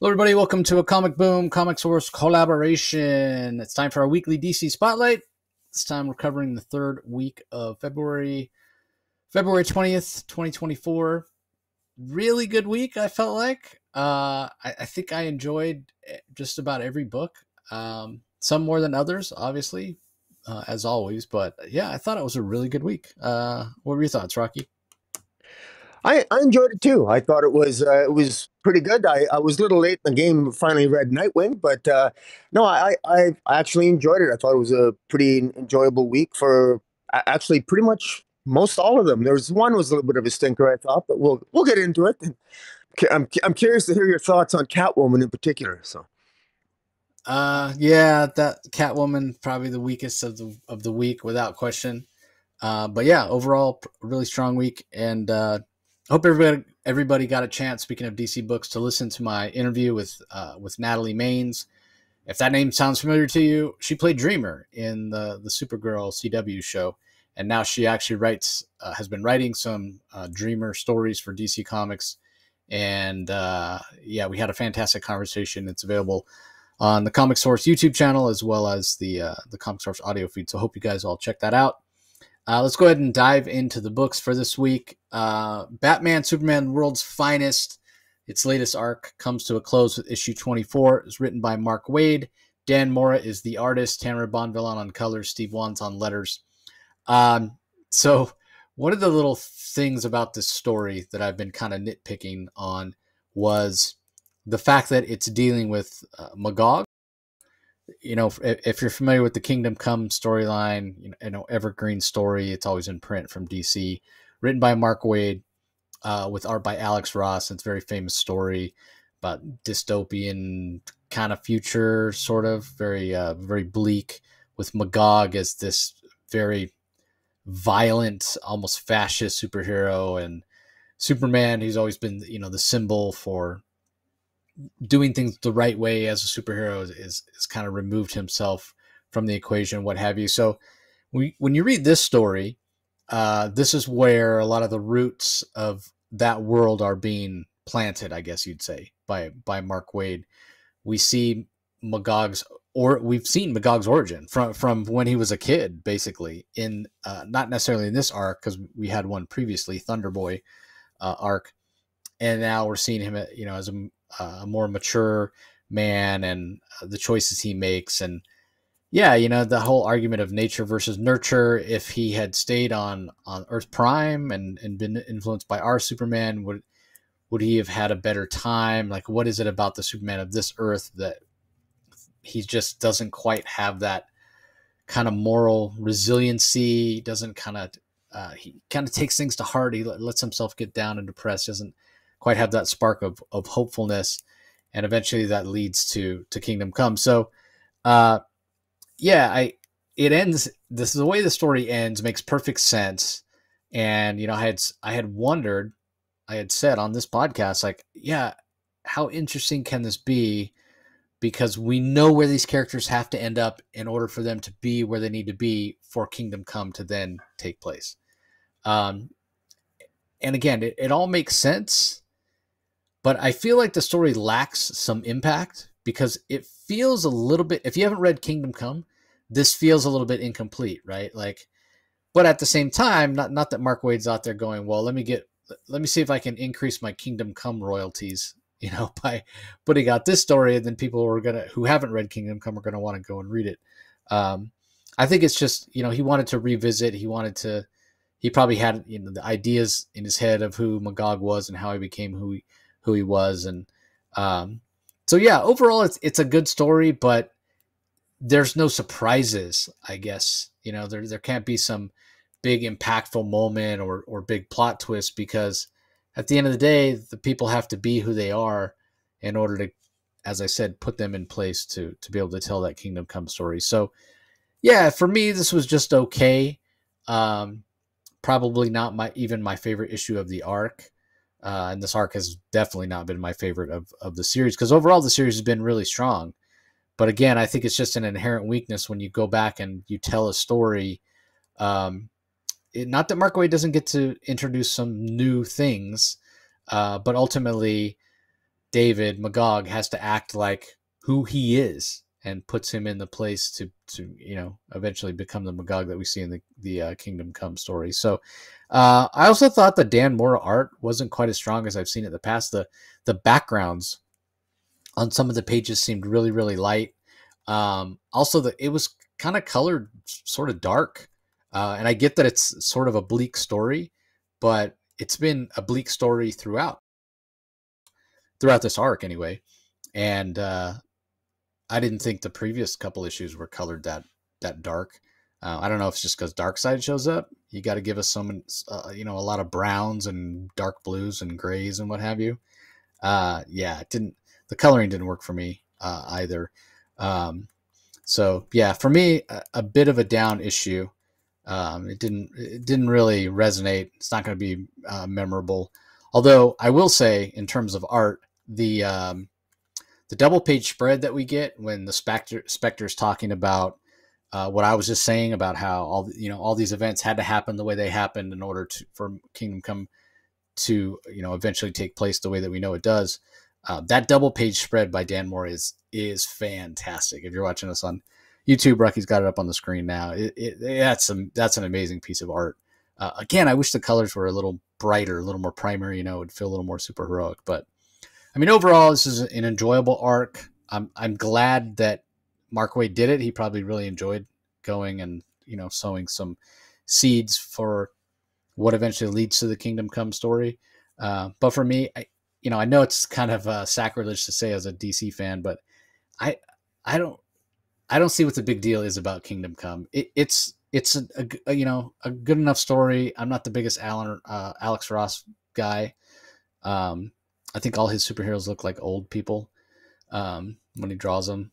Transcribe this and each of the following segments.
Hello, everybody. Welcome to a Comic Boom Comic Source collaboration. It's time for our weekly DC Spotlight. This time we're covering the third week of February 20th, 2024. Really good week, I felt like. I think I enjoyed just about every book. Some more than others, obviously, as always. But yeah, I thought it was a really good week. What were your thoughts, Rocky? I enjoyed it too. I thought it was pretty good. I was a little late in the game. Finally read Nightwing, but no, I actually enjoyed it. I thought it was a pretty enjoyable week for actually pretty much most all of them. There was one was a little bit of a stinker, I thought, but we'll get into it. I'm curious to hear your thoughts on Catwoman in particular. So Yeah, that Catwoman probably the weakest of the week without question. But yeah, overall, really strong week, and hope everybody got a chance. Speaking of DC books, to listen to my interview with Natalie Maines. If that name sounds familiar to you, she played Dreamer in the Supergirl CW show, and now she actually has been writing some Dreamer stories for DC Comics. And yeah, we had a fantastic conversation. It's available on the Comic Source YouTube channel as well as the Comic Source audio feed. So hope you guys all check that out. Let's go ahead and dive into the books for this week. Batman, Superman, World's Finest. Its latest arc comes to a close with issue 24. It's written by Mark Waid. Dan Mora is the artist. Tamara Bonvillain on colors. Steve Wan's on letters. So one of the little things about this story that I've been kind of nitpicking on was the fact that it's dealing with Magog. You know, if you're familiar with the Kingdom Come storyline, evergreen story, it's always in print from DC, written by Mark Waid, with art by Alex Ross. It's a very famous story about dystopian kind of future, sort of very bleak, with Magog as this very violent, almost fascist superhero, and Superman, who's always been the symbol for doing things the right way as a superhero, is kind of removed himself from the equation, what have you. So when you read this story, this is where a lot of the roots of that world are being planted, I guess you'd say, by Mark Waid. We see we've seen Magog's origin from when he was a kid, basically, in not necessarily in this arc, because we had one previously, Thunderboy arc, and now we're seeing him as a more mature man, and the choices he makes. And yeah, the whole argument of nature versus nurture. If he had stayed on Earth Prime and been influenced by our Superman, would he have had a better time? Like, what is it about the Superman of this Earth that he just doesn't quite have that kind of moral resiliency? He doesn't he kind of takes things to heart. He lets himself get down and depressed. Doesn't quite have that spark of hopefulness, and eventually that leads to Kingdom Come. So yeah, it ends this the way the story ends makes perfect sense. And I had wondered, I had said on this podcast, like, yeah, how interesting can this be, because we know where these characters have to end up in order for them to be where they need to be for Kingdom Come to then take place. And again, it all makes sense, but I feel like the story lacks some impact, because it feels a little bit, if you haven't read Kingdom Come, this feels a little bit incomplete, right? Like, but at the same time, not that Mark Waid's out there going, well, let me see if I can increase my Kingdom Come royalties, by putting out this story, and then people who haven't read Kingdom Come are gonna want to go and read it. I think it's just, he wanted to revisit. He probably had the ideas in his head of who Magog was and how he became who he was. And so yeah, overall it's a good story, but there's no surprises, I guess. There can't be some big impactful moment or big plot twist, because at the end of the day, the people have to be who they are in order to, as I said, put them in place to be able to tell that Kingdom Come story. So yeah, for me, this was just okay. Probably not even my favorite issue of the arc. And this arc has definitely not been my favorite of the series, because overall the series has been really strong. But again, I think it's just an inherent weakness when you go back and you tell a story. Not that Mark Waid doesn't get to introduce some new things, but ultimately David Magog has to act like who he is and puts him in the place to eventually become the Magog that we see in the Kingdom Come story. So I also thought the Dan Mora art wasn't quite as strong as I've seen in the past. The backgrounds on some of the pages seemed really, really light. Also, it was kind of colored sort of dark. And I get that it's sort of a bleak story, but it's been a bleak story throughout this arc anyway. And I didn't think the previous couple issues were colored that dark. I don't know if it's just because Darkseid shows up. You got to give us some, a lot of browns and dark blues and grays and what have you. Yeah, the coloring didn't work for me either. So yeah, for me, a bit of a down issue. It didn't really resonate. It's not going to be memorable. Although I will say, in terms of art, the double page spread that we get when the Spectre's talking about what I was just saying about how all these events had to happen the way they happened in order for Kingdom Come to eventually take place the way that we know it does. That double page spread by Dan Mora is fantastic. If you're watching us on YouTube, Rocky's got it up on the screen now. That's an amazing piece of art. Again, I wish the colors were a little brighter, a little more primary. It would feel a little more super heroic. But I mean, overall, this is an enjoyable arc. I'm glad that Mark Waid did it. He probably really enjoyed going and sowing some seeds for what eventually leads to the Kingdom Come story. But for me, I know it's kind of sacrilege to say as a DC fan, but I don't see what the big deal is about Kingdom Come. It's a good enough story. I'm not the biggest Alex Ross guy. I think all his superheroes look like old people when he draws them.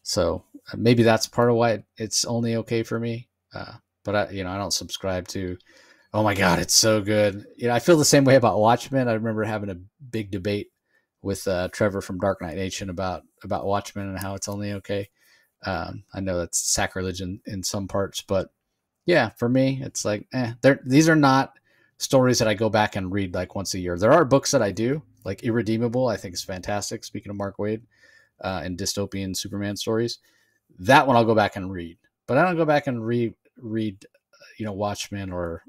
So maybe that's part of why it's only okay for me. But I don't subscribe to, oh my God, it's so good. I feel the same way about Watchmen. I remember having a big debate with Trevor from Dark Knight Nation about Watchmen and how it's only okay. I know that's sacrilege in some parts, but yeah, for me, it's like, these are not stories that I go back and read like once a year. There are books that I do, like Irredeemable, I think is fantastic. Speaking of Mark Waid, and dystopian Superman stories, that one I'll go back and read, but I don't go back and read Watchmen or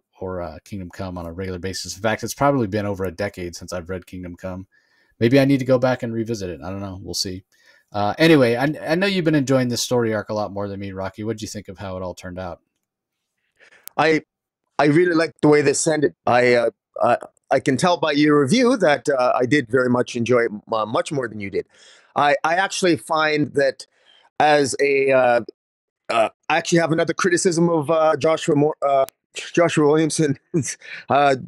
Kingdom Come on a regular basis. In fact, it's probably been over a decade since I've read Kingdom Come. Maybe I need to go back and revisit it. I don't know. We'll see. Anyway, I know you've been enjoying this story arc a lot more than me, Rocky. What did you think of how it all turned out? I I really like the way this ended. I can tell by your review that I did very much enjoy it, much more than you did. I actually find that as I actually have another criticism of Joshua Williamson's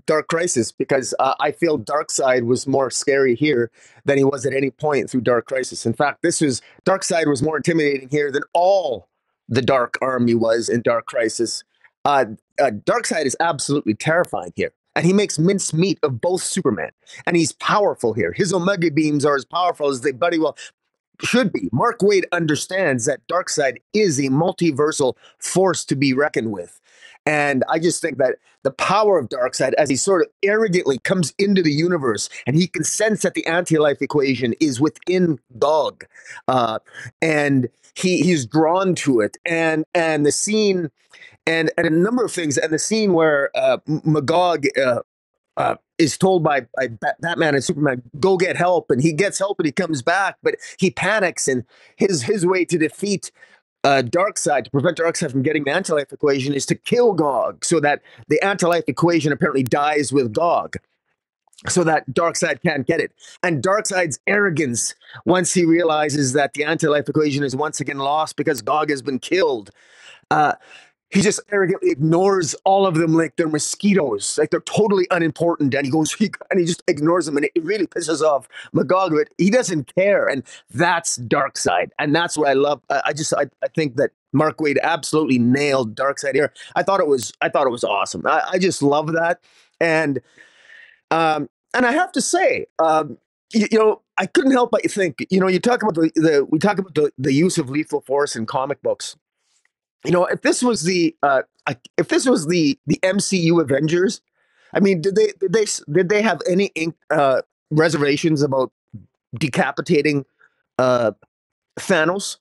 Dark Crisis, because I feel Darkseid was more scary here than he was at any point through Dark Crisis. In fact, Darkseid was more intimidating here than all the Dark Army was in Dark Crisis. Darkseid is absolutely terrifying here, and he makes mincemeat of both Superman, and he's powerful here. His Omega beams are as powerful as they bloody well should be. Mark Waid understands that Darkseid is a multiversal force to be reckoned with. And I just think that the power of Darkseid, as he sort of arrogantly comes into the universe and he can sense that the anti-life equation is within Dog, and he's drawn to it. And the scene, and a number of things, and the scene where Magog is told by Batman and Superman, go get help, and he gets help and he comes back, but he panics, and his way to defeat Darkseid, to prevent Darkseid from getting the anti-life equation, is to kill Gog, so that the anti-life equation apparently dies with Gog, so that Darkseid can't get it. And Darkseid's arrogance, once he realizes that the anti-life equation is once again lost because Gog has been killed, he just arrogantly ignores all of them like they're mosquitoes, like they're totally unimportant. And he just ignores them, and it really pisses off Magog. But he doesn't care, and that's Darkseid, and that's what I love. I think that Mark Waid absolutely nailed Darkseid here. I thought it was awesome. I just love that, and I have to say, I couldn't help but think. You talk about we talk about the use of lethal force in comic books. If this was the MCU Avengers, I mean, did they have any reservations about decapitating uh, Thanos.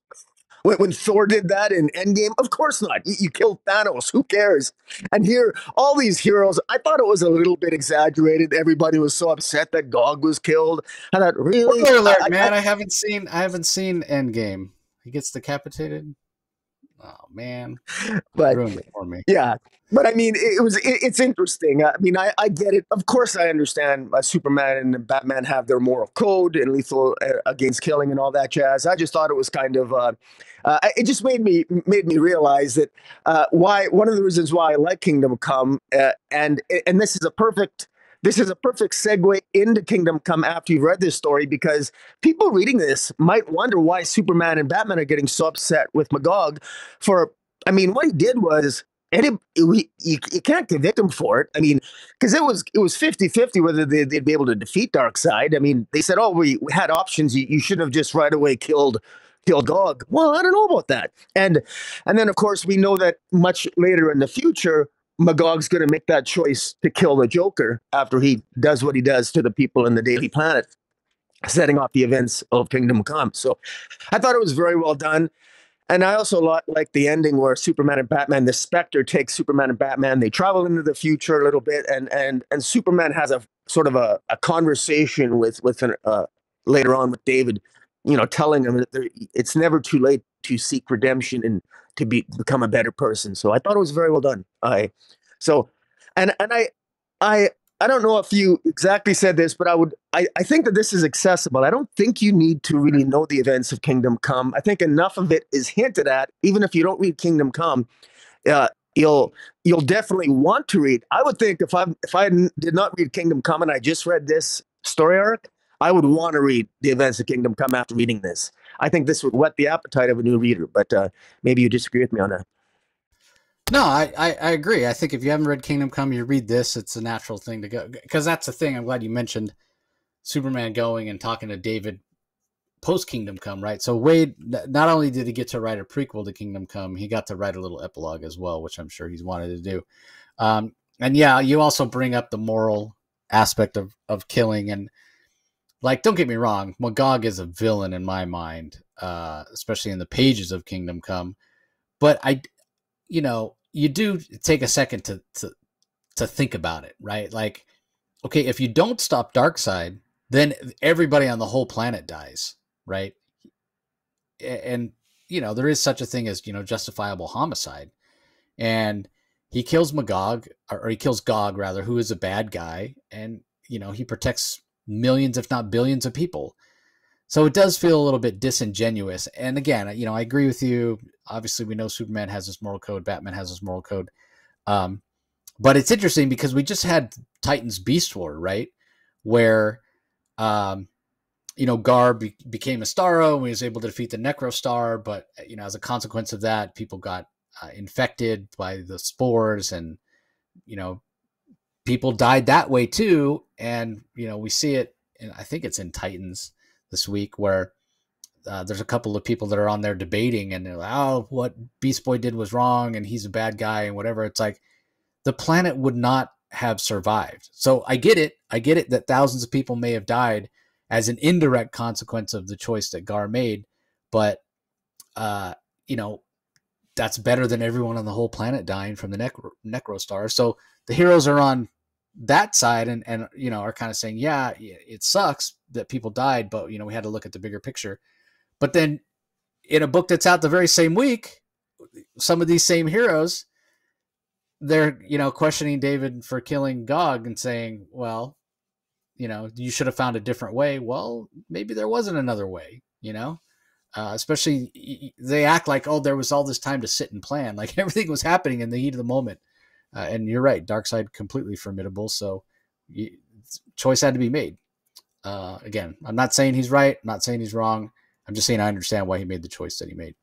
When Thor did that in Endgame, of course not. You killed Thanos. Who cares? And here, all these heroes, I thought it was a little bit exaggerated. Everybody was so upset that Gog was killed. I thought, really? Spoiler alert, man! I haven't seen Endgame. He gets decapitated. Oh man, But ruined it for me. yeah, but I mean, it's interesting. I mean, I get it. Of course, I understand Superman and Batman have their moral code and lethal against killing and all that jazz. I just thought it was kind of it just made me realize that why one of the reasons why I like Kingdom Come and this is a perfect segue into Kingdom Come after you've read this story, because people reading this might wonder why Superman and Batman are getting so upset with Magog for, I mean, what he did was, and you can't convict him for it. I mean, because it was 50-50 whether they'd be able to defeat Darkseid. I mean, they said, oh, we had options. You shouldn't have just right away killed Gog. Well, I don't know about that. And then, of course, we know that much later in the future, Magog's going to make that choice to kill the Joker after he does what he does to the people in the Daily Planet, setting off the events of Kingdom Come. So I thought it was very well done. And I also like the ending where Superman and Batman, the Spectre takes Superman and Batman. They travel into the future a little bit, and Superman has a sort of a conversation with later on with David, telling him that it's never too late to seek redemption and to become a better person. So I thought it was very well done. So, and I I don't know if you exactly said this, but I think that this is accessible. I don't think you need to really know the events of Kingdom Come. I think enough of it is hinted at, even if you don't read Kingdom Come. Uh, you'll definitely want to read. I would think if I did not read Kingdom Come and I just read this story arc, I would want to read the events of Kingdom Come after reading this. I think this would whet the appetite of a new reader, but maybe you disagree with me on that. No, I agree. I think if you haven't read Kingdom Come, you read this, it's a natural thing to go. Because that's the thing. I'm glad you mentioned Superman going and talking to David post Kingdom Come, right? So Waid, not only did he get to write a prequel to Kingdom Come, he got to write a little epilogue as well, which I'm sure he's wanted to do. And yeah, you also bring up the moral aspect of killing. And like, don't get me wrong, Magog is a villain in my mind, especially in the pages of Kingdom Come. But you do take a second to think about it, right? Like, okay, if you don't stop Darkseid, then everybody on the whole planet dies, right? And there is such a thing as justifiable homicide, and he kills Magog, or he kills Gog rather, who is a bad guy, and he protects millions, if not billions, of people. So it does feel a little bit disingenuous. And again, I agree with you. Obviously, we know Superman has his moral code, Batman has his moral code. But it's interesting because we just had Titans Beast War, right? Where, Gar became a Starro and he was able to defeat the Necro Star. But, as a consequence of that, people got infected by the spores and, people died that way too. And, we see it, and I think it's in Titans this week, where there's a couple of people that are on there debating, and they're like, oh, what Beast Boy did was wrong, and he's a bad guy, and whatever. It's like the planet would not have survived. So I get it. I get it that thousands of people may have died as an indirect consequence of the choice that Gar made, but that's better than everyone on the whole planet dying from the Necro Star. So the heroes are on that side and are kind of saying, yeah, it sucks that people died, but we had to look at the bigger picture. But then in a book that's out the very same week, some of these same heroes, they're questioning David for killing Gog and saying, well, you should have found a different way. Well, maybe there wasn't another way. Especially they act like, oh, there was all this time to sit and plan, like everything was happening in the heat of the moment. And you're right, Darkseid completely formidable. So choice had to be made. Again, I'm not saying he's right. I'm not saying he's wrong. I'm just saying I understand why he made the choice that he made.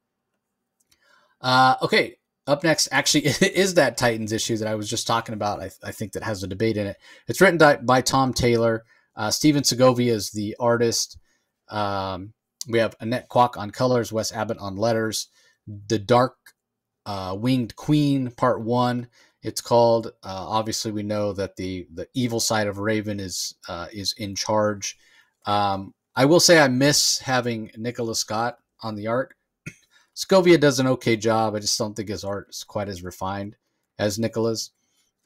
Okay, up next actually is that Titans issue that I was just talking about. I think that has a debate in it. It's written by Tom Taylor. Steven Segovia is the artist. We have Annette Kwok on colors, Wes Abbott on letters. The Dark Winged Queen, Part 1. It's called. Obviously, we know that the evil side of Raven is in charge. I will say I miss having Nicola Scott on the art. Scovia does an okay job. I just don't think his art is quite as refined as Nicola's.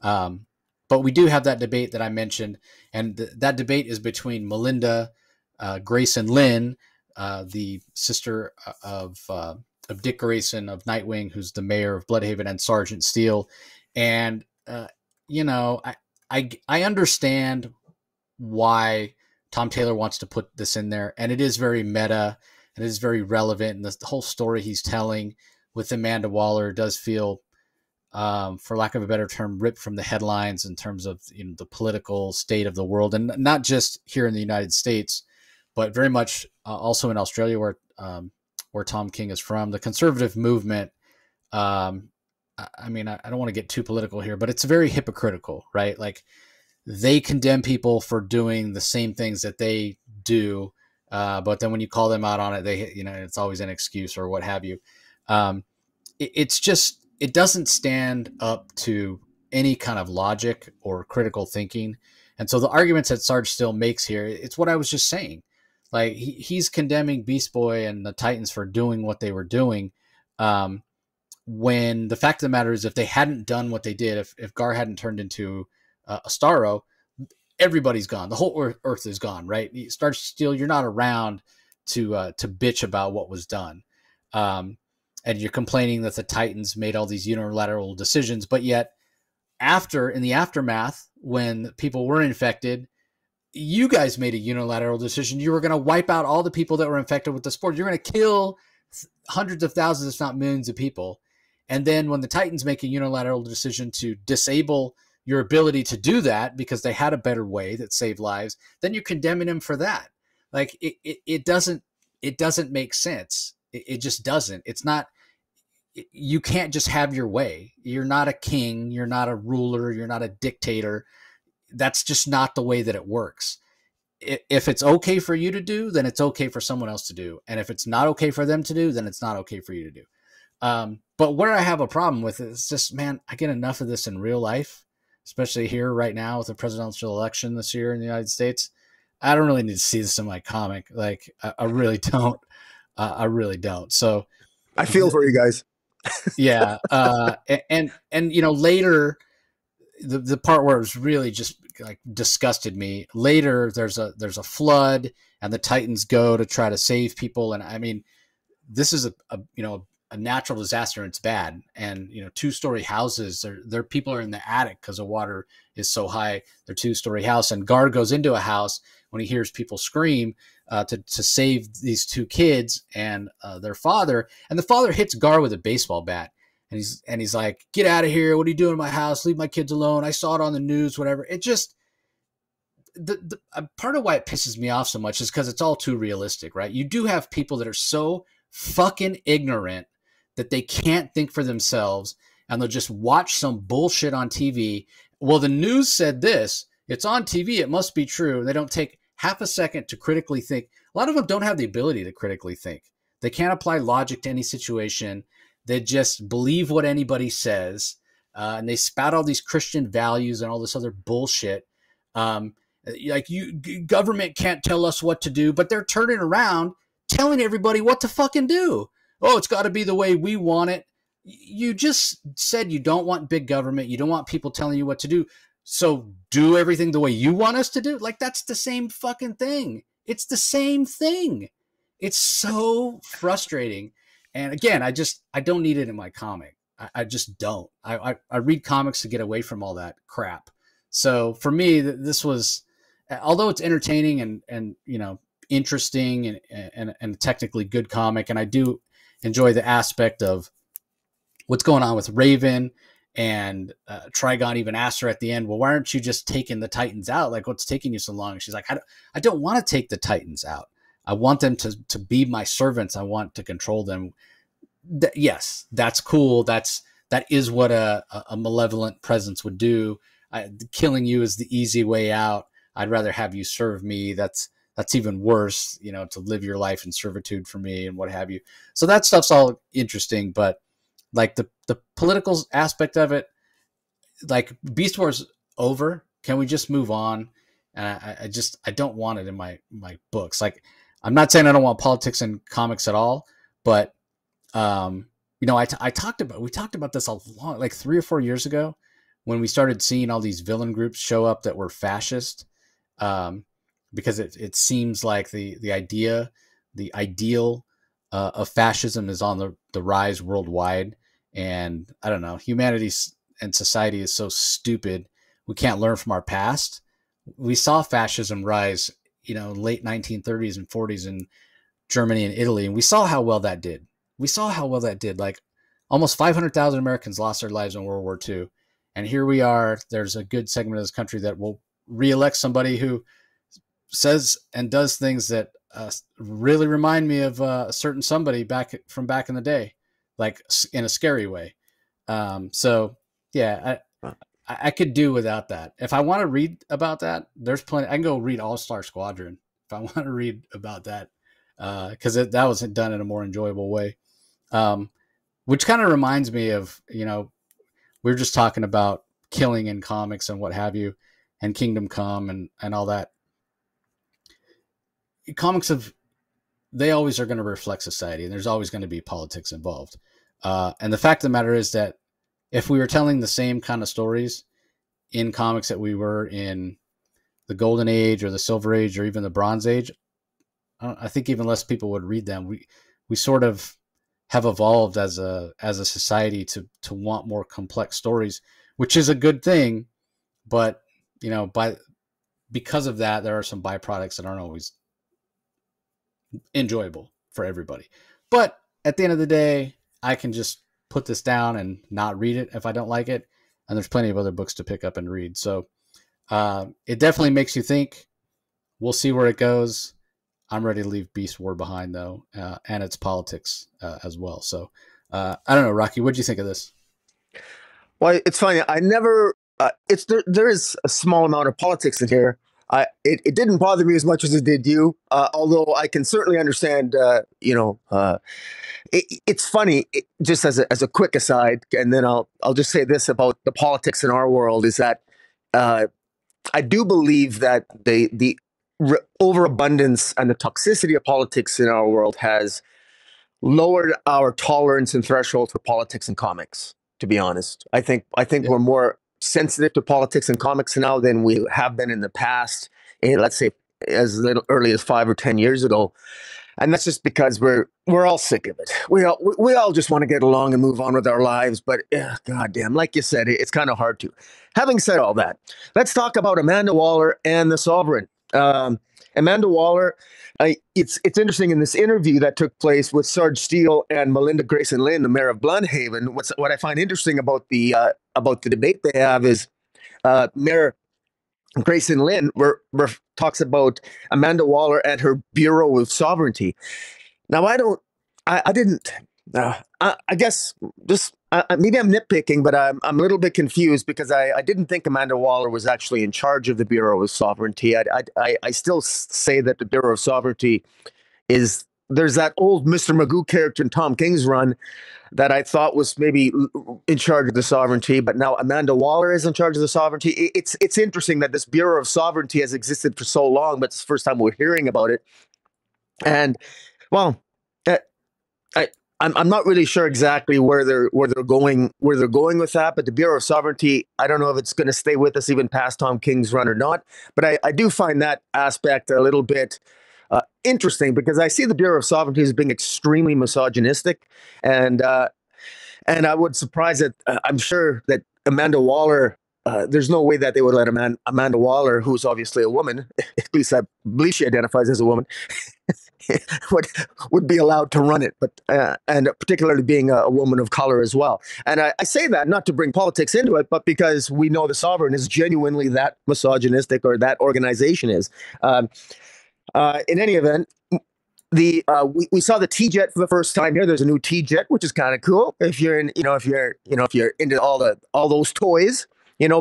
But we do have that debate that I mentioned, and that debate is between Melinda, Grayson Lynn, the sister of Dick Grayson of Nightwing, who's the mayor of Bloodhaven, and Sergeant Steele. And you know, I understand why Tom Taylor wants to put this in there, and it is very meta, and it is very relevant, and the whole story he's telling with Amanda Waller does feel, for lack of a better term, ripped from the headlines in terms of, you know, the political state of the world, and not just here in the United States, but very much also in Australia, where Tom King is from. The conservative movement. I mean, I don't want to get too political here, but it's very hypocritical, right? Like, they condemn people for doing the same things that they do, but then when you call them out on it, it's always an excuse or what have you. It's just, it doesn't stand up to any kind of logic or critical thinking. And so the arguments that Sarge Steele makes here, it's what I was just saying. Like, he's condemning Beast Boy and the Titans for doing what they were doing. When the fact of the matter is, if they hadn't done what they did, if Gar hadn't turned into a Starro, everybody's gone. The whole Earth is gone, right? Sarge Steele, you're not around to bitch about what was done. And you're complaining that the Titans made all these unilateral decisions, but yet in the aftermath, when people were infected, you guys made a unilateral decision. You were going to wipe out all the people that were infected with the spores. You're going to kill hundreds of thousands, if not millions of people. And then when the Titans make a unilateral decision to disable your ability to do that because they had a better way that saved lives, then you're condemning them for that. Like, it doesn't make sense. It just doesn't. It's not, you can't just have your way. You're not a king. You're not a ruler. You're not a dictator. That's just not the way that it works. If it's okay for you to do, then it's okay for someone else to do. And if it's not okay for them to do, then it's not okay for you to do. But where I have a problem with it is just, man, I get enough of this in real life, especially here right now with the presidential election this year in the United States. I don't really need to see this in my comic. Like, I really don't. I really don't. So I feel for you guys. Yeah. And you know, later, the part where it was really just like disgusted me, later there's a flood and the Titans go to try to save people. And I mean, this is a natural disaster, and it's bad. And, you know, 2-story houses, their people are in the attic because the water is so high. They're 2-story house, and Gar goes into a house when he hears people scream to save these 2 kids and their father. And the father hits Gar with a baseball bat. And he's like, "Get out of here. What are you doing in my house? Leave my kids alone. I saw it on the news," whatever. It just, the part of why it pisses me off so much is because it's all too realistic, right? You do have people that are so fucking ignorant that they can't think for themselves, and they'll just watch some bullshit on TV. Well, the news said this. It's on TV. It must be true. They don't take half a second to critically think. A lot of them don't have the ability to critically think. They can't apply logic to any situation. They just believe what anybody says, and they spout all these Christian values and all this other bullshit. Like, government can't tell us what to do, but they're turning around telling everybody what to fucking do. Oh, it's got to be the way we want it. You just said you don't want big government. You don't want people telling you what to do. So do everything the way you want us to do. Like, that's the same fucking thing. It's the same thing. It's so frustrating. And again, I don't need it in my comic. I just don't. I read comics to get away from all that crap. So for me, this was, although it's entertaining and you know, interesting and technically good comic, and I do enjoy the aspect of what's going on with Raven, and Trigon even asked her at the end, "Well, why aren't you just taking the Titans out? Like, what's taking you so long?" And she's like, I don't want to take the Titans out. I want them to be my servants. I want to control them. Yes, that's cool. That is what a malevolent presence would do. Killing you is the easy way out. I'd rather have you serve me. That's even worse, you know, to live your life in servitude for me and what have you. So that stuff's all interesting, but like the political aspect of it, like, Beast War's over. Can we just move on? And I don't want it in my books. Like, I'm not saying I don't want politics in comics at all, but we talked about this a long, like 3 or 4 years ago, when we started seeing all these villain groups show up that were fascist, um, because it seems like the ideal of fascism is on the rise worldwide, and I don't know, humanity and society is so stupid. We can't learn from our past. We saw fascism rise, late 1930s and 40s in Germany and Italy, and we saw how well that did. We saw how well that did. Like almost 500,000 Americans lost their lives in World War II. And here we are. There's a good segment of this country that will reelect somebody who says and does things that really remind me of a certain somebody back in the day, like in a scary way. So yeah, I could do without that. If I want to read about that, there's plenty. I can go read All Star Squadron if I want to read about that, because that was done in a more enjoyable way. Which kind of reminds me of, we were just talking about killing in comics and what have you, and Kingdom Come and all that. They always are going to reflect society, and there's always going to be politics involved. And the fact of the matter is that if we were telling the same kind of stories in comics that we were in the Golden Age or the Silver Age or even the Bronze Age, I think even less people would read them. We sort of have evolved as a society to want more complex stories, which is a good thing. But because of that, there are some byproducts that aren't always enjoyable for everybody. But at the end of the day, I can just put this down and not read it if I don't like it. And there's plenty of other books to pick up and read. So it definitely makes you think. We'll see where it goes. I'm ready to leave Beast War behind, though, and its politics as well. So I don't know, Rocky, what do you think of this? Well, it's funny. I never. There is a small amount of politics in here. It didn't bother me as much as it did you. Although I can certainly understand. It's funny. Just as a quick aside, and then I'll just say this about the politics in our world is that I do believe that the overabundance and the toxicity of politics in our world has lowered our tolerance and threshold for politics and comics. To be honest, I think Yeah. we're more sensitive to politics and comics now than we have been in the past. And let's say as little early as 5 or 10 years ago, and that's just because we're all sick of it. We all just want to get along and move on with our lives. But goddamn, like you said, it's kind of hard to. Having said all that, let's talk about Amanda Waller and the Sovereign. Amanda Waller, it's interesting in this interview that took place with Sarge Steele and Melinda Grayson Lynn, the mayor of Blundhaven. What I find interesting about the debate they have is Mayor Grayson Lynn talks about Amanda Waller and her Bureau of Sovereignty. Now, I didn't. I guess just maybe I'm nitpicking, but I'm a little bit confused because I didn't think Amanda Waller was actually in charge of the Bureau of Sovereignty. I still say that the Bureau of Sovereignty is there's that old Mr. Magoo character in Tom King's run that I thought was maybe in charge of the sovereignty, but now Amanda Waller is in charge of the sovereignty. It's interesting that this Bureau of Sovereignty has existed for so long, but it's the first time we're hearing about it. And well, uh, I I'm not really sure exactly where they're going with that. But the Bureau of Sovereignty, I don't know if it's going to stay with us even past Tom King's run or not. But I do find that aspect a little bit interesting because I see the Bureau of Sovereignty as being extremely misogynistic, and and I would surprise that I'm sure that Amanda Waller. There's no way that they would let Amanda Waller, who's obviously a woman, at least I believe she identifies as a woman, would would be allowed to run it, but and particularly being a woman of color as well. And I say that not to bring politics into it, but because we know the Sovereign is genuinely that misogynistic, or that organization is. Um, in any event, we saw the T Jet for the first time here. There's a new T Jet, which is kind of cool. If you're in, if you're into all those toys,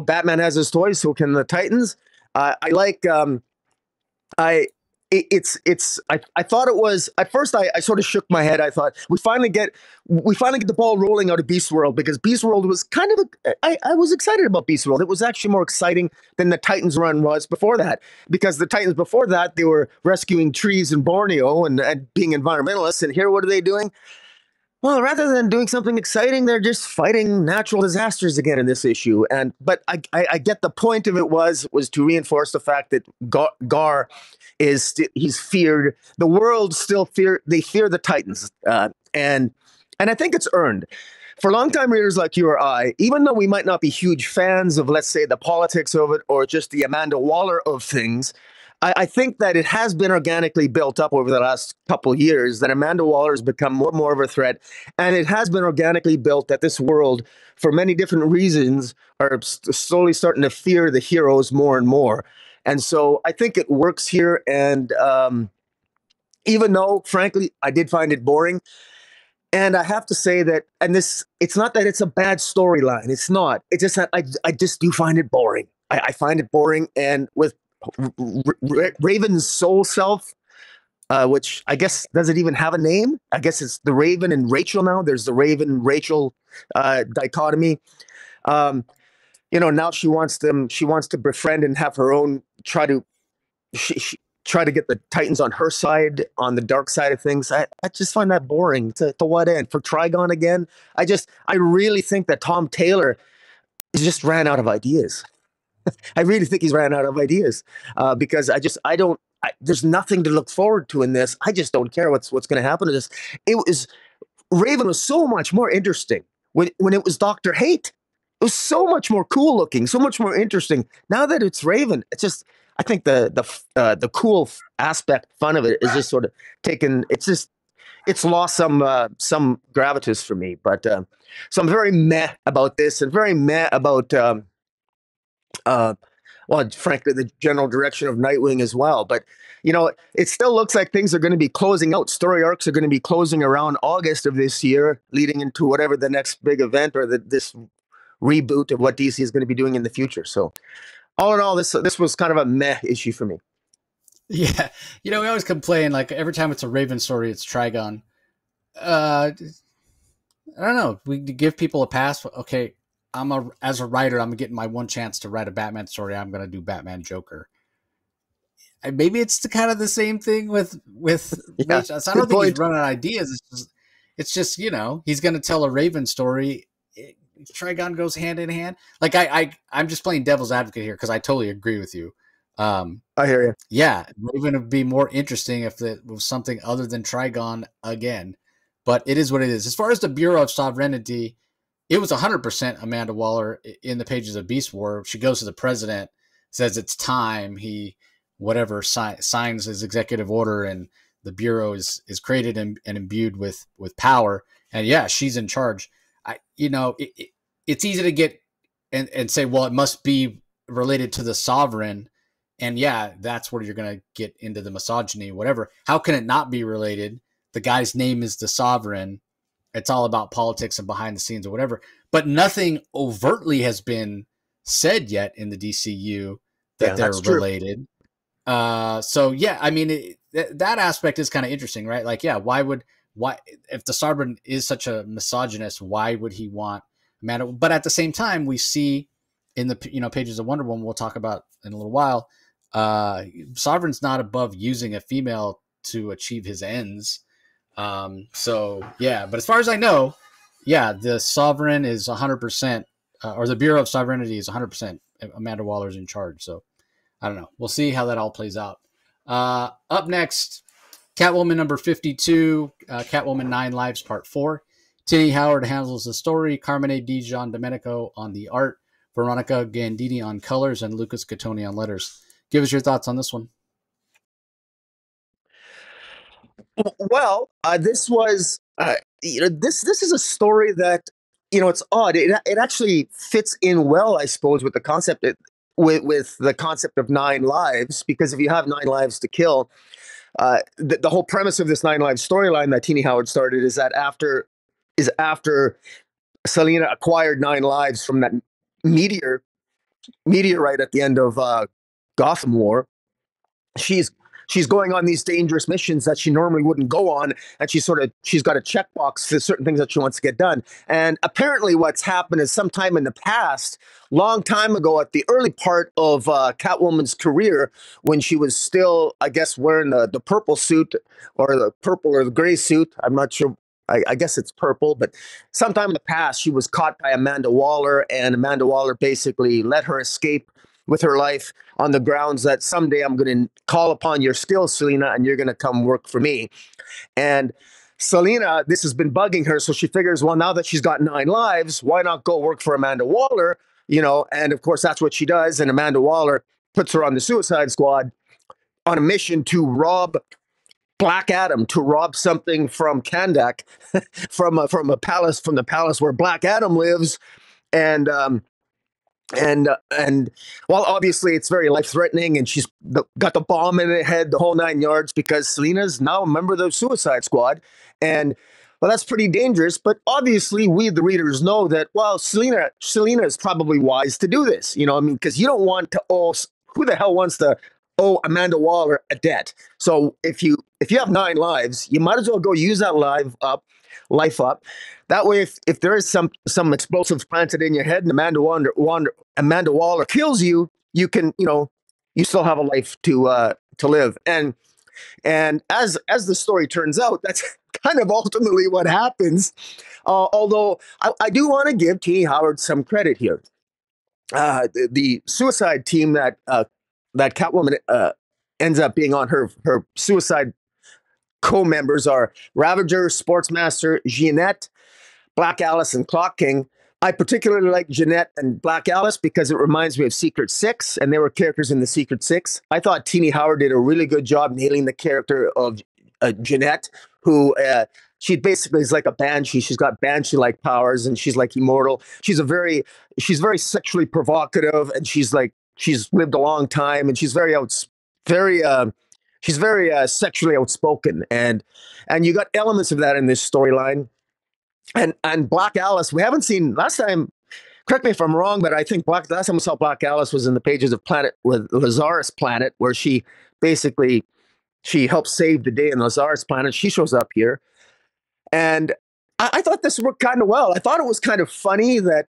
Batman has his toys, so can the Titans. I like I I thought it was at first I sort of shook my head. I thought we finally get the ball rolling out of Beast World, because Beast World was kind of I was excited about Beast World. It was actually more exciting than the Titans run was before that, because the Titans before that, they were rescuing trees in Borneo and being environmentalists, and here what are they doing? Well, rather than doing something exciting, they're just fighting natural disasters again in this issue. And but I get the point of it was to reinforce the fact that Gar is he's feared. The world still fear the Titans, and I think it's earned. For longtime readers like you or I, even though we might not be huge fans of, let's say, the politics of it or just the Amanda Waller of things, I think that it has been organically built up over the last couple of years that Amanda Waller has become more and more of a threat. And it has been organically built that this world, for many different reasons, are slowly starting to fear the heroes more and more. And so I think it works here. And even though, frankly, I did find it boring, and I have to say that, and this, it's not that it's a bad storyline. It's not. It's just that I just do find it boring. I find it boring. And with Raven's soul self, which I guess does it even have a name? I guess it's the Raven and Rachel now. There's the Raven Rachel dichotomy. Um, now she wants them. She wants to befriend and have her own. Try to get the Titans on her side, on the dark side of things. I just find that boring. To what end? For Trigon again? I really think that Tom Taylor just ran out of ideas. I really think he's ran out of ideas, because I don't. There's nothing to look forward to in this. I just don't care what's going to happen to this. It was Raven was so much more interesting when it was Doctor Hate. It was so much more cool looking, so much more interesting. Now that it's Raven, it's just I think the cool aspect, fun of it is just sort of taken. It's lost some gravitas for me. But so I'm very meh about this, and very meh about uh, well, frankly, the general direction of Nightwing as well. But it still looks like things are going to be closing out. Story arcs are going to be closing around August of this year, leading into whatever the next big event or this reboot of what DC is going to be doing in the future. So, all in all, this was kind of a meh issue for me. Yeah, we always complain like every time it's a Raven story, it's Trigon. I don't know. We give people a pass. Okay, as a writer, I'm getting my one chance to write a Batman story. I'm gonna do Batman Joker. And maybe it's kind of the same thing with Yeah, Rachel. So I don't good think he's point. running out of ideas. It's just he's gonna tell a Raven story. Trigon goes hand in hand. Like I'm just playing devil's advocate here because I totally agree with you. I hear you. Yeah, Raven would be more interesting if it was something other than Trigon again. But it is what it is. As far as the Bureau of Sovereignty, it was 100% Amanda Waller in the pages of Beast War. She goes to the president, says it's time. He, whatever, signs his executive order, and the Bureau is created and imbued with power. And yeah, she's in charge. It's easy to get and say, well, it must be related to the sovereign. And yeah, that's where you're going to get into the misogyny, whatever. How can it not be related? The guy's name is the sovereign. It's all about politics and behind the scenes or whatever. But nothing overtly has been said yet in the DCU that Yeah, they're that's true. related. So yeah, I mean, that aspect is kind of interesting, right? Like, yeah, why if the sovereign is such a misogynist, why would he want Amanda? But at the same time, we see in the pages of Wonder Woman, we'll talk about in a little while. Sovereign's not above using a female to achieve his ends. So yeah, but as far as I know, yeah, the Sovereign is 100%, or the Bureau of Sovereignty is 100%. Amanda Waller's in charge. So I don't know. We'll see how that all plays out. Up next, Catwoman number 52, Catwoman 9 Lives Part 4. Tini Howard handles the story, Carmine Di Gian Domenico on the art, Veronica Gandini on colors, and Lucas Catoni on letters. Give us your thoughts on this one. Well, this was this is a story that it's odd. It actually fits in well, I suppose, with the concept with the concept of 9 lives, because if you have 9 lives to kill, the whole premise of this 9 lives storyline that Tini Howard started is after Selina acquired 9 lives from that meteorite at the end of Gotham War. She's she's going on these dangerous missions that she normally wouldn't go on, and she's got a checkbox for certain things that she wants to get done. And apparently, what's happened is sometime in the past, long time ago, at the early part of Catwoman's career, when she was still, I guess, wearing the purple suit or the purple or the gray suit. I'm not sure. I guess it's purple, but sometime in the past, she was caught by Amanda Waller, and Amanda Waller basically let her escape with her life on the grounds that someday I'm going to call upon your skills, Selena, and you're going to come work for me. And Selena, this has been bugging her, so she figures, well, now that she's got 9 lives, why not go work for Amanda Waller? And of course, that's what she does. And Amanda Waller puts her on the Suicide Squad on a mission to rob Black Adam, to rob something from Kandak, from a palace, from the palace where Black Adam lives, and and while obviously it's very life threatening, and she's got the bomb in her head, the whole 9 yards, because Selena's now a member of the Suicide Squad, and well, that's pretty dangerous. But obviously, we the readers know that, well, Selena is probably wise to do this. I mean, because you don't want to owe, who the hell wants to owe Amanda Waller a debt? So if you have 9 lives, you might as well go use that life up. That way, if there is some explosives planted in your head and Amanda Waller kills you, you can, you still have a life to live. And as the story turns out, that's kind of ultimately what happens. Although I do want to give Tini Howard some credit here. The suicide team that Catwoman ends up being on, her suicide co-members are Ravager, Sportsmaster, Jeanette, Black Alice, and Clock King. I particularly like Jeanette and Black Alice because it reminds me of Secret Six, and they were characters in the Secret Six. I thought Tini Howard did a really good job nailing the character of Jeanette, who she basically is like a banshee. She's got banshee-like powers, and she's like immortal. She's very sexually provocative, and she's lived a long time, and she's very sexually outspoken, and you got elements of that in this storyline. And Black Alice, we haven't seen last time. Correct me if I'm wrong, but I think last time we saw Black Alice was in the pages of Planet with Lazarus Planet, where she helps save the day in Lazarus Planet. She shows up here, and I thought this worked kind of well. I thought it was kind of funny that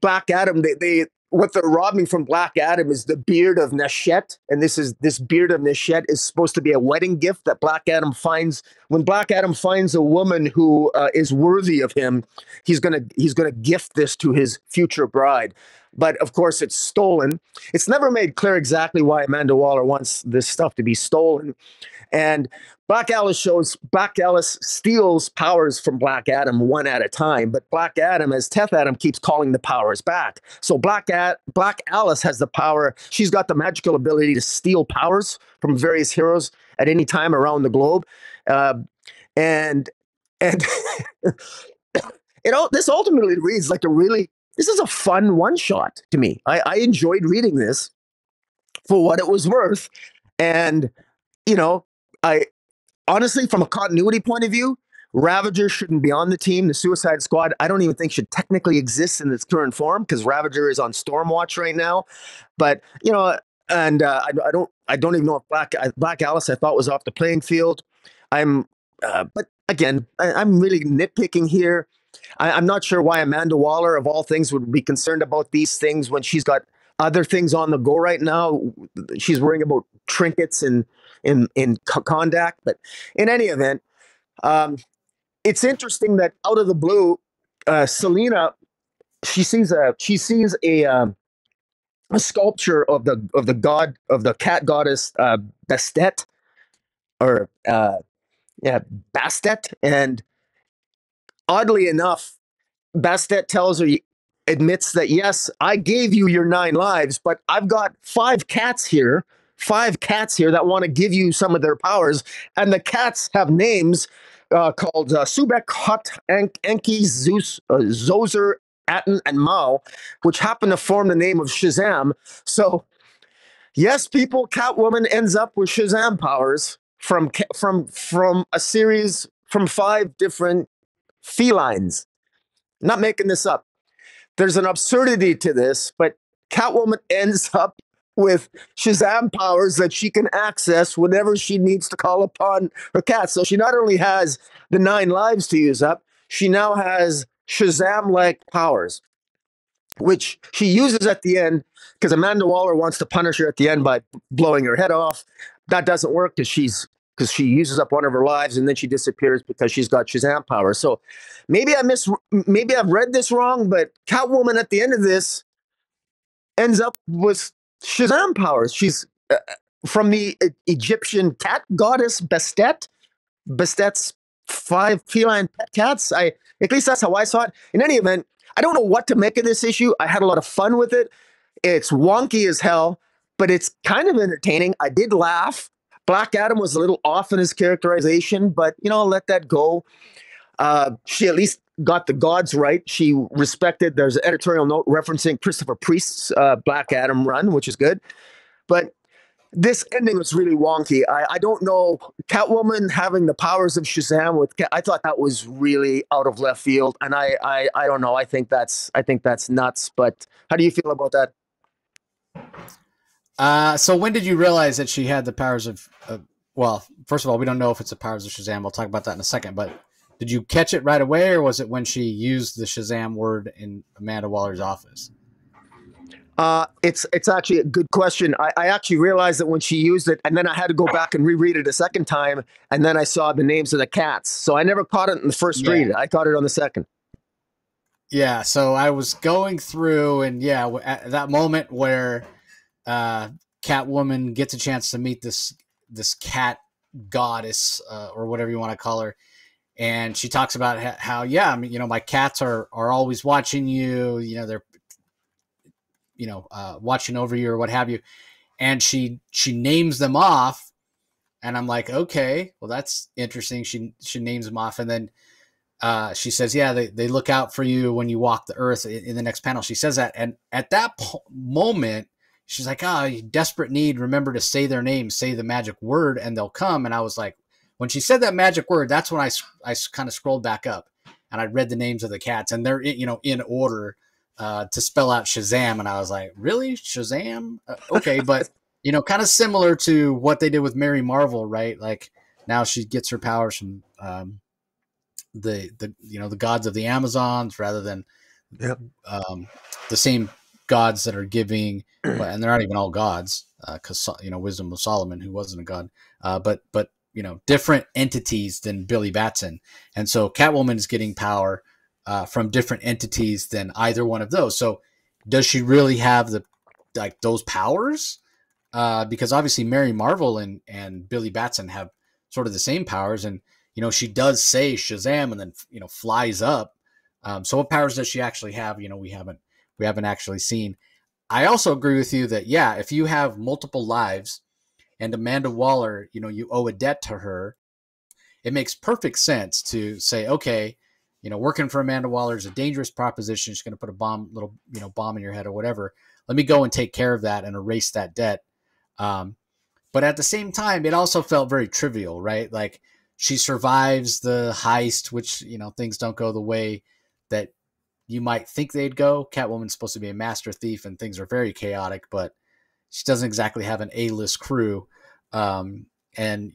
Black Adam, they what they're robbing from Black Adam is the beard of Neshette, and this beard of Neshette is supposed to be a wedding gift that Black Adam finds. When Black Adam finds a woman who is worthy of him, he's gonna gift this to his future bride. But of course, it's stolen. It's never made clear exactly why Amanda Waller wants this stuff to be stolen. And Black Alice steals powers from Black Adam one at a time, but Black Adam, as Teth Adam, keeps calling the powers back. So Black Alice has the power. She's got the magical ability to steal powers from various heroes at any time around the globe. And this ultimately reads like this is a fun one-shot to me. I enjoyed reading this for what it was worth. And, I honestly, from a continuity point of view, Ravager shouldn't be on the team. The Suicide Squad, I don't even think should technically exist in its current form, because Ravager is on Stormwatch right now. But and I don't even know if Black Alice I thought was off the playing field. But again, I'm really nitpicking here. I'm not sure why Amanda Waller, of all things, would be concerned about these things when she's got other things on the go right now. She's worrying about trinkets and in Kondak. But in any event, it's interesting that out of the blue, Selena, she sees a sculpture of the cat goddess Bastet, or Bastet, and oddly enough, Bastet admits that, yes, I gave you your 9 lives, but I've got 5 cats here that want to give you some of their powers, and the cats have names called Subek, Hut, Enki, Zeus, Zozer, Atten, and Mao, which happen to form the name of Shazam. So, yes, people, Catwoman ends up with Shazam powers from a series from 5 different felines. I'm not making this up. There's an absurdity to this, but Catwoman ends up with Shazam powers that she can access whenever she needs to call upon her cat. So she not only has the 9 lives to use up, she now has Shazam like powers, which she uses at the end because Amanda Waller wants to punish her at the end by blowing her head off. That doesn't work because she uses up one of her lives and then she disappears because she's got Shazam powers. So maybe I've read this wrong, but Catwoman at the end of this ends up with Shazam powers. She's from the Egyptian cat goddess Bastet. Bastet's 5 feline pet cats. At least that's how I saw it. In any event, I don't know what to make of this issue. I had a lot of fun with it. It's wonky as hell, but it's kind of entertaining. I did laugh. Black Adam was a little off in his characterization, but let that go. She at least got the gods right. She respected. There's an editorial note referencing Christopher Priest's Black Adam run, which is good. But this ending was really wonky. I don't know. Catwoman having the powers of Shazam I thought that was really out of left field, and I don't know. I think that's nuts. But how do you feel about that? So when did you realize that she had the powers of? Well, first of all, we don't know if it's the powers of Shazam. We'll talk about that in a second. But did you catch it right away, or was it when she used the Shazam word in Amanda Waller's office? It's actually a good question. I actually realized that when she used it, and then I had to go back and reread it a second time, and then I saw the names of the cats. So I never caught it in the first read. I caught it on the second. Yeah, so I was going through, and at that moment where Catwoman gets a chance to meet this cat goddess or whatever you want to call her, and she talks about how my cats are always watching you. They're watching over you or what have you, and she names them off, and I'm like, okay, well that's interesting. She names them off, and then she says, yeah, they look out for you when you walk the earth. In the next panel, she says that, and at that moment, she's like, you desperate need, remember to say their names, say the magic word, and they'll come. And I was like, when she said that magic word, that's when I kind of scrolled back up, and I read the names of the cats, and they're in order to spell out Shazam, and I was like, really, Shazam? Okay, but kind of similar to what they did with Mary Marvel, right? Like now she gets her powers from the gods of the Amazons rather than the same gods that are giving, and they're not even all gods, because Wisdom of Solomon, who wasn't a god, but different entities than Billy Batson, and so Catwoman is getting power from different entities than either one of those. So does she really have those powers? Because obviously Mary Marvel and Billy Batson have sort of the same powers, and she does say Shazam and then flies up. So what powers does she actually have? We haven't actually seen. I also agree with you that if you have multiple lives and Amanda Waller, you owe a debt to her, it makes perfect sense to say, okay, working for Amanda Waller is a dangerous proposition. She's going to put a bomb in your head or whatever. Let me go and take care of that and erase that debt. But at the same time, it also felt very trivial, right? Like she survives the heist, which, things don't go the way that you might think they'd go. Catwoman's supposed to be a master thief and things are very chaotic, but she doesn't exactly have an A-list crew. And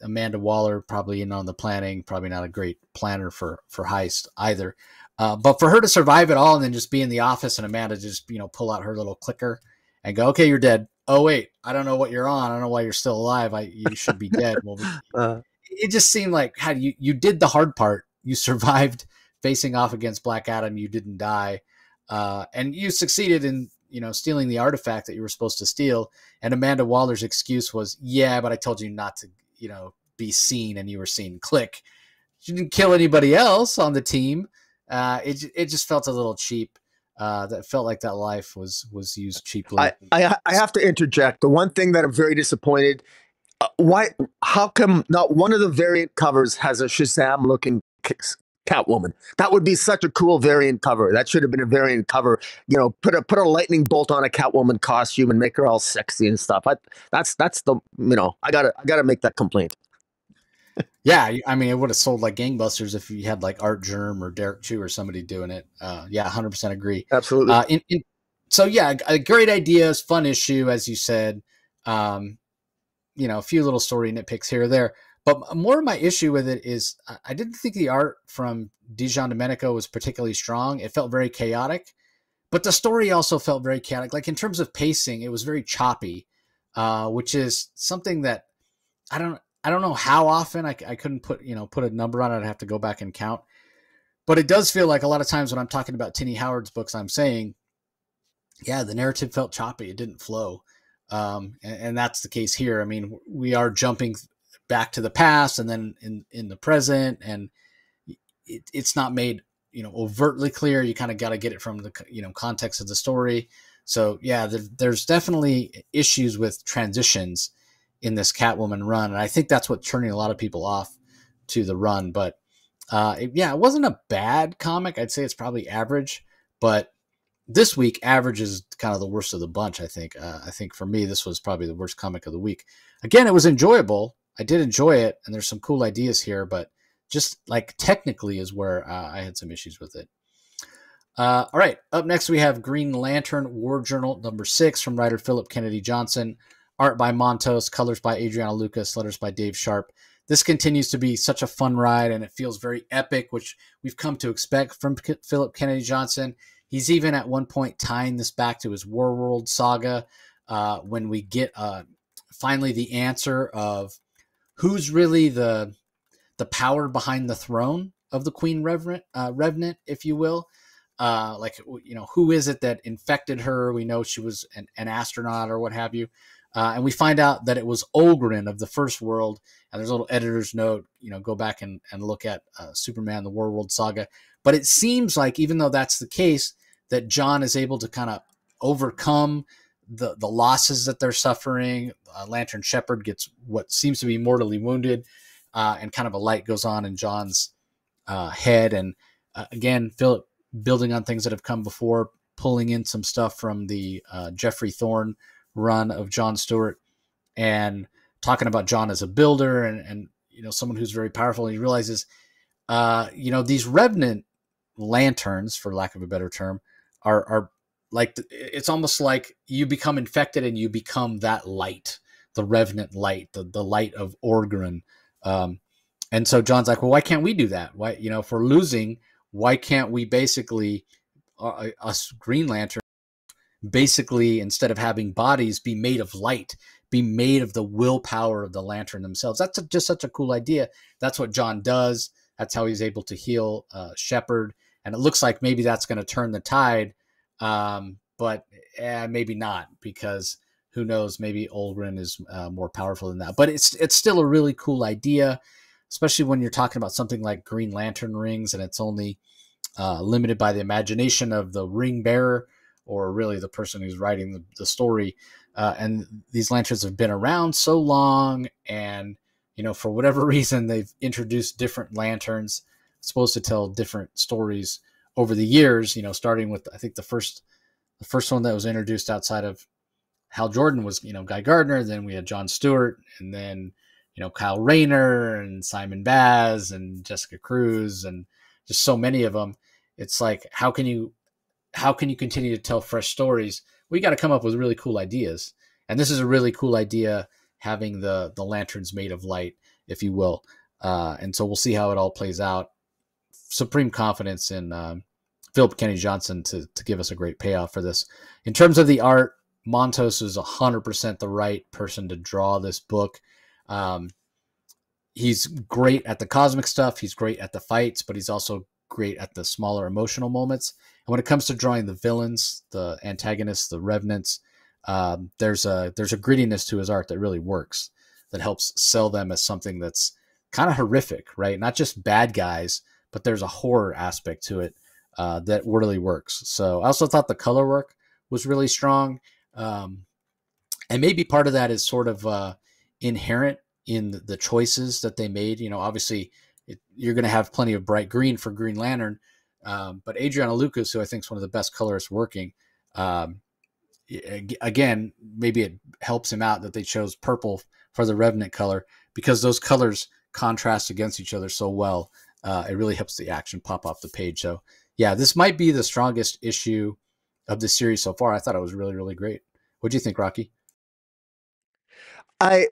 Amanda Waller probably in on the planning, probably not a great planner for heist either. But for her to survive it all and then just be in the office and Amanda just pull out her little clicker and go, okay, you're dead. Oh wait, I don't know what you're on. I don't know why you're still alive. You should be dead. Well, it just seemed like how you did the hard part. You survived facing off against Black Adam. You didn't die, and you succeeded in stealing the artifact that you were supposed to steal. And Amanda Waller's excuse was, but I told you not to, be seen, and you were seen. Click. She didn't kill anybody else on the team. It just felt a little cheap. That felt like that life was used cheaply. I have to interject. The one thing that I'm very disappointed. How come not one of the variant covers has a Shazam looking Catwoman? That would be such a cool variant cover. That should have been a variant cover. Put a lightning bolt on a Catwoman costume and make her all sexy and stuff. That's the I gotta make that complaint. Yeah, I mean, it would have sold like gangbusters if you had like Art Germ or Derek Chu or somebody doing it. 100% agree. Absolutely. So yeah, a great ideas, fun issue, as you said. Um, a few little story nitpicks here or there. But more of my issue with it is I didn't think the art from Dijon Domenico was particularly strong. It felt very chaotic, but the story also felt very chaotic. Like in terms of pacing, it was very choppy, which is something that I don't know how often. I couldn't put a number on it. I'd have to go back and count. But it does feel like a lot of times when I'm talking about Tini Howard's books, I'm saying, yeah, the narrative felt choppy. It didn't flow. And that's the case here. I mean, we are jumping back to the past and then in the present, and it's not made, overtly clear. You kind of got to get it from the, context of the story. So yeah, there's definitely issues with transitions in this Catwoman run. And I think that's what's turning a lot of people off to the run. But it wasn't a bad comic. I'd say it's probably average, but this week average is kind of the worst of the bunch. I think for me, this was probably the worst comic of the week. Again, it was enjoyable. I did enjoy it, and there's some cool ideas here, but just like technically is where I had some issues with it. All right, up next we have Green Lantern War Journal number 6 from writer Phillip Kennedy Johnson, art by Montos, colors by Adriana Lucas, letters by Dave Sharp. This continues to be such a fun ride, and it feels very epic, which we've come to expect from Phillip Kennedy Johnson. He's even at one point tying this back to his Warworld saga when we get finally the answer of who's really the power behind the throne of the Queen Revenant, if you will. Who is it that infected her? We know she was an astronaut or what have you. And we find out that it was Olgren of the First World. And there's a little editor's note, go back and look at Superman, the Warworld saga. But it seems like, even though that's the case, that John is able to kind of overcome the losses that they're suffering. Lantern Shepherd gets what seems to be mortally wounded, and kind of a light goes on in John's head. And again, Philip building on things that have come before, pulling in some stuff from the Jeffrey Thorne run of John Stewart, and talking about John as a builder and someone who's very powerful. And he realizes, these Revenant lanterns, for lack of a better term, are like, it's almost like you become infected and you become that light, the Revenant light, the light of Orgren. And so John's like, well, why can't we do that? Why, if we're losing, why can't we basically, us Green Lantern, basically, instead of having bodies, be made of light, be made of the willpower of the Lantern themselves? That's just such a cool idea. That's what John does. That's how he's able to heal Shepherd. And it looks like maybe that's going to turn the tide, but maybe not, because who knows? Maybe Olgren is more powerful than that. But it's still a really cool idea, especially when you're talking about something like Green Lantern rings, and it's only limited by the imagination of the ring bearer, or really the person who's writing the story. And these lanterns have been around so long, and for whatever reason, they've introduced different lanterns supposed to tell different stories over the years, starting with, I think the first one that was introduced outside of Hal Jordan was, Guy Gardner. Then we had John Stewart, and then, Kyle Rayner and Simon Baz and Jessica Cruz, and just so many of them. It's like, how can you continue to tell fresh stories? We got to come up with really cool ideas. And this is a really cool idea, having the lanterns made of light, if you will. And so we'll see how it all plays out. Supreme confidence in Philip Kennedy Johnson to give us a great payoff for this. In terms of the art, Montos is 100% the right person to draw this book. He's great at the cosmic stuff. He's great at the fights, but he's also great at the smaller emotional moments. And when it comes to drawing the villains, the antagonists, the revenants, there's a grittiness to his art that really works, that helps sell them as something that's kind of horrific, right? Not just bad guys, but there's a horror aspect to it that really works. So I also thought the color work was really strong. And maybe part of that is sort of inherent in the choices that they made. Obviously you're going to have plenty of bright green for Green Lantern. But Adriana Lucas, who I think is one of the best colorists working, again, maybe it helps him out that they chose purple for the Revenant color, because those colors contrast against each other so well. It really helps the action pop off the page. So yeah, this might be the strongest issue of this series so far. I thought it was really, really great. What do you think, Rocky? I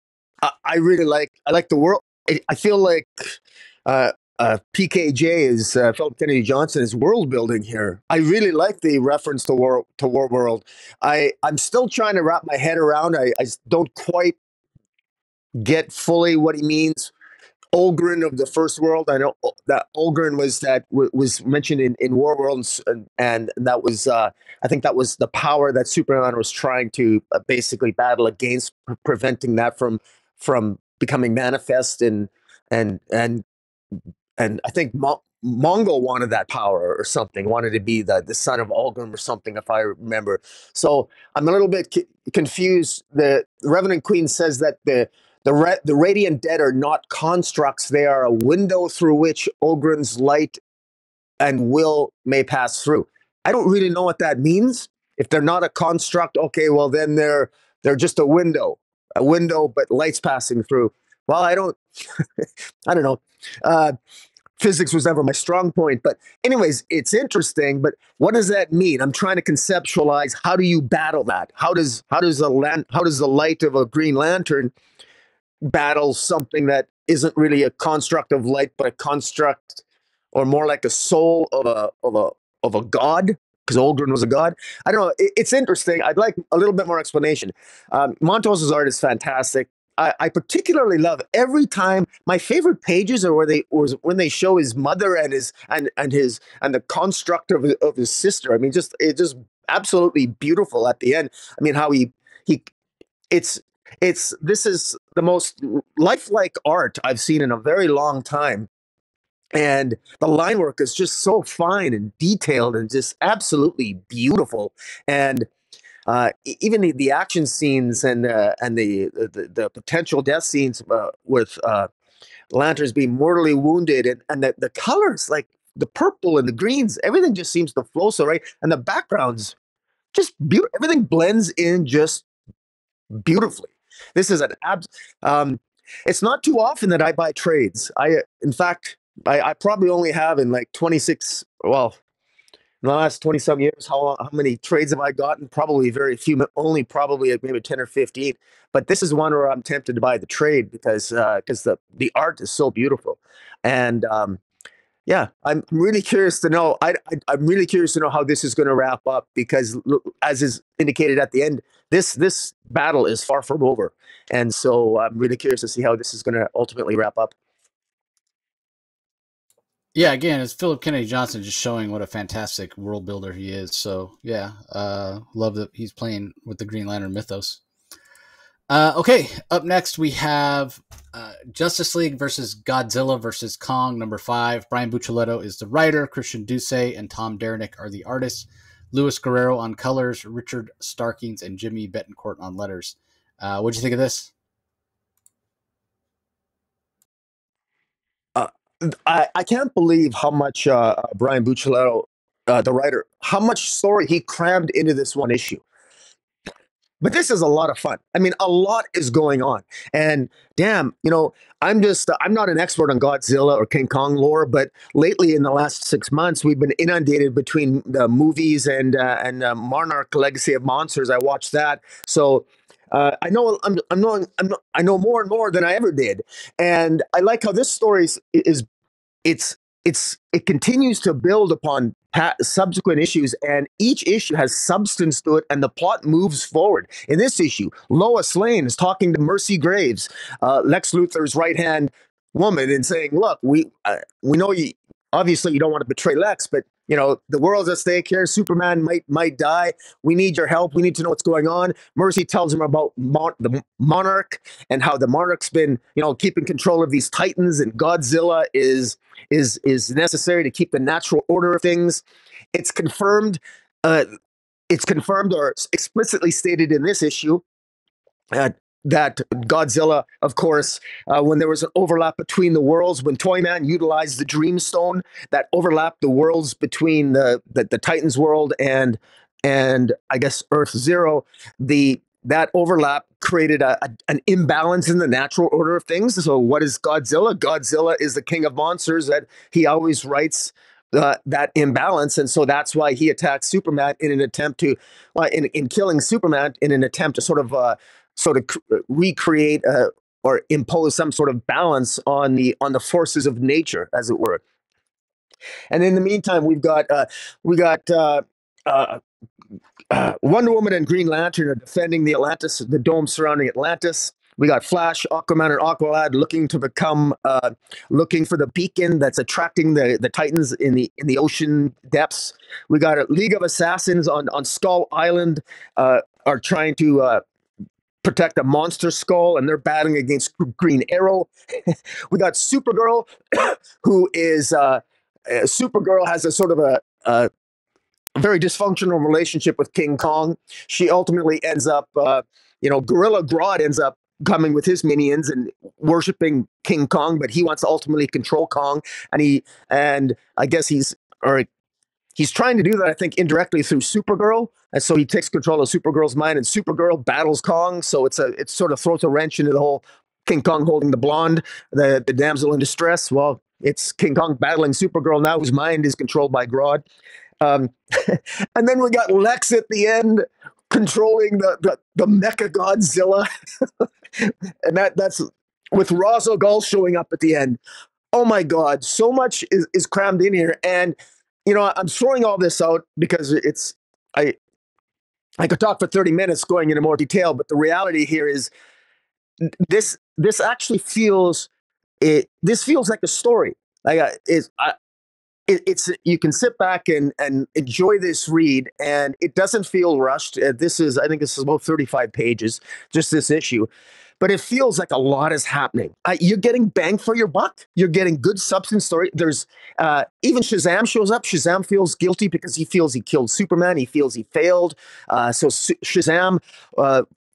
I like the world. I feel like uh, PKJ is Philip Kennedy Johnson is world building here. I really like the reference to War World. I'm still trying to wrap my head around. I don't quite get fully what he means. Olgrin of the First World. I know that Olgrin was mentioned in War World, and that was I think that was the power that Superman was trying to basically battle against, preventing that from becoming manifest, and and and I think Mongol wanted that power or something, wanted to be the son of Olgrim or something, if I remember. So I'm a little bit confused. The Revenant Queen says that the radiant dead are not constructs; they are a window through which Ogren's light and will may pass through. I don't really know what that means. If they're not a construct, okay, well then they're just a window, but light's passing through. Well, I don't know. Uh, Physics was never my strong point, but anyways, it's interesting. But what does that mean? I'm trying to conceptualize. How do you battle that? How does the light of a Green Lantern battle something that isn't really a construct of light, but a construct, or more like a soul of a god, because Olgren was a god. I don't know. It's interesting. I'd like a little bit more explanation. Montos's art is fantastic. I particularly love every time. My favorite pages are where they was when they show his mother and the construct of his sister. I mean, just it's just absolutely beautiful at the end. I mean, how he it's this is the most lifelike art I've seen in a very long time. And the line work is just so fine and detailed and just absolutely beautiful. And even the action scenes and the potential death scenes with lanterns being mortally wounded, and the colors, like the purple and the greens, everything just seems to flow so right. And the backgrounds just beautiful. Everything blends in just beautifully. This is an abs. It's not too often that I buy trades. In fact, I probably only have in like 26. Well, in the last 20 some years, how many trades have I gotten? Probably very few. Only probably like maybe 10 or 15. But this is one where I'm tempted to buy the trade because the art is so beautiful, and yeah, I'm really curious to know. I'm really curious to know how this is going to wrap up because, as is indicated at the end, this battle is far from over, and so I'm really curious to see how this is going to ultimately wrap up. Yeah, again, it's Philip Kennedy Johnson just showing what a fantastic world builder he is. So yeah, love that he's playing with the Green Lantern mythos. Okay, up next we have Justice League versus Godzilla versus Kong #5. Brian Buccellato is the writer. Christian Duce and Tom Derenick are the artists. Luis Guerrero on colors. Richard Starkings and Jimmy Betancourt on letters. What'd you think of this? Uh, I can't believe how much Brian Buccellato, the writer, how much story he crammed into this one issue. But this is a lot of fun. I mean, a lot is going on. And damn, I'm not an expert on Godzilla or King Kong lore, but lately in the last 6 months, we've been inundated between the movies and Monarch Legacy of Monsters. I watched that. So I know I know more and more than I ever did. And I like how this story is it continues to build upon subsequent issues, and each issue has substance to it, and the plot moves forward. In this issue, Lois Lane is talking to Mercy Graves, Lex Luthor's right hand woman, and saying, "Look, we know you. Obviously, you don't want to betray Lex, but the world's at stake here. Superman might die. We need your help. We need to know what's going on." Mercy tells him about the Monarch and how the Monarch's been, keeping control of these Titans, and Godzilla is necessary to keep the natural order of things. It's confirmed. Uh, it's confirmed or explicitly stated in this issue uh, that Godzilla, of course, when there was an overlap between the worlds, when Toyman utilized the Dreamstone that overlapped the worlds between the Titans world and I guess Earth Zero, that overlap created an imbalance in the natural order of things. So what is Godzilla? Godzilla is the king of monsters that he always writes that imbalance, and so that's why he attacks Superman in an attempt to, in killing Superman in an attempt to sort of recreate or impose some sort of balance on the forces of nature, as it were. And in the meantime, we got Wonder Woman and Green Lantern are defending the Atlantis, the dome surrounding Atlantis. We got Flash, Aquaman, and Aqualad looking for the beacon that's attracting the Titans in the ocean depths. We got a League of Assassins on Skull Island, are trying to protect a monster skull, and they're battling against Green Arrow. We got Supergirl, who is Supergirl has a sort of a very dysfunctional relationship with King Kong. She ultimately ends up, Gorilla Grodd ends up coming with his minions and worshiping King Kong, but he wants to ultimately control Kong, and I guess he's trying to do that, I think, indirectly through Supergirl, and so he takes control of Supergirl's mind, and Supergirl battles Kong. So it sort of throws a wrench into the whole King Kong holding the blonde, the damsel in distress. Well, it's King Kong battling Supergirl now, whose mind is controlled by Grodd. And then we got Lex at the end controlling the Mecha Godzilla, and that's with Ra's al Ghul showing up at the end. Oh my God, so much is crammed in here, and I'm throwing all this out because I could talk for 30 minutes going into more detail, but the reality here is this actually feels this feels like a story. Like it's you can sit back and enjoy this read, and it doesn't feel rushed. I think this is about 35 pages, just this issue, but it feels like a lot is happening. You're getting bang for your buck. You're getting good substance story. There's even Shazam shows up. Shazam feels guilty because he feels he killed Superman. He feels he failed. So Shazam,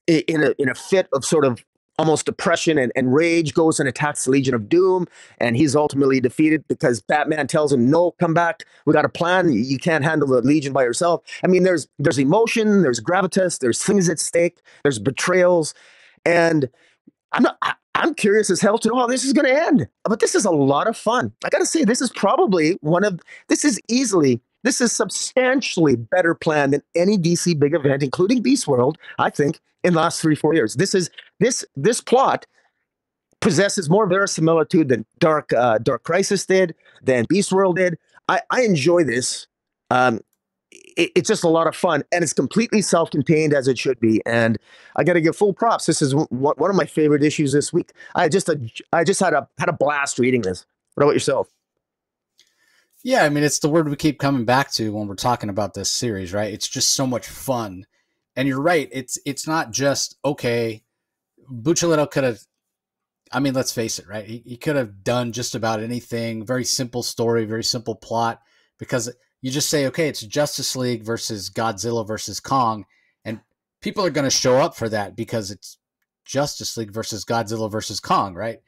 in a fit of sort of almost depression and rage, goes and attacks the Legion of Doom, and he's ultimately defeated because Batman tells him, no, come back, we got a plan, you can't handle the Legion by yourself. I mean, there's emotion, there's gravitas, there's things at stake, there's betrayals, and I'm curious as hell to know how this is going to end, but this is a lot of fun. I gotta say, this is substantially better planned than any DC big event, including Beast World, I think, in the last 3-4 years. This plot possesses more verisimilitude than Dark Crisis did, than Beast World did. I enjoy this. It's just a lot of fun, and it's completely self-contained, as it should be. And I got to give full props. This is one of my favorite issues this week. I just had a blast reading this. What about yourself? Yeah, I mean, it's the word we keep coming back to when we're talking about this series, right? It's just so much fun. And you're right. It's not just, okay, Buccellato could have, I mean, let's face it, right? He could have done just about anything. Very simple story, very simple plot, because you just say, okay, it's Justice League versus Godzilla versus Kong, and people are going to show up for that because it's Justice League versus Godzilla versus Kong, right?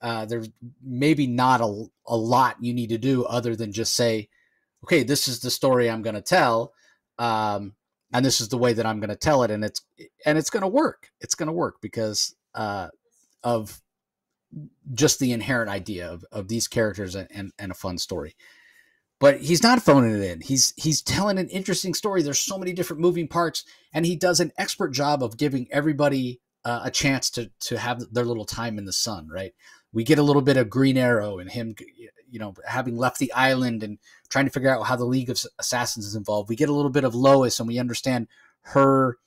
There's maybe not a lot you need to do other than just say, okay, this is the story I'm going to tell, and this is the way that I'm going to tell it, and it's going to work. It's going to work because of just the inherent idea of these characters and a fun story. But he's not phoning it in. He's telling an interesting story. There's so many different moving parts, and he does an expert job of giving everybody a chance to have their little time in the sun, right? We get a little bit of Green Arrow and him, having left the island and trying to figure out how the League of Assassins is involved. We get a little bit of Lois, and we understand her,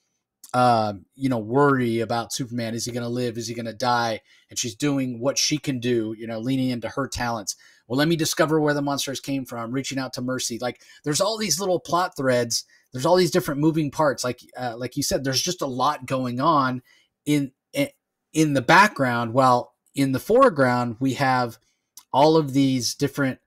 worry about Superman. Is he going to live? Is he going to die? And she's doing what she can do, leaning into her talents. Well, let me discover where the monsters came from, reaching out to Mercy. Like, there's all these little plot threads. There's all these different moving parts. Like you said, there's just a lot going on in the background, while in the foreground, we have all of these different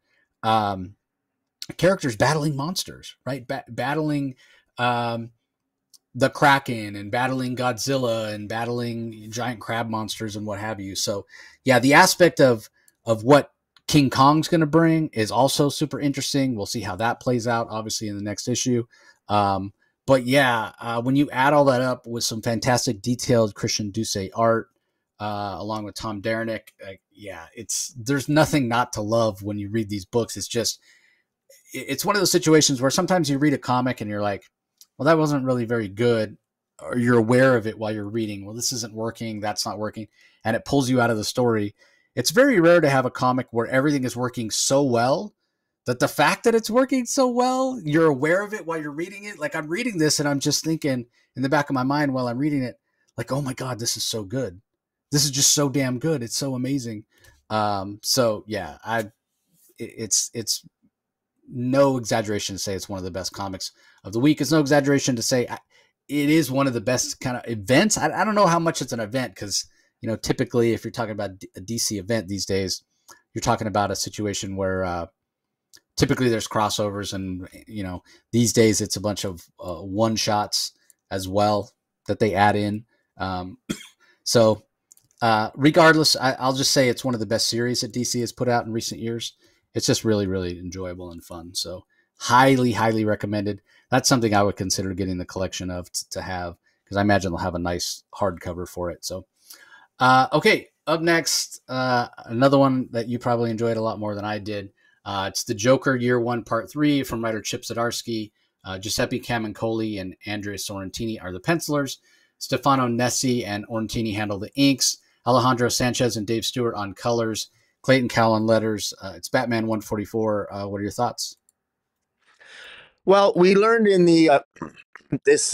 characters battling monsters, right? Battling the Kraken and battling Godzilla and battling giant crab monsters and what have you. So, yeah, the aspect of what King Kong's going to bring is also super interesting. We'll see how that plays out, obviously, in the next issue. But yeah, when you add all that up with some fantastic detailed Christian Duce art, along with Tom Derenick, there's nothing not to love when you read these books. It's just, it's one of those situations where sometimes you read a comic and you're like, well, that wasn't really very good, or you're aware of it while you're reading. Well, this isn't working, that's not working, and it pulls you out of the story. It's very rare to have a comic where everything is working so well that the fact that it's working so well, you're aware of it while you're reading it. Like I'm reading this and I'm just thinking in the back of my mind while I'm reading it, like, oh my God, this is so good. This is just so damn good. It's so amazing. So yeah, it's no exaggeration to say it's one of the best comics of the week. It's no exaggeration to say it is one of the best kind of events. I don't know how much it's an event because, typically if you're talking about a DC event these days, you're talking about a situation where typically there's crossovers and, these days it's a bunch of one shots as well that they add in. So regardless, I'll just say it's one of the best series that DC has put out in recent years. It's just really, really enjoyable and fun. So highly, highly recommended. That's something I would consider getting the collection of to have, because I imagine they'll have a nice hardcover for it. So, okay, up next, another one that you probably enjoyed a lot more than I did. It's the Joker Year One Part 3 from writer Chip Zdarsky. Giuseppe Camuncoli and Andrea Sorrentini are the pencilers. Stefano Nessi and Orantini handle the inks. Alejandro Sanchez and Dave Stewart on colors. Clayton Cowell on letters. It's Batman 144. What are your thoughts? Well, we learned in the this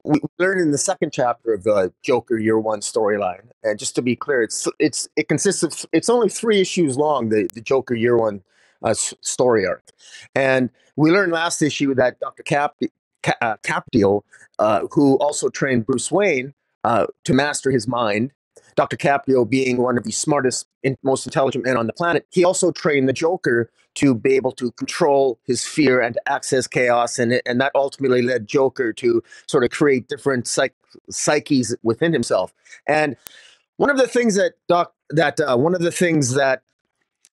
we learned in the second chapter of the Joker Year One storyline, and just to be clear, it consists of, it's only 3 issues long. The Joker Year One story arc, and we learned last issue that Dr. Capdio, who also trained Bruce Wayne to master his mind. Dr. Caprio being one of the smartest and most intelligent men on the planet, he also trained the Joker to be able to control his fear and to access chaos, and that ultimately led Joker to sort of create different psyches within himself. And one of the things one of the things that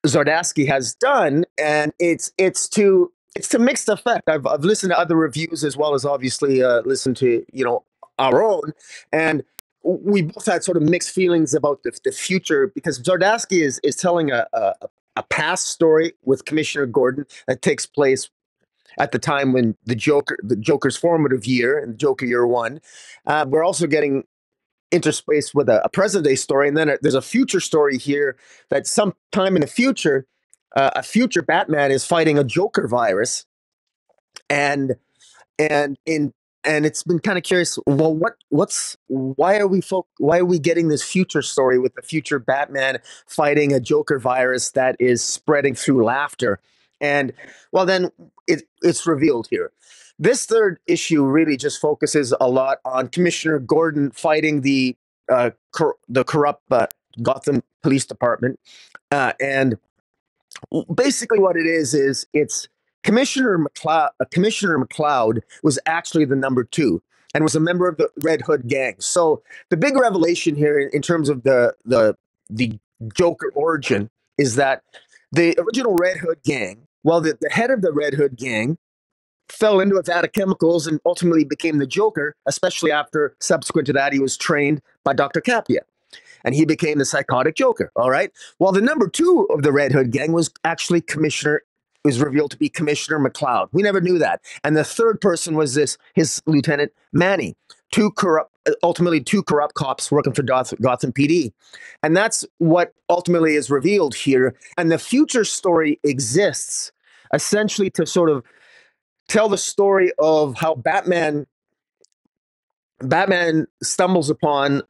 Zardasky has done, and it's to mixed effect. I've listened to other reviews as well as obviously listened to our own, and we both had sort of mixed feelings about the future, because Zardasky is telling a past story with Commissioner Gordon that takes place at the time when the Joker's formative year and Joker Year One. We're also getting interspaced with a present day story, and then there's a future story here that sometime in the future, a future Batman is fighting a Joker virus, and and in and it's been kind of curious. Well, why are we getting this future story with the future Batman fighting a Joker virus that is spreading through laughter? And well, then it's revealed here. This third issue really just focuses a lot on Commissioner Gordon fighting the corrupt Gotham Police Department, and basically what it is it's Commissioner McLeod was actually the number 2 and was a member of the Red Hood gang. So the big revelation here in terms of the Joker origin is that the original Red Hood gang, well, the head of the Red Hood gang fell into a vat of chemicals and ultimately became the Joker, especially after subsequent to that he was trained by Dr. Capia, and he became the psychotic Joker. All right. Well, the number 2 of the Red Hood gang was actually was revealed to be Commissioner McLeod. We never knew that. And the third person was his lieutenant Manny, ultimately two corrupt cops working for Gotham PD. And that's what ultimately is revealed here. And the future story exists essentially to sort of tell the story of how Batman stumbles upon,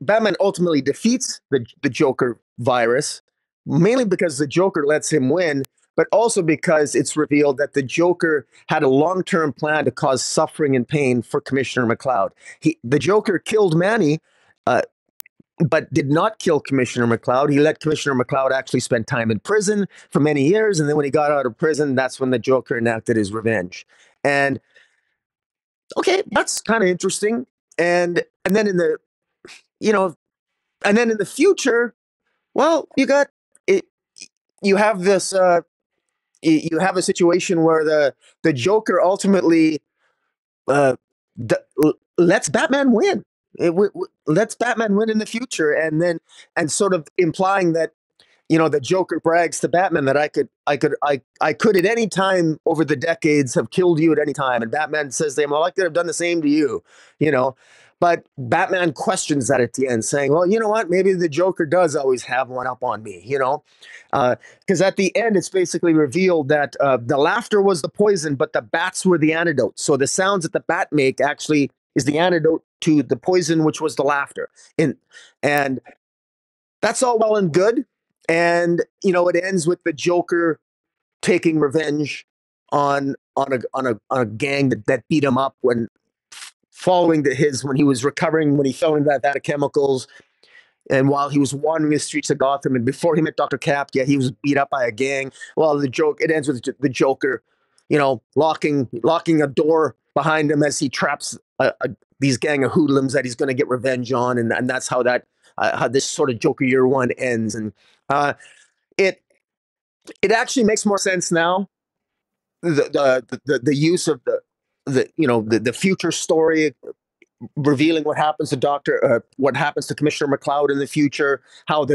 Batman ultimately defeats the Joker virus, mainly because the Joker lets him win, but also because it's revealed that the Joker had a long-term plan to cause suffering and pain for Commissioner McLeod. The Joker killed Manny, but did not kill Commissioner McLeod. He let Commissioner McLeod actually spend time in prison for many years, and then when he got out of prison, that's when the Joker enacted his revenge. And okay, that's kind of interesting. And then in the you know, and then in the future, well, you got it. You have this. You have a situation where the Joker ultimately uh, d- lets Batman win. Lets Batman win in the future, and sort of implying that the Joker brags to Batman that I could at any time over the decades have killed you at any time. And Batman says to him, well, I could have done the same to you, you know. But Batman questions that at the end, saying, well, you know what? Maybe the Joker does always have one up on me, because at the end, it's basically revealed that the laughter was the poison, but the bats were the antidote. So the sounds that the bat make actually is the antidote to the poison, which was the laughter. And that's all well and good. And it ends with the Joker taking revenge on a gang that beat him up following when he was recovering, when he fell into that vat of chemicals, and while he was wandering the streets of Gotham, and before he met Dr. Cap, yeah, he was beat up by a gang. Well, it ends with the Joker, locking a door behind him as he traps these gang of hoodlums that he's going to get revenge on, and that's how this sort of Joker Year One ends. And it actually makes more sense now. The use of the future story, revealing what happens to Commissioner McCloud in the future, how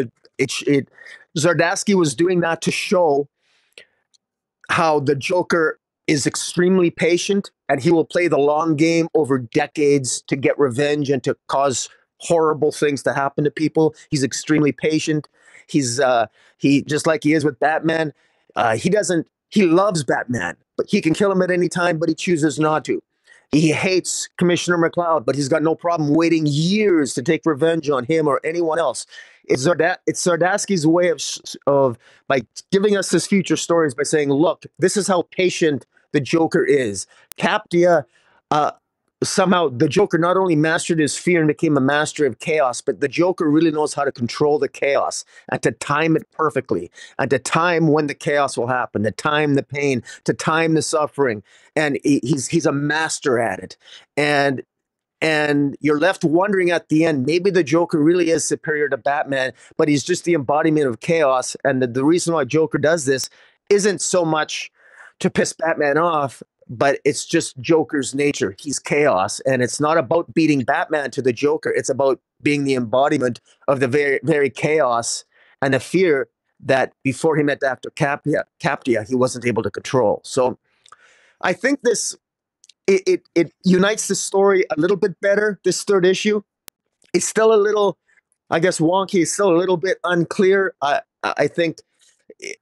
Zardasky was doing that to show how the Joker is extremely patient, and he will play the long game over decades to get revenge and to cause horrible things to happen to people. He's extremely patient. He just like he is with Batman. He loves Batman, but he can kill him at any time, but he chooses not to. He hates Commissioner McCloud, but he's got no problem waiting years to take revenge on him or anyone else. It's Zardasky's way of by giving us this future stories by saying, look, this is how patient the Joker is. Capdia, somehow the Joker not only mastered his fear and became a master of chaos, but the Joker really knows how to control the chaos and to time it perfectly, and to time when the chaos will happen, to time the pain, to time the suffering. And he's a master at it. And you're left wondering at the end, maybe the Joker really is superior to Batman, but he's just the embodiment of chaos. And the reason why Joker does this isn't so much to piss Batman off, but it's just Joker's nature. He's chaos, and it's not about beating Batman to the Joker. It's about being the embodiment of the very, very chaos and the fear that before he met Dr. Capdia, he wasn't able to control. So I think it unites the story a little bit better. This third issue, it's still a little, I guess, wonky. It's still a little bit unclear. I think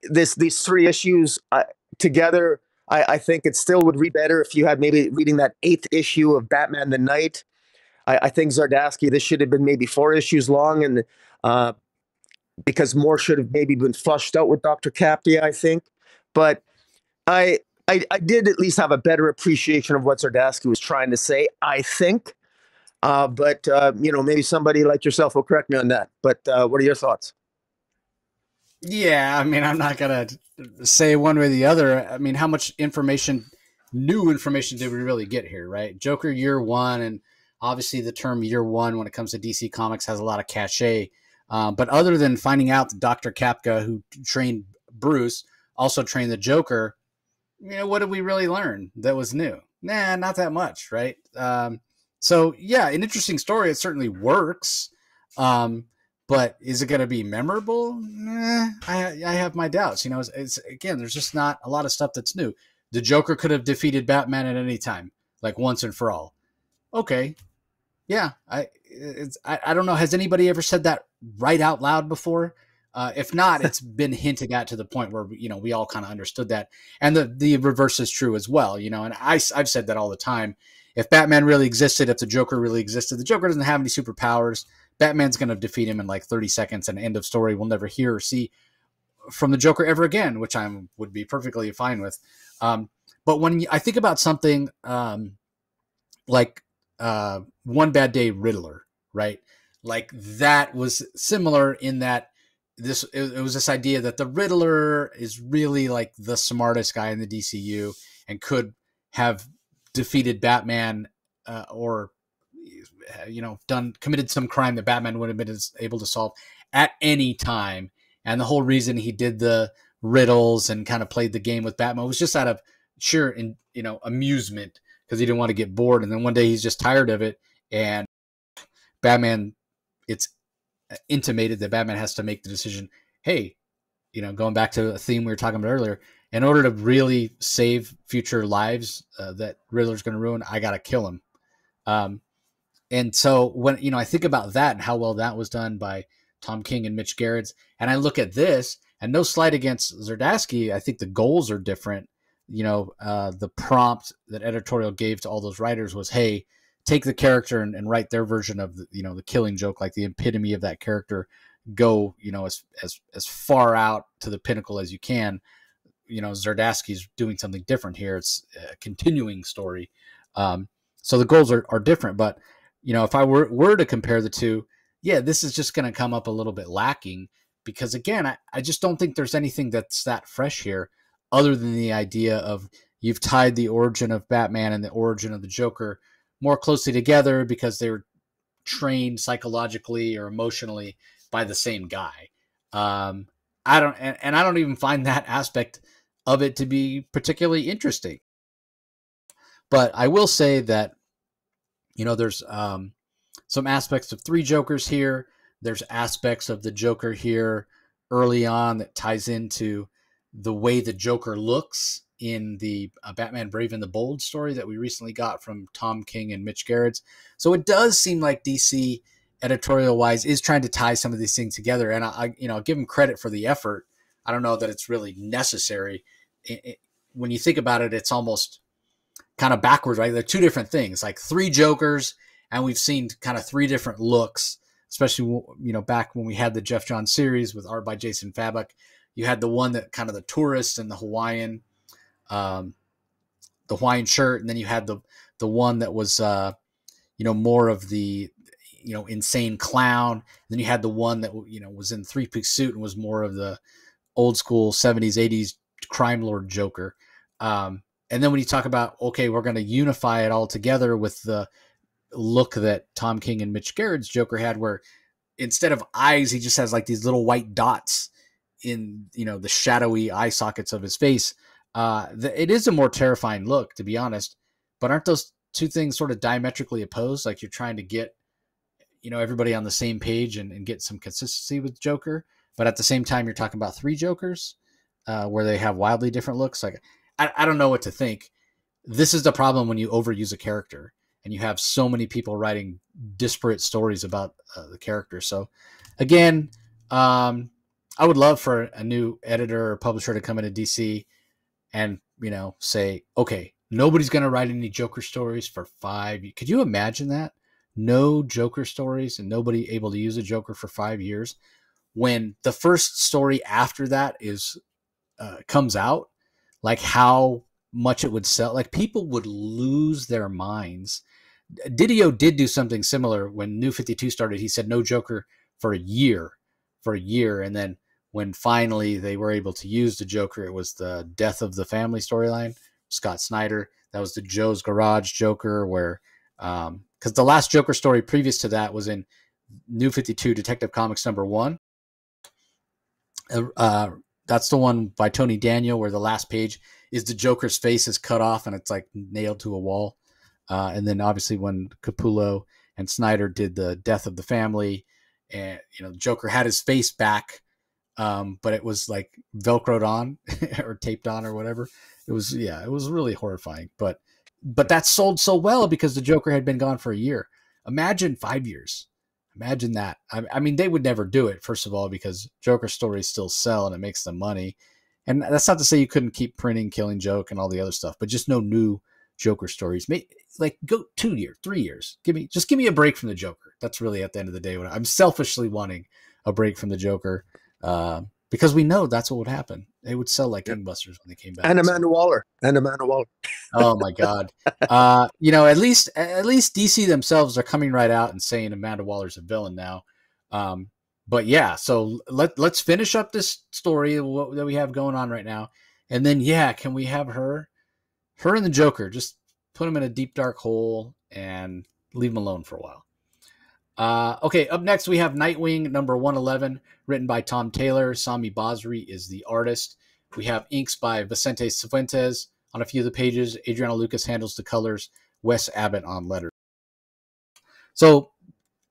these three issues together, I think it still would read better if you had maybe reading that 8th issue of Batman the Knight. I think Zardasky, this should have been maybe 4 issues long, and because more should have maybe been flushed out with Dr. Capdia, I think. But I did at least have a better appreciation of what Zardasky was trying to say, I think. But maybe somebody like yourself will correct me on that. But what are your thoughts? Yeah, I mean, I'm not going to say one way or the other. I mean, how much new information did we really get here, right? Joker Year One, and obviously the term Year One when it comes to DC Comics has a lot of cachet. But other than finding out that Dr. Kapka, who trained Bruce, also trained the Joker, what did we really learn that was new? Nah, not that much, right? So, yeah, an interesting story. It certainly works. But is it going to be memorable? I have my doubts. It's again, there's just not a lot of stuff that's new. The Joker could have defeated Batman at any time, like once and for all. Okay, yeah. I don't know. Has anybody ever said that right out loud before? If not, it's been hinted at to the point where we all kind of understood that, and the reverse is true as well. And I've said that all the time. If Batman really existed, if the Joker really existed, the Joker doesn't have any superpowers. Batman's going to defeat him in like 30 seconds, and end of story. We'll never hear or see from the Joker ever again, which I would be perfectly fine with. But when I think about something like One Bad Day Riddler, right? Like that was similar in that it was this idea that the Riddler is really like the smartest guy in the DCU and could have defeated Batman or committed some crime that Batman would have been able to solve at any time. And the whole reason he did the riddles and kind of played the game with Batman was just out of sheer amusement, because he didn't want to get bored. And then one day he's just tired of it, and Batman, it's intimated that Batman has to make the decision, hey, going back to a theme we were talking about earlier, in order to really save future lives that Riddler's going to ruin, I got to kill him. And so when, I think about that and how well that was done by Tom King and Mitch Gerrits, and I look at this, and no slight against Zdarsky, I think the goals are different. The prompt that editorial gave to all those writers was, hey, take the character and write their version of the Killing Joke, like the epitome of that character. Go, as far out to the pinnacle as you can. Zdarsky's doing something different here. It's a continuing story. So the goals are different, but if I were to compare the two, yeah, this is just going to come up a little bit lacking because, again, I just don't think there's anything that's that fresh here other than the idea of you've tied the origin of Batman and the origin of the Joker more closely together because they're trained psychologically or emotionally by the same guy. I don't even find that aspect of it to be particularly interesting. But I will say that, there's some aspects of Three Jokers here. There's aspects of the Joker here early on that ties into the way the Joker looks in the Batman Brave and the Bold story that we recently got from Tom King and Mitch Gerrits. So it does seem like DC editorial-wise is trying to tie some of these things together. And I give them credit for the effort. I don't know that it's really necessary. When you think about it, it's almost kind of backwards, right? They're two different things, like Three Jokers, and we've seen kind of three different looks, especially, back when we had the Jeff Johns series with art by Jason Fabok. You had the one that kind of the tourist and the Hawaiian shirt, and then you had the one that was more of the insane clown. And then you had the one that was in three-piece suit and was more of the old school 70s 80s crime lord Joker. And then when you talk about, okay, we're going to unify it all together with the look that Tom King and Mitch Gerrits' Joker had, where instead of eyes, he just has like these little white dots in, the shadowy eye sockets of his face. It is a more terrifying look, to be honest, but aren't those two things sort of diametrically opposed? Like you're trying to get, everybody on the same page and get some consistency with Joker. But at the same time, you're talking about Three Jokers where they have wildly different looks. Like, I don't know what to think. This is the problem when you overuse a character and you have so many people writing disparate stories about the character. So again, I would love for a new editor or publisher to come into DC and, say, okay, nobody's going to write any Joker stories for 5 years. Could you imagine that? No Joker stories and nobody able to use a Joker for 5 years, when the first story after that comes out, like how much it would sell. Like people would lose their minds. Didio did do something similar when New 52 started. He said no Joker for a year. And then when finally they were able to use the Joker, it was the Death of the Family storyline. Scott Snyder. That was the Joe's Garage Joker, where because the last Joker story previous to that was in New 52 Detective Comics #1. That's the one by Tony Daniel where the last page is the Joker's face is cut off and it's like nailed to a wall. And then obviously when Capullo and Snyder did the Death of the Family, and Joker had his face back, but it was like Velcroed on or taped on or whatever. It was really horrifying. But that sold so well because the Joker had been gone for a year. Imagine 5 years. Imagine that. I mean, they would never do it, first of all, because Joker stories still sell and it makes them money. And that's not to say you couldn't keep printing Killing Joke and all the other stuff, but just no new Joker stories. Like go 2 years, 3 years. Give me a break from the Joker. That's really at the end of the day what I'm selfishly wanting, a break from the Joker, because we know that's what would happen. They would sell like gangbusters when they came back. And Amanda Waller. Oh my God. At least DC themselves are coming right out and saying Amanda Waller's a villain now. But yeah, so let's finish up this story that we have going on right now. And then, can we have her and the Joker, just put him in a deep, dark hole and leave him alone for a while. Okay, up next we have Nightwing number 111, written by Tom Taylor. Sami Basri is the artist. We have inks by Vicente Cifuentes on a few of the pages. Adriano Lucas handles the colors. Wes Abbott on letters. So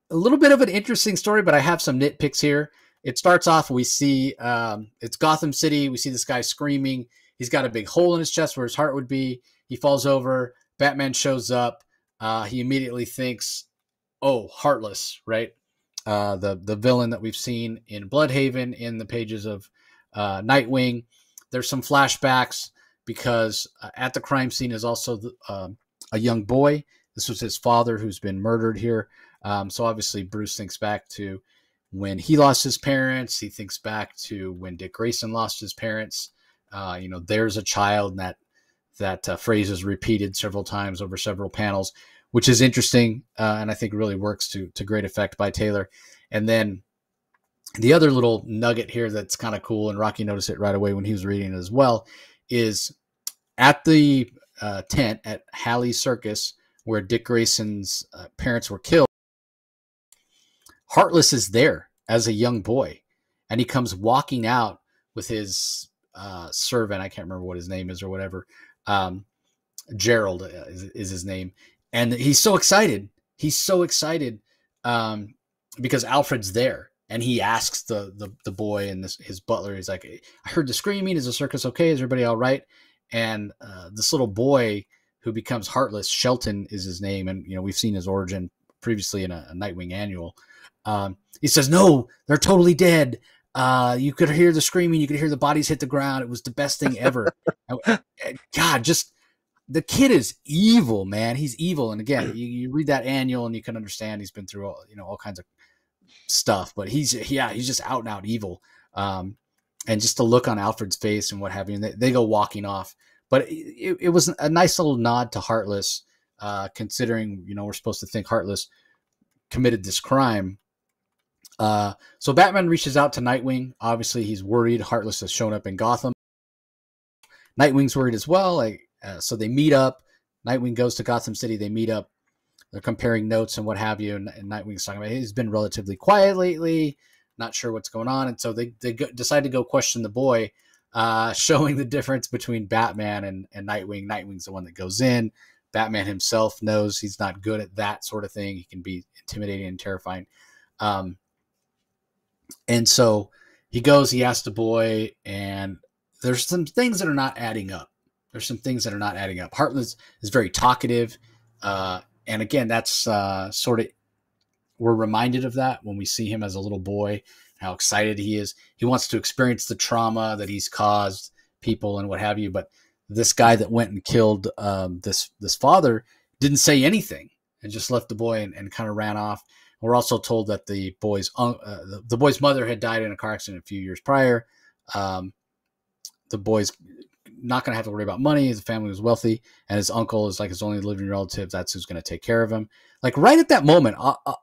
a little bit of an interesting story, but I have some nitpicks here. it starts off, we see it's Gotham City. We see this guy screaming. He's got a big hole in his chest where his heart would be. He falls over. Batman shows up. He immediately thinks, oh, Heartless, right? The villain that we've seen in Bloodhaven in the pages of Nightwing. There's some flashbacks because at the crime scene is also a young boy. This was his father who's been murdered here. So obviously Bruce thinks back to when he lost his parents. He thinks back to when Dick Grayson lost his parents. There's a child, and that phrase is repeated several times over several panels, which is interesting, and I think really works to great effect by Taylor. And then the other little nugget here that's kind of cool, and Rocky noticed it right away when he was reading it as well, is at the tent at Halley's Circus, where Dick Grayson's parents were killed, Heartless is there as a young boy, and he comes walking out with his servant. I can't remember what his name is or whatever. Gerald is his name. And he's so excited. He's so excited because Alfred's there. And he asks the boy and his butler, he's like, I heard the screaming. Is the circus okay? Is everybody all right? And this little boy who becomes Heartless, Shelton is his name. And, we've seen his origin previously in a Nightwing annual. He says, no, they're totally dead. You could hear the screaming. You could hear the bodies hit the ground. It was the best thing ever. God, just the kid is evil, man. He's evil. And again, you read that annual and you can understand he's been through all kinds of stuff, but he's just out and out evil. And just the look on Alfred's face and what have you, and they go walking off. But it was a nice little nod to Heartless, considering, we're supposed to think Heartless committed this crime. So Batman reaches out to Nightwing. Obviously, he's worried Heartless has shown up in Gotham. Nightwing's worried as well. So they meet up. Nightwing goes to Gotham City. They meet up. They're comparing notes and what have you. And Nightwing's talking about he's been relatively quiet lately, not sure what's going on. And so they decide to go question the boy, showing the difference between Batman and Nightwing. Nightwing's the one that goes in. Batman himself knows he's not good at that sort of thing. He can be intimidating and terrifying. And so he goes, he asks the boy, and there's some things that are not adding up. Heartless is very talkative. And again, that's sort of, we're reminded of that when we see him as a little boy, how excited he is. He wants to experience the trauma that he's caused people and what have you. But this guy that went and killed this father didn't say anything and just left the boy and kind of ran off. We're also told that the boy's mother had died in a car accident a few years prior. The boy's not going to have to worry about money. His family was wealthy, and his uncle is like his only living relative. That's who's going to take care of him. Like right at that moment,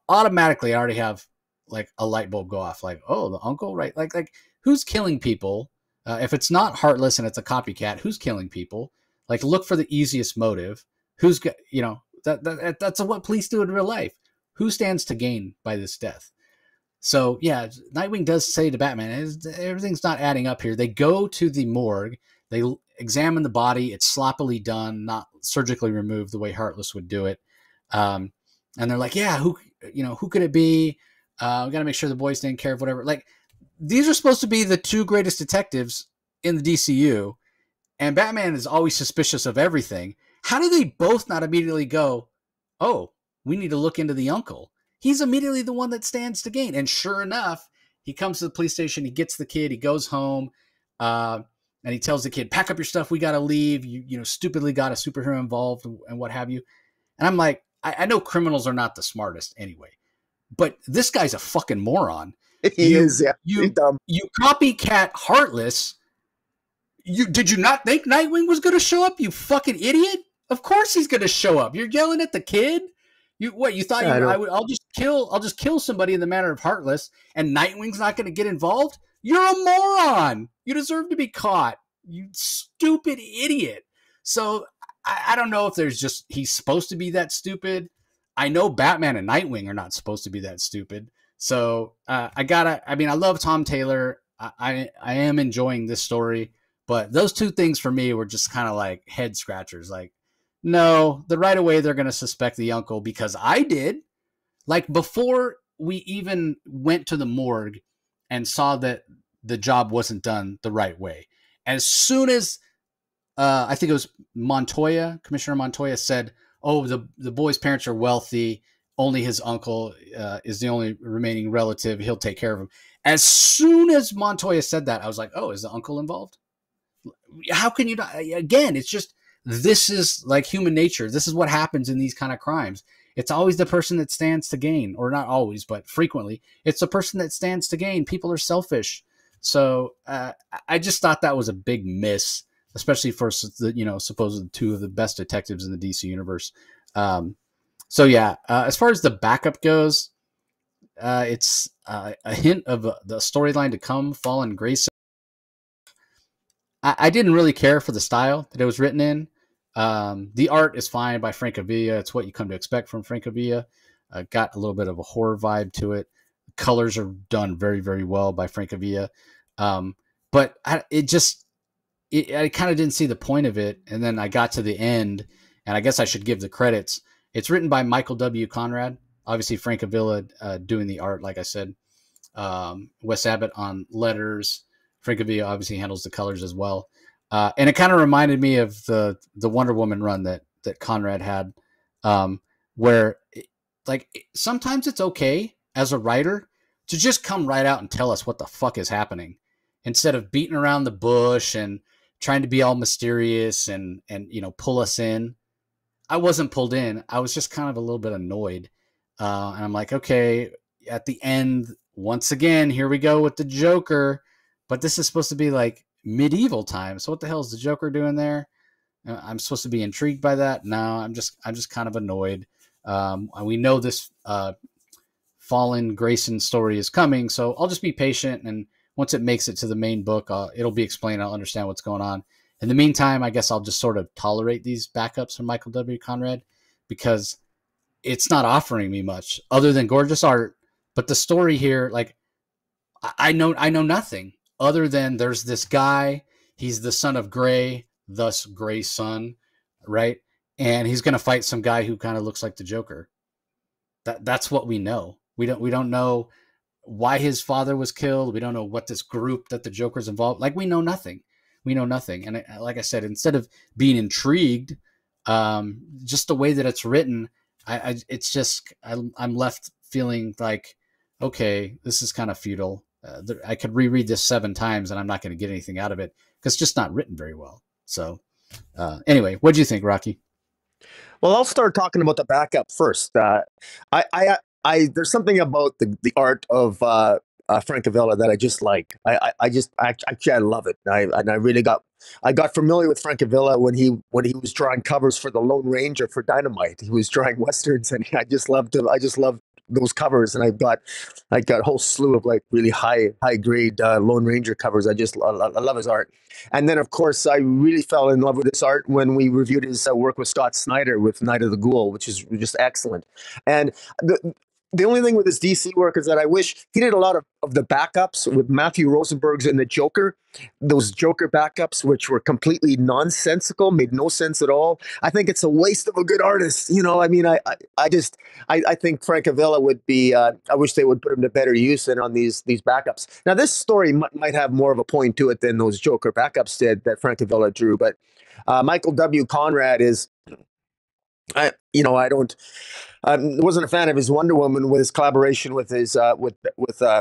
automatically, I already have like a light bulb go off. Like, oh, the uncle, right? Like who's killing people? If it's not Heartless and it's a copycat, who's killing people? Like, look for the easiest motive. Who's that's what police do in real life. Who stands to gain by this death? So yeah, Nightwing does say to Batman, everything's not adding up here. They go to the morgue. They examine the body. It's sloppily done, not surgically removed the way Heartless would do it. And they're like, yeah, who could it be? We got to make sure the boy's taken care of, whatever. Like, these are supposed to be the two greatest detectives in the DCU, and Batman is always suspicious of everything. How do they both not immediately go, oh, we need to look into the uncle? He's immediately the one that stands to gain. And sure enough, he comes to the police station. He gets the kid. He goes home. And he tells the kid, pack up your stuff. We got to leave. You stupidly got a superhero involved and what have you. And I'm like, I know criminals are not the smartest anyway, but this guy's a fucking moron. He is, yeah. He's dumb. You copycat Heartless. Did you not think Nightwing was going to show up, you fucking idiot? Of course he's going to show up. You're yelling at the kid? You thought I'll just kill somebody in the manner of Heartless and Nightwing's not going to get involved? You're a moron. You deserve to be caught. You stupid idiot. So I don't know if he's supposed to be that stupid. I know Batman and Nightwing are not supposed to be that stupid. So I love Tom Taylor. I am enjoying this story, but those two things for me were just kind of like head scratchers. Like, no, right away they're going to suspect the uncle because I did. Like, before we even went to the morgue and saw that the job wasn't done the right way. As soon as I think it was Montoya, Commissioner Montoya said, "Oh, the boy's parents are wealthy. Only his uncle is the only remaining relative. He'll take care of him." As soon as Montoya said that, I was like, "Oh, is the uncle involved?" How can you not? Again, it's just, this is like human nature. This is what happens in these kind of crimes. It's always the person that stands to gain, or not always, but frequently, it's the person that stands to gain. People are selfish. So I just thought that was a big miss, especially for the, supposedly two of the best detectives in the DC universe. So yeah, as far as the backup goes, it's a hint of the storyline to come. Fallen Grace. I didn't really care for the style that it was written in. The art is fine by Francavilla. It's what you come to expect from Francavilla. Got a little bit of a horror vibe to it. Colors are done very, very well by Francavilla. But I kind of didn't see the point of it. And then I got to the end, and I guess I should give the credits. It's written by Michael W. Conrad. Obviously, Francavilla doing the art, like I said. Wes Abbott on letters. Francavilla obviously handles the colors as well. And it kind of reminded me of the Wonder Woman run that Conrad had, where sometimes it's okay as a writer to just come right out and tell us what the fuck is happening, instead of beating around the bush and trying to be all mysterious and pull us in. I wasn't pulled in. I was just kind of a little bit annoyed. And I'm like, okay, at the end, once again, here we go with the Joker. But this is supposed to be like medieval times. So what the hell is the Joker doing there? I'm supposed to be intrigued by that. No, I'm just kind of annoyed. We know this Fallen Grayson story is coming, so I'll just be patient. And once it makes it to the main book, it'll be explained. I'll understand what's going on. In the meantime, I guess I'll just sort of tolerate these backups from Michael W. Conrad, because it's not offering me much other than gorgeous art. But the story here, like, I know nothing other than there's this guy. He's the son of Gray, thus Gray's son, right? And he's going to fight some guy who kind of looks like the Joker. That's what we know. We don't know why his father was killed. We don't know what this group that the Joker's involved. Like, we know nothing. We know nothing. And like I said, instead of being intrigued, just the way that it's written, it's just, I'm left feeling like, okay, this is kind of futile. I could reread this 7 times and I'm not going to get anything out of it because it's just not written very well. So anyway, what do you think, Rocky? Well, I'll start talking about the backup first. There's something about the art of Francavilla that I just like. I love it. I got familiar with Francavilla when he was drawing covers for the Lone Ranger for Dynamite. He was drawing westerns, and I just loved him. I just loved those covers, and I got a whole slew of like really high grade Lone Ranger covers. I love his art. And then of course I really fell in love with his art when we reviewed his work with Scott Snyder with Night of the Ghoul, which is just excellent. And the only thing with his DC work is that I wish he did a lot of the backups with Matthew Rosenberg's in the Joker, those Joker backups, which were completely nonsensical, made no sense at all. I think it's a waste of a good artist. I mean, I think Francavilla would be, I wish they would put him to better use than on these backups. Now, this story might have more of a point to it than those Joker backups did that Francavilla drew, but Michael W. Conrad is, I wasn't a fan of his Wonder Woman with his collaboration with his with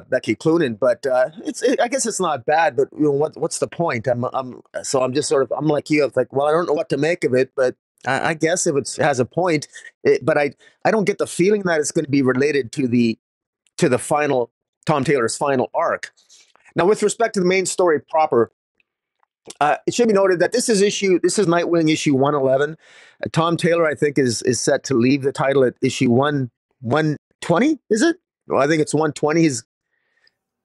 Becky Cloonan, but I guess it's not bad. But what's the point? I'm just sort of, I'm like you. I'm like, well, I don't know what to make of it, but I guess if it has a point, but I don't get the feeling that it's going to be related to the final Tom Taylor's final arc. Now, with respect to the main story proper, it should be noted that this is Nightwing issue 111. Tom Taylor, I think, is set to leave the title at issue 120. Is it? Well, I think it's 120.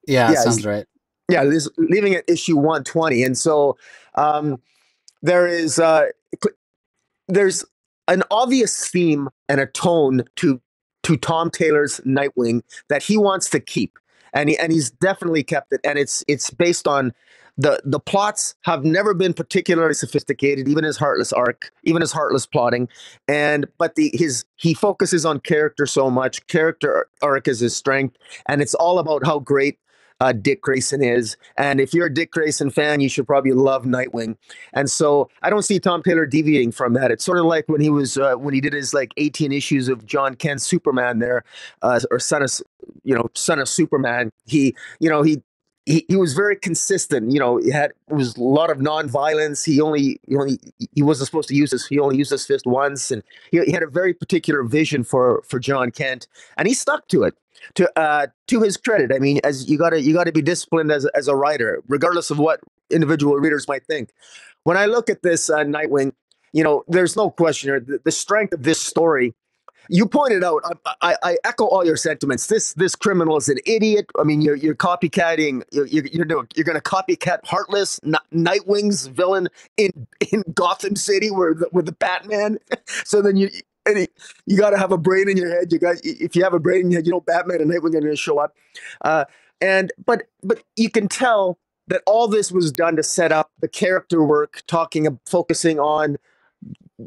Sounds right. Yeah, he's leaving at issue 120, and so there's an obvious theme and a tone to Tom Taylor's Nightwing that he wants to keep, and he's definitely kept it, and it's based on. The plots have never been particularly sophisticated, even his Heartless arc, even his Heartless plotting, but he focuses on character so much. Character arc is his strength, and it's all about how great Dick Grayson is. And if you're a Dick Grayson fan, you should probably love Nightwing. And so I don't see Tom Taylor deviating from that. It's sort of like when he did his like 18 issues of John Kent's Superman there, or Son of Superman. He was very consistent. It was a lot of non-violence. He wasn't supposed to use his. He only used his fist once, and he had a very particular vision for John Kent, and he stuck to it. To his credit, I mean, as you gotta be disciplined as a writer, regardless of what individual readers might think. When I look at this Nightwing, there's no question here. The strength of this story, you pointed out. I echo all your sentiments. This criminal is an idiot. I mean, you're copycatting. You're going to copycat Heartless, Nightwing's villain in Gotham City, with the Batman. So then you got to have a brain in your head. If you have a brain in your head, Batman and Nightwing are going to show up. But you can tell that all this was done to set up the character work, focusing on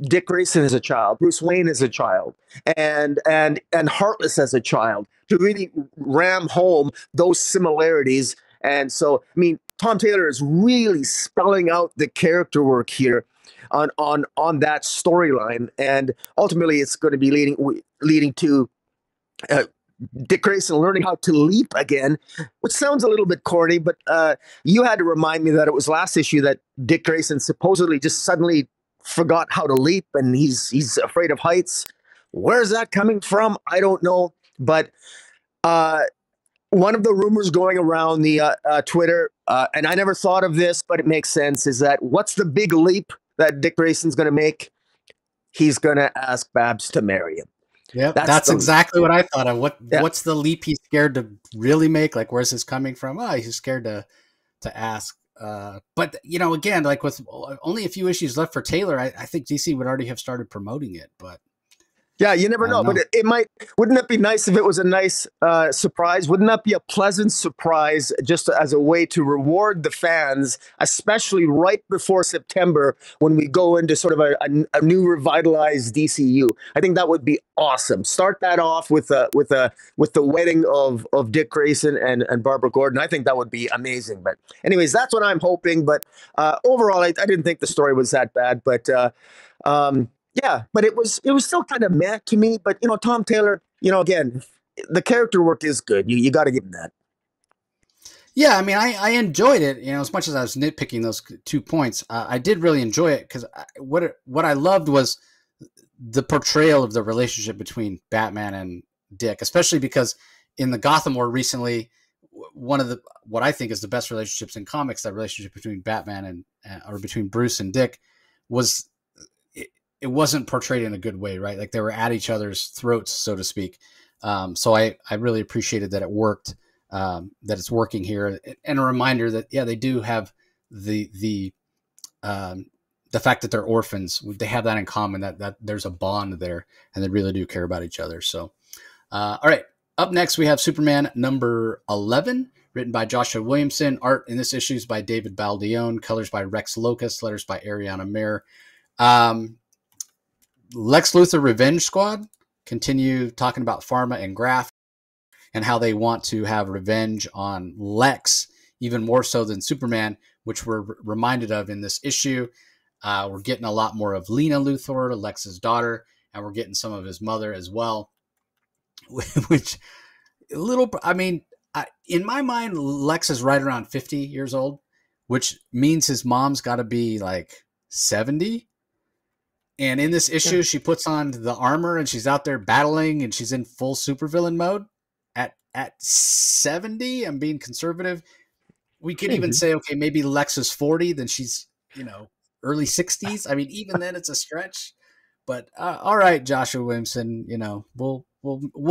Dick Grayson as a child, Bruce Wayne as a child, and Heartless as a child, to really ram home those similarities. And so, I mean, Tom Taylor is really spelling out the character work here on that storyline, and ultimately, it's going to be leading to Dick Grayson learning how to leap again, which sounds a little bit corny, but you had to remind me that it was last issue that Dick Grayson supposedly just suddenly forgot how to leap, and he's afraid of heights. Where's that coming from? I don't know. But one of the rumors going around the Twitter, and I never thought of this, but it makes sense, is that what's the big leap that Dick Grayson's going to make? He's going to ask Babs to marry him. Yeah, that's exactly what I thought of. What's the leap he's scared to really make? Like, where's this coming from? Oh, he's scared to ask. But again, like with only a few issues left for Taylor, I think DC would already have started promoting it. But yeah, you never know. But it might. Wouldn't it be nice if it was a nice surprise? Wouldn't that be a pleasant surprise, just as a way to reward the fans, especially right before September when we go into sort of a new revitalized DCU? I think that would be awesome. Start that off with the wedding of Dick Grayson and Barbara Gordon. I think that would be amazing. But anyways, that's what I'm hoping. But overall, I didn't think the story was that bad. But yeah, but it was still kind of meh to me. But Tom Taylor, again, the character work is good. You got to give him that. Yeah, I mean, I enjoyed it. As much as I was nitpicking those 2 points, I did really enjoy it because what I loved was the portrayal of the relationship between Batman and Dick, especially because in the Gotham War recently, one of what I think is the best relationships in comics, that relationship between Batman or between Bruce and Dick, was. It wasn't portrayed in a good way, right? Like they were at each other's throats, so to speak. So I really appreciated that it worked, that it's working here, and a reminder that they do have the fact that they're orphans. They have that in common, that there's a bond there, and they really do care about each other. So, all right. Up next, we have Superman number 11, written by Joshua Williamson. Art in this issue is by David Baldione. Colors by Rex Locust. Letters by Ariana Mayer. Lex Luthor Revenge Squad continue talking about Pharma and Graf and how they want to have revenge on Lex, even more so than Superman, which we're reminded of in this issue. We're getting a lot more of Lena Luthor, Lex's daughter, and we're getting some of his mother as well, which in my mind, Lex is right around 50 years old, which means his mom's got to be like 70. And in this issue, she puts on the armor and she's out there battling and she's in full supervillain mode at 70. I'm being conservative. We could even say, okay, maybe Lex is 40, then she's, early 60s. I mean, even then it's a stretch. But all right, Joshua Williamson, we'll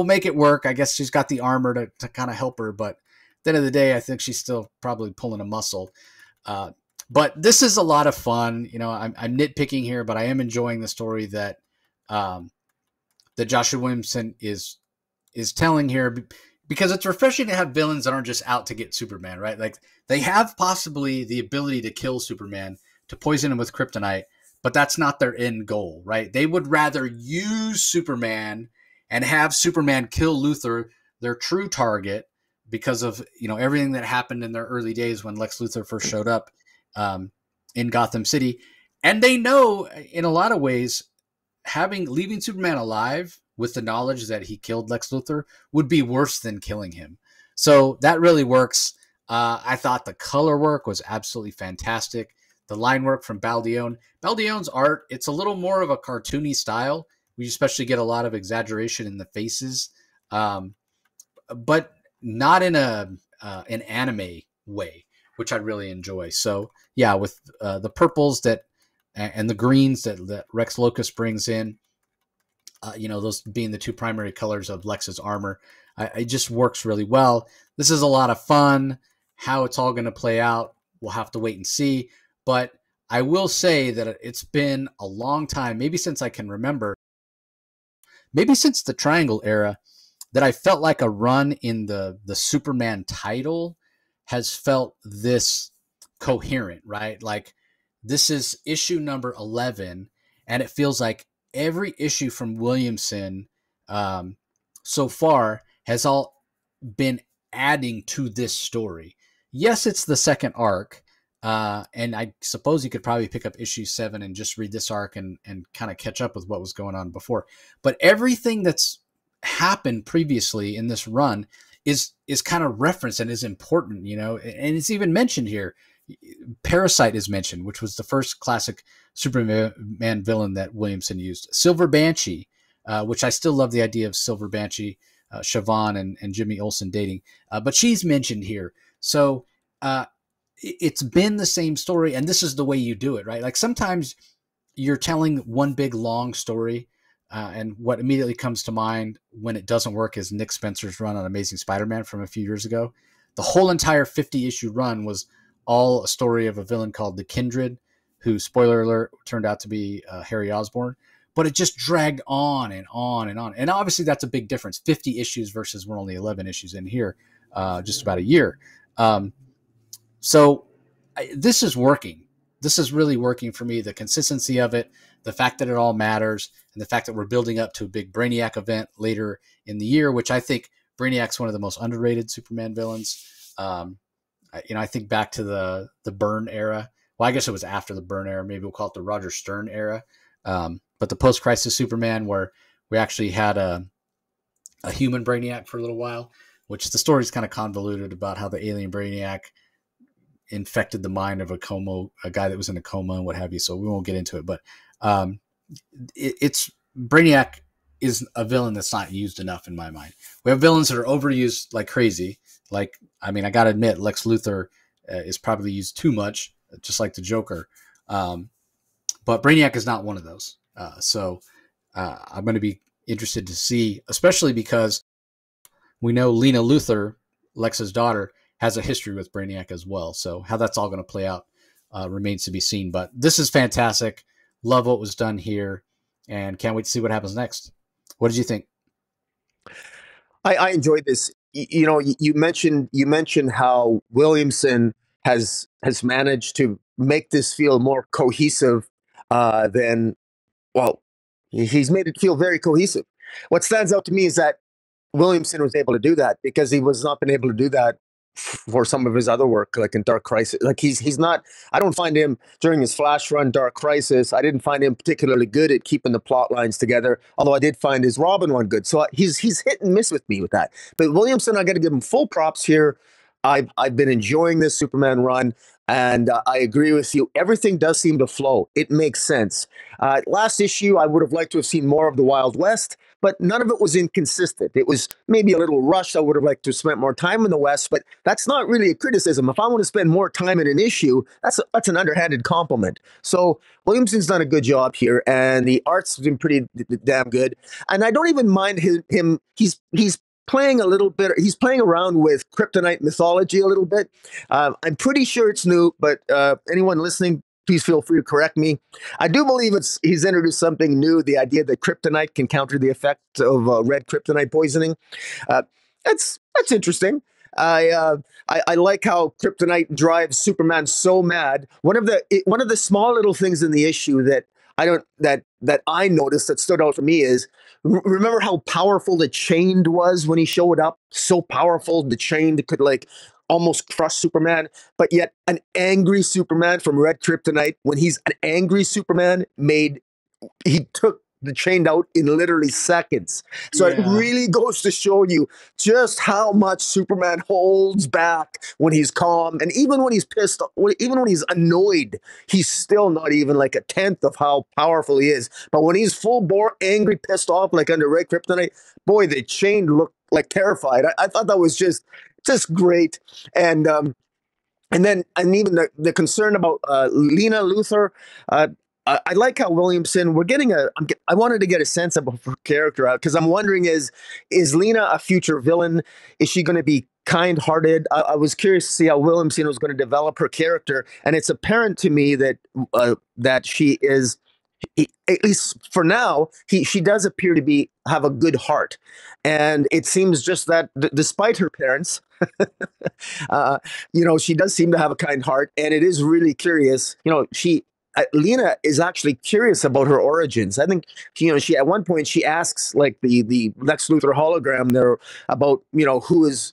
make it work. I guess she's got the armor to kind of help her. But at the end of the day, I think she's still probably pulling a muscle. But this is a lot of fun. I'm nitpicking here, but I am enjoying the story that Joshua Williamson is telling here, because it's refreshing to have villains that aren't just out to get Superman, right? Like they have possibly the ability to kill Superman, to poison him with kryptonite, but that's not their end goal, right? They would rather use Superman and have Superman kill Luthor, their true target, because of everything that happened in their early days when Lex Luthor first showed up um, in Gotham City, and they know in a lot of ways leaving Superman alive with the knowledge that he killed Lex Luthor would be worse than killing him. So that really works. I thought the color work was absolutely fantastic. The line work from Baldione. Baldione's art, it's a little more of a cartoony style. We especially get a lot of exaggeration in the faces, but not in an anime way, which I really enjoy. So yeah, with the purples and the greens that Rex Locust brings in, those being the two primary colors of Lex's armor, it just works really well. This is a lot of fun. How it's all going to play out, we'll have to wait and see. But I will say that it's been a long time, maybe since I can remember, maybe since the Triangle era, that I felt like a run in the Superman title has felt this coherent, right? Like this is issue number 11, and it feels like every issue from Williamson so far has all been adding to this story. Yes, it's the second arc, and I suppose you could probably pick up issue 7 and just read this arc and kind of catch up with what was going on before. But everything that's happened previously in this run is kind of referenced and is important, and it's even mentioned here. Parasite is mentioned, which was the first classic Superman villain that Williamson used. Silver Banshee, which I still love the idea of Silver Banshee, Siobhan and Jimmy Olsen dating, but she's mentioned here. So it's been the same story, and this is the way you do it, right? Like sometimes you're telling one big long story, and what immediately comes to mind when it doesn't work is Nick Spencer's run on Amazing Spider-Man from a few years ago. The whole entire 50-issue run was all a story of a villain called the Kindred, who, spoiler alert, turned out to be Harry Osborn. But it just dragged on and on and on. And obviously that's a big difference. 50 issues versus we're only 11 issues in here, just about a year. So this is working. This is really working for me. The consistency of it, the fact that it all matters, and the fact that we're building up to a big Brainiac event later in the year, which I think Brainiac's one of the most underrated Superman villains. I think back to the Byrne era. Well, I guess it was after the Byrne era. Maybe we'll call it the Roger Stern era. But the post-crisis Superman, where we actually had a human Brainiac for a little while, which the story's kind of convoluted about how the alien Brainiac infected the mind of a guy that was in a coma and what have you. So we won't get into it. But it's Brainiac is a villain that's not used enough in my mind. We have villains that are overused like crazy. I got to admit, Lex Luthor is probably used too much, just like the Joker. But Brainiac is not one of those. So I'm going to be interested to see, especially because we know Lena Luthor, Lex's daughter, has a history with Brainiac as well. So how that's all going to play out remains to be seen. But this is fantastic. Love what was done here, and can't wait to see what happens next. What did you think? I enjoyed this. You mentioned how Williamson has managed to make this feel more cohesive than well, he's made it feel very cohesive. What stands out to me is that Williamson was able to do that because he was not been able to do that for some of his other work, like in Dark Crisis. Like he's not. I don't find him during his Flash run, Dark Crisis. I didn't find him particularly good at keeping the plot lines together. Although I did find his Robin one good. So he's hit and miss with me with that. But Williamson, I got to give him full props here. I've been enjoying this Superman run, and I agree with you. Everything does seem to flow. It makes sense. Last issue, I would have liked to have seen more of the Wild West, but none of it was inconsistent. It was maybe a little rushed. I would have liked to have spent more time in the West, but that's not really a criticism. If I want to spend more time in an issue, that's an underhanded compliment. So Williamson's done a good job here, and the art's been pretty damn good. And I don't even mind him. He's playing a little bit. He's playing around with kryptonite mythology a little bit. I'm pretty sure it's new, but anyone listening, please feel free to correct me. I do believe he's introduced something new, the idea that kryptonite can counter the effect of red kryptonite poisoning. Uh, that's interesting. I like how kryptonite drives Superman so mad. One of the small little things in the issue that I don't that I noticed that stood out for me is remember how powerful the Chained was when he showed up? So powerful, the Chained could like almost crush Superman, but yet an angry Superman from Red Kryptonite, when he's an angry Superman, he took the Chained out in literally seconds. So it Yeah. really goes to show you just how much Superman holds back when he's calm, and even when he's pissed, even when he's annoyed, he's still not even like a tenth of how powerful he is. But when he's full bore, angry, pissed off, like under Red Kryptonite, boy, the Chained looked like terrified. I thought that was just great, and and even the concern about Lena Luthor. I like how Williamson. We're getting I wanted to get a sense of her character out because I'm wondering is Lena a future villain? Is she going to be kind-hearted? I was curious to see how Williamson was going to develop her character, and it's apparent to me that she is. At least for now, she does appear to be have a good heart, and it seems just that despite her parents, uh, she does seem to have a kind heart, and it is really curious. Lena is actually curious about her origins. I think she at one point she asks like the Lex Luthor hologram there about who is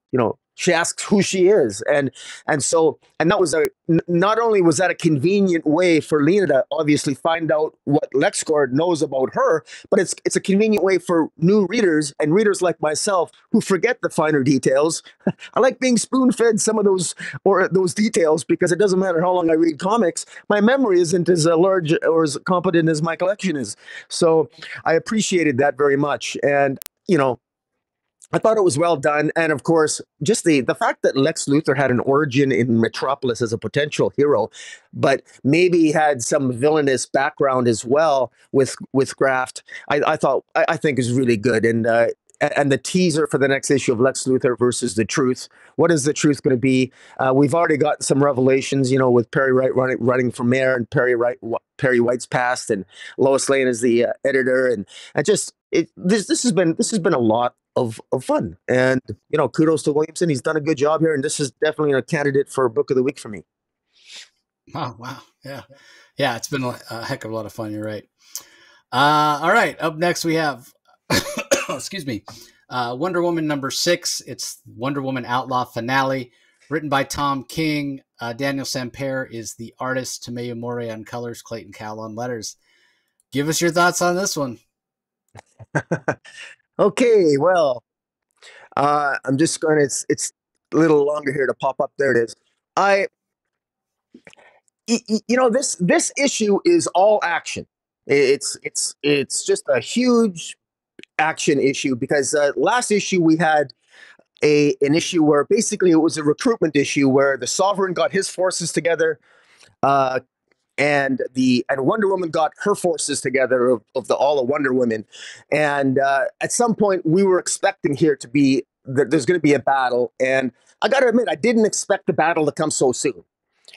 she asks who she is, and that was not only was that a convenient way for Lena to obviously find out what LexCorp knows about her, but it's a convenient way for new readers and readers like myself who forget the finer details. I like being spoon-fed some of those details because it doesn't matter how long I read comics, my memory isn't as large or as competent as my collection is. So I appreciated that very much, and I thought it was well done, and of course, just the fact that Lex Luthor had an origin in Metropolis as a potential hero, but maybe he had some villainous background as well with Graft. I think is really good, and the teaser for the next issue of Lex Luthor versus the Truth. What is the Truth going to be? We've already got some revelations, with Perry White running for mayor, and Perry White's past, and Lois Lane is the editor, and just this has been a lot of fun, and kudos to Williamson. He's done a good job here, and this is definitely a candidate for book of the week for me. Oh, wow. Yeah. Yeah. It's been a heck of a lot of fun. You're right. All right. Up next, we have, excuse me, Wonder Woman #6. It's Wonder Woman Outlaw Finale, written by Tom King. Daniel Sampere is the artist. Tomeo Morey on colors. Clayton Cowell on letters. Give us your thoughts on this one. Okay, well, I'm just going to, it's a little longer here to pop up. There it is. This issue is all action. It's just a huge action issue because last issue we had an issue where basically it was a recruitment issue where the Sovereign got his forces together, uh, and Wonder Woman got her forces together of all of Wonder Women, and at some point we were expecting here to be that there's going to be a battle, and I got to admit I didn't expect the battle to come so soon,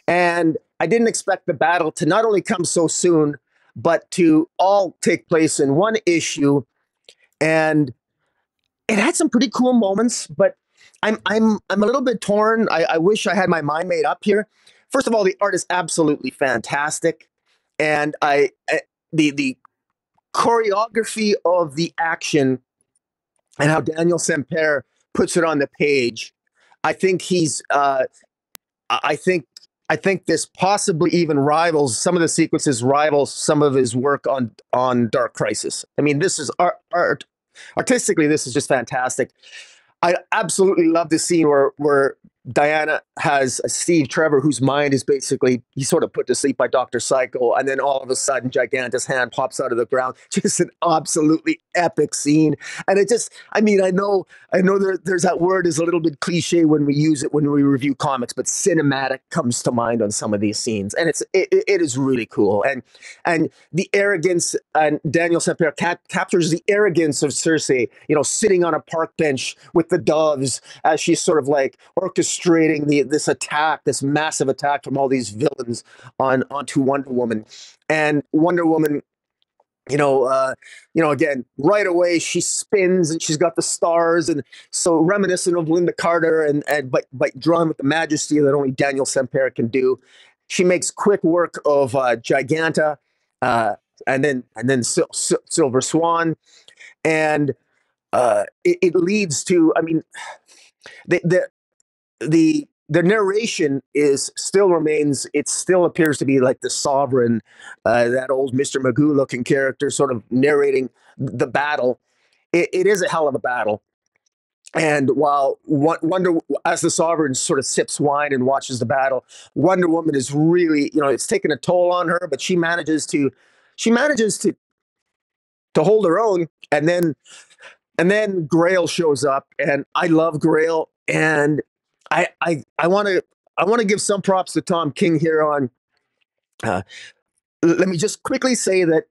and I didn't expect the battle to not only come so soon but to all take place in one issue, and it had some pretty cool moments, but I'm a little bit torn. I wish I had my mind made up here. First of all, the art is absolutely fantastic, and the choreography of the action and how Daniel Sampere puts it on the page. I think he's. I think I think this possibly even rivals some of the sequences rivals some of his work on Dark Crisis. I mean, this is artistically, this is just fantastic. I absolutely love the scene where Diana has Steve Trevor, whose mind is basically he's sort of put to sleep by Dr. Psycho, and then all of a sudden Giganta's hand pops out of the ground. Just an absolutely epic scene. And it just, I mean, I know there's that word is a little bit cliche when we use it when we review comics, but cinematic comes to mind on some of these scenes. And it is really cool. And the arrogance, and Daniel Sampere captures the arrogance of Cersei, sitting on a park bench with the doves as she's sort of like orchestrating this massive attack from all these villains onto Wonder Woman. And Wonder Woman, again, right away she spins and she's got the stars, and so reminiscent of Linda Carter, but drawn with the majesty that only Daniel Sampere can do. She makes quick work of Giganta. and then Silver Swan, and it leads to. I mean, the the the narration is still remains. It still appears to be like the Sovereign, that old Mister Magoo looking character, sort of narrating the battle. It is a hell of a battle. And while Wonder, as the Sovereign sort of sips wine and watches the battle, Wonder Woman is really, it's taken a toll on her, but she manages to hold her own. And then Grail shows up, and I love Grail, and I want to give some props to Tom King here on. Uh, Let me just quickly say that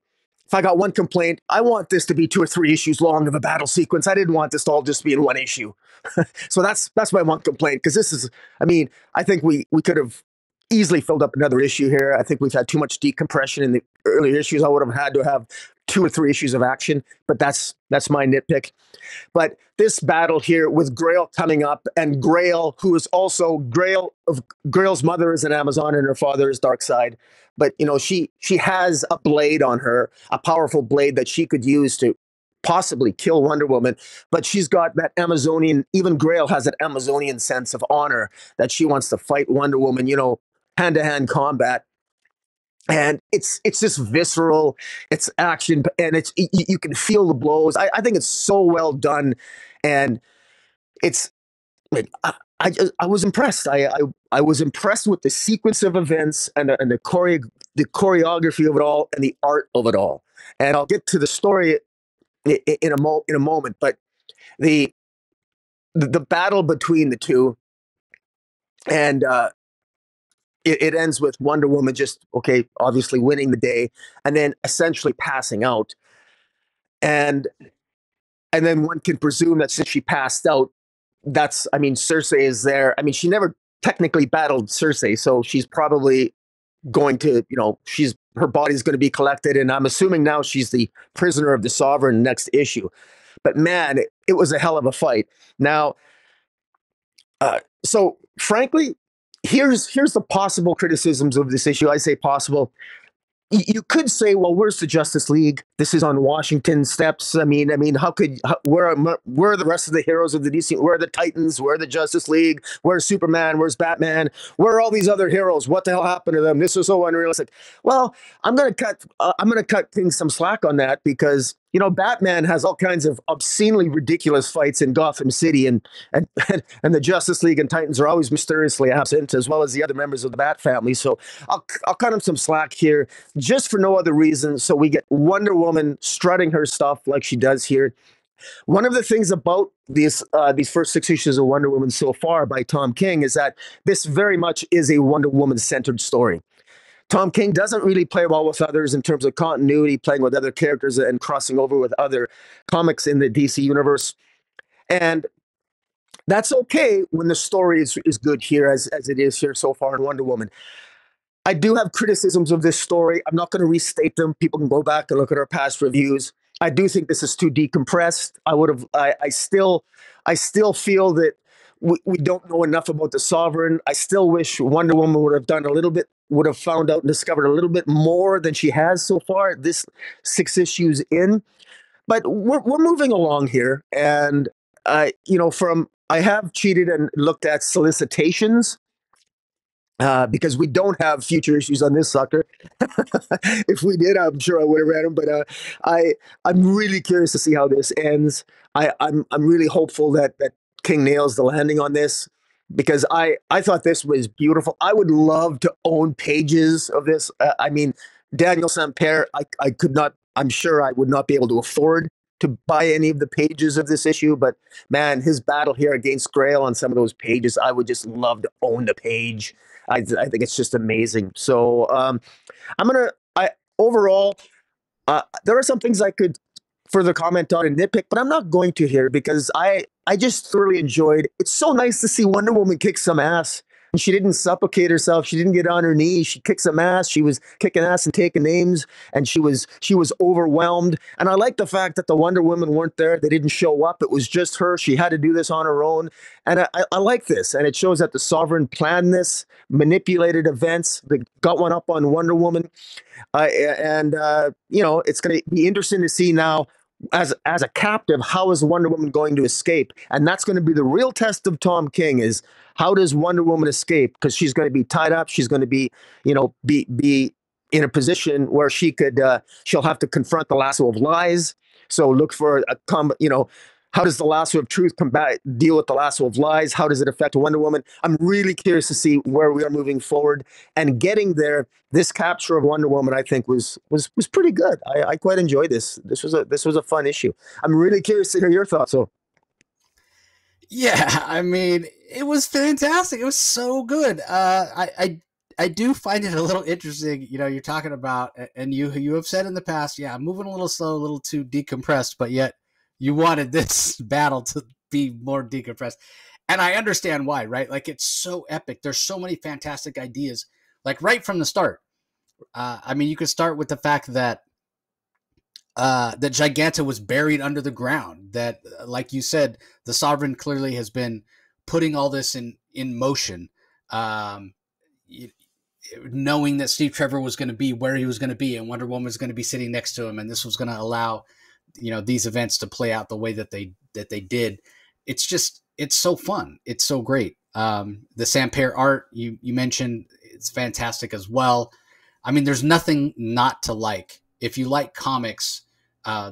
if I got one complaint, I want this to be 2 or 3 issues long of a battle sequence. I didn't want this to all just be in one issue. So that's my one complaint, because this is, I mean, I think we could have easily filled up another issue here. I think we've had too much decompression in the earlier issues. I would have had to have 2 or 3 issues of action, but that's my nitpick. But this battle here with Grail coming up, and Grail, who is also Grail's mother is an Amazon and her father is Darkseid. But she has a blade on her, a powerful blade that she could use to possibly kill Wonder Woman. But she's got that Amazonian, even Grail has that Amazonian sense of honor that she wants to fight Wonder Woman, hand to hand combat. And it's just visceral, it's action, and you can feel the blows. I think it's so well done, and it's like I was impressed. I was impressed with the sequence of events, and the choreography of it all, and the art of it all. And I'll get to the story in a moment, but the the battle between the two, and it ends with Wonder Woman just, okay, obviously winning the day, and then essentially passing out. And then one can presume that since she passed out, I mean, Cersei is there. I mean, she never technically battled Cersei, so she's probably going to, her body's going to be collected, and I'm assuming now she's the prisoner of the Sovereign next issue. But man, it was a hell of a fight. Now, so frankly, here's the possible criticisms of this issue. I say possible. You could say, well, where's the Justice League? This is on Washington steps. Where are the rest of the heroes of the DC? Where are the Titans? Where are the Justice League? Where's Superman? Where's Batman? Where are all these other heroes? What the hell happened to them? This is so unrealistic. Well, I'm gonna cut things some slack on that, because Batman has all kinds of obscenely ridiculous fights in Gotham City, and and the Justice League and Titans are always mysteriously absent, as well as the other members of the Bat family. So I'll cut him some slack here, just for no other reason. So we get Wonder Woman strutting her stuff like she does here. One of the things about these first 6 issues of Wonder Woman so far by Tom King is that this very much is a Wonder Woman centered story. Tom King doesn't really play well with others in terms of continuity, playing with other characters and crossing over with other comics in the DC universe. And that's okay when the story is good here, as it is here so far in Wonder Woman. I do have criticisms of this story. I'm not going to restate them. People can go back and look at our past reviews. I do think this is too decompressed. I still feel that we don't know enough about the Sovereign. I still wish Wonder Woman would have found out and discovered a little bit more than she has so far, this 6 issues in. But we're moving along here. And, I have cheated and looked at solicitations, because we don't have future issues on this sucker. If we did, I'm sure I would have read them. But I'm really curious to see how this ends. I'm really hopeful that King nails the landing on this, because I thought this was beautiful. I would love to own pages of this. I mean, Daniel Sampere, I could not. I'm sure I would not be able to afford to buy any of the pages of this issue, but man, his battle here against Grail on some of those pages, I would just love to own the page. I think it's just amazing. So I overall, there are some things I could further comment on and nitpick, but I'm not going to here, because I just thoroughly enjoyed. It's so nice to see Wonder Woman kick some ass. and she didn't supplicate herself. She didn't get on her knees. She kicked some ass. She was kicking ass and taking names, and she was overwhelmed. And I like the fact that the Wonder Women weren't there. They didn't show up. It was just her. She had to do this on her own. And I like this. And it shows that the Sovereign planned this, manipulated events, they got one up on Wonder Woman. And it's going to be interesting to see now, as a captive, how is Wonder Woman going to escape? And that's going to be the real test of Tom King, is how does Wonder Woman escape? Because she's going to be tied up. She's going to be, be in a position where she'll have to confront the lasso of lies. So look for how does the lasso of truth deal with the lasso of lies? How does it affect Wonder Woman? I'm really curious to see where we are moving forward, and getting there. This capture of Wonder Woman, I think, was pretty good. I quite enjoyed this. This was a fun issue. I'm really curious to hear your thoughts. So, yeah, I mean, it was fantastic. It was so good. I do find it a little interesting. You're talking about, and you have said in the past, yeah, I'm moving a little slow, a little too decompressed, but yet you wanted this battle to be more decompressed. And I understand why, right? Like, it's so epic. There's so many fantastic ideas, like right from the start. I mean, you could start with the fact that that Giganta was buried under the ground. That, like you said, the Sovereign clearly has been putting all this in motion, knowing that Steve Trevor was going to be where he was going to be, and Wonder Woman was going to be sitting next to him, and this was going to allow these events to play out the way that they did. It's so fun. It's so great. The Sampere art you mentioned, it's fantastic as well. I mean, there's nothing not to like. If you like comics,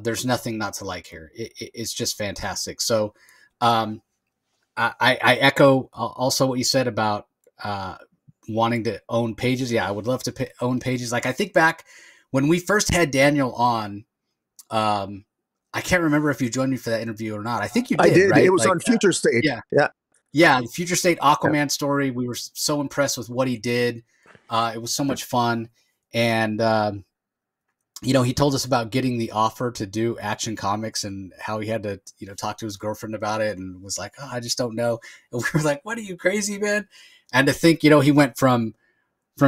there's nothing not to like here. It's just fantastic. So I echo also what you said about wanting to own pages. Yeah, I would love to own pages. Like, I think back when we first had Daniel on, I can't remember if you joined me for that interview or not. I think you did. I did. Right? It was on Future State. Yeah. The Future State Aquaman story. We were so impressed with what he did. It was so much fun. And, he told us about getting the offer to do Action Comics and how he had to, talk to his girlfriend about it, and was like, oh, I just don't know. And we were like, what, are you crazy, man? And to think, he went from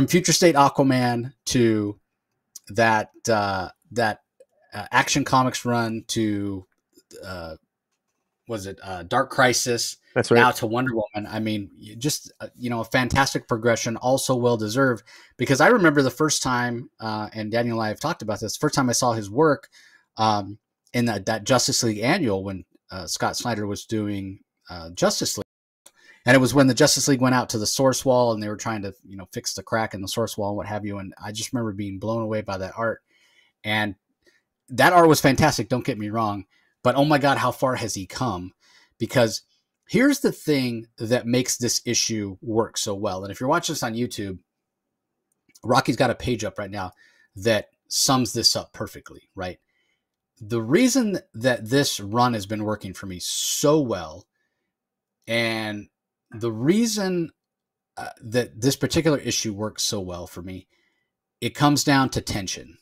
Future State Aquaman to that Action Comics run to, Dark Crisis. That's right. Now to Wonder Woman. I mean, just, a fantastic progression, also well-deserved, because I remember the first time, and Daniel and I have talked about this, first time I saw his work in that Justice League annual when Scott Snyder was doing Justice League. And it was when the Justice League went out to the source wall and they were trying to, fix the crack in the source wall and what have you. And I just remember being blown away by that art. And that art was fantastic, don't get me wrong. But oh my God, how far has he come? Because here's the thing that makes this issue work so well. And if you're watching this on YouTube, Rocky's got a page up right now that sums this up perfectly, right? The reason that this run has been working for me so well, and the reason that this particular issue works so well for me, it comes down to tension.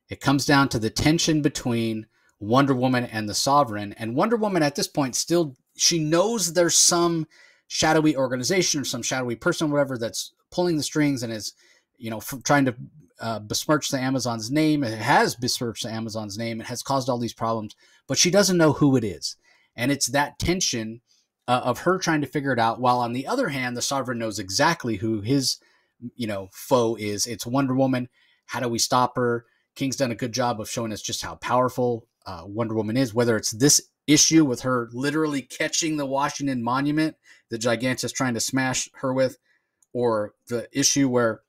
It comes down to the tension between Wonder Woman and the Sovereign. And Wonder Woman at this point she knows there's some shadowy organization or some shadowy person, whatever, that's pulling the strings and is, trying to besmirch the Amazon's name. It has besmirched the Amazon's name. It has caused all these problems, but she doesn't know who it is. And it's that tension of her trying to figure it out. While on the other hand, the Sovereign knows exactly who his, foe is. It's Wonder Woman. How do we stop her? King's done a good job of showing us just how powerful Wonder Woman is, whether it's this issue with her literally catching the Washington Monument that Giganta's trying to smash her with, or the issue where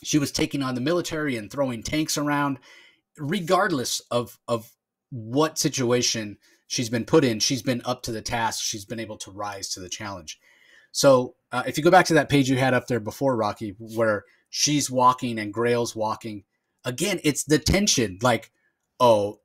she was taking on the military and throwing tanks around. Regardless of what situation she's been put in, she's been up to the task. She's been able to rise to the challenge. So if you go back to that page you had up there before, Rocky, where she's walking and Grail's walking, again, it's the tension. Like, oh,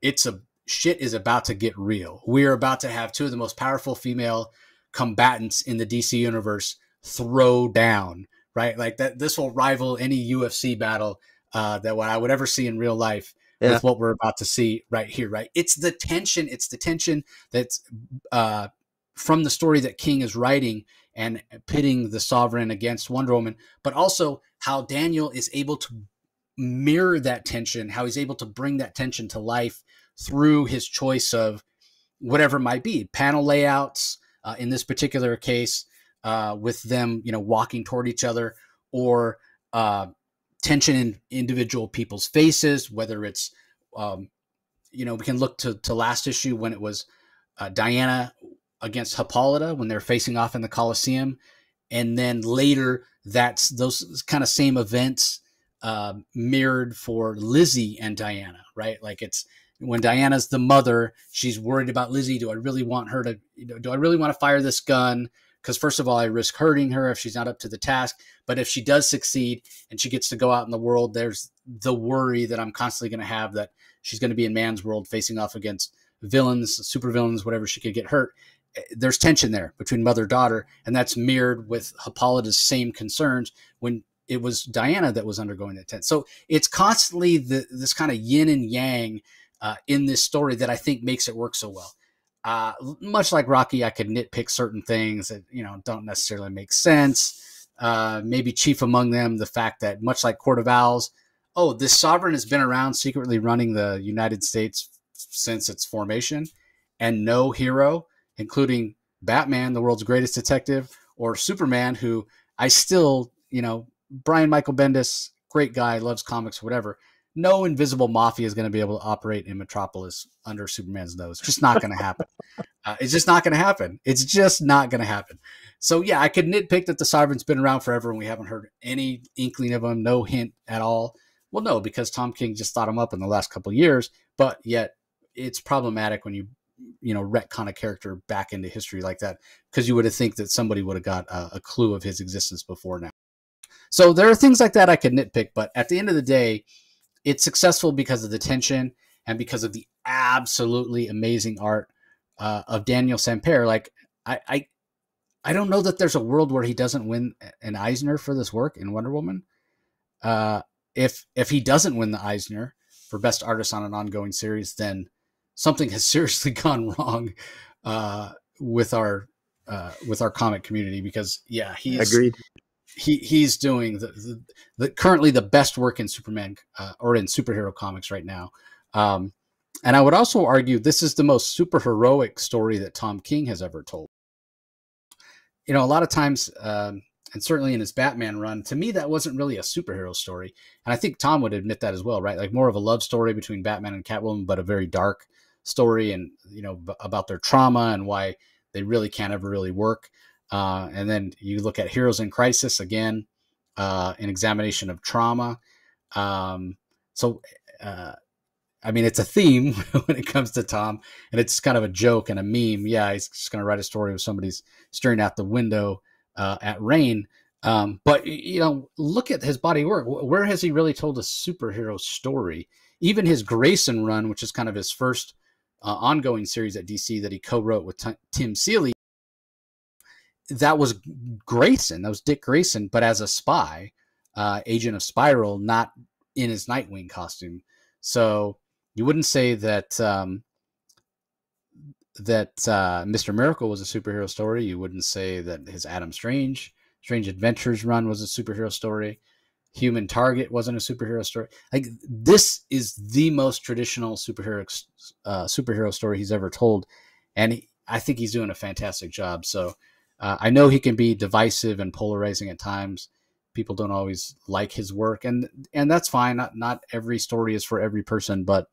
shit is about to get real. We're about to have two of the most powerful female combatants in the DC universe throw down, right? Like that, this will rival any UFC battle that what I would ever see in real life with what we're about to see right here, right? It's the tension. It's the tension that's from the story that King is writing. and pitting the Sovereign against Wonder Woman, but also how Daniel is able to mirror that tension, how he's able to bring that tension to life through his choice of whatever it might be, panel layouts, in this particular case, with them, walking toward each other, or tension in individual people's faces, whether it's, we can look to last issue when it was Diana against Hippolyta when they're facing off in the Colosseum. And then later, that's those kind of same events mirrored for Lizzie and Diana, right? Like it's when Diana's the mother, she's worried about Lizzie. Do I really want her to, do I really want to fire this gun? Because first of all, I risk hurting her if she's not up to the task. But if she does succeed and she gets to go out in the world, there's the worry that I'm constantly going to have that she's going to be in man's world facing off against villains, supervillains, whatever she could get hurt. There's tension there between mother-daughter, and that's mirrored with Hippolyta's same concerns when it was Diana that was undergoing the tension. So it's constantly this kind of yin and yang in this story that I think makes it work so well. Much like Rocky, I could nitpick certain things that, don't necessarily make sense. Maybe chief among them, the fact that much like Court of Owls, this Sovereign has been around secretly running the United States since its formation, and no hero, including Batman, the world's greatest detective, or Superman, who I still, Brian Michael Bendis, great guy, loves comics, whatever. No invisible mafia is going to be able to operate in Metropolis under Superman's nose. It's just not going to happen. It's just not going to happen. It's just not going to happen. So yeah, I could nitpick that the Sovereign's been around forever and we haven't heard any inkling of him, no hint at all. Well, no, because Tom King just thought him up in the last couple of years, but yet it's problematic when you retcon a character back into history like that, because you would have think that somebody would have got a clue of his existence before now. So there are things like that I could nitpick, but at the end of the day, it's successful because of the tension and because of the absolutely amazing art of Daniel Sampere. Like I don't know that there's a world where he doesn't win an Eisner for this work in Wonder Woman. If he doesn't win the Eisner for Best Artist on an Ongoing Series, then something has seriously gone wrong with our comic community. Because Agreed. He's doing the currently the best work in Superman or in superhero comics right now. And I would also argue this is the most superheroic story that Tom King has ever told. A lot of times, and certainly in his Batman run, to me, that wasn't really a superhero story. And I think Tom would admit that as well, right? Like more of a love story between Batman and Catwoman, but a very dark story, and, about their trauma and why they really can't ever really work. And then you look at Heroes in Crisis, again, an examination of trauma. It's a theme when it comes to Tom, and it's kind of a joke and a meme. Yeah, he's just going to write a story where somebody's staring out the window at rain. But look at his body work. Where has he really told a superhero story? Even his Grayson run, which is kind of his first ongoing series at DC that he co-wrote with Tim Seeley, that was Grayson. That was Dick Grayson, but as a spy, agent of Spiral, not in his Nightwing costume. So you wouldn't say that Mr. Miracle was a superhero story. You wouldn't say that his Strange Adventures run was a superhero story. Human Target wasn't a superhero story. Like, this is the most traditional superhero story he's ever told, and I think he's doing a fantastic job. So I know he can be divisive and polarizing at times. People don't always like his work, and that's fine. Not every story is for every person, but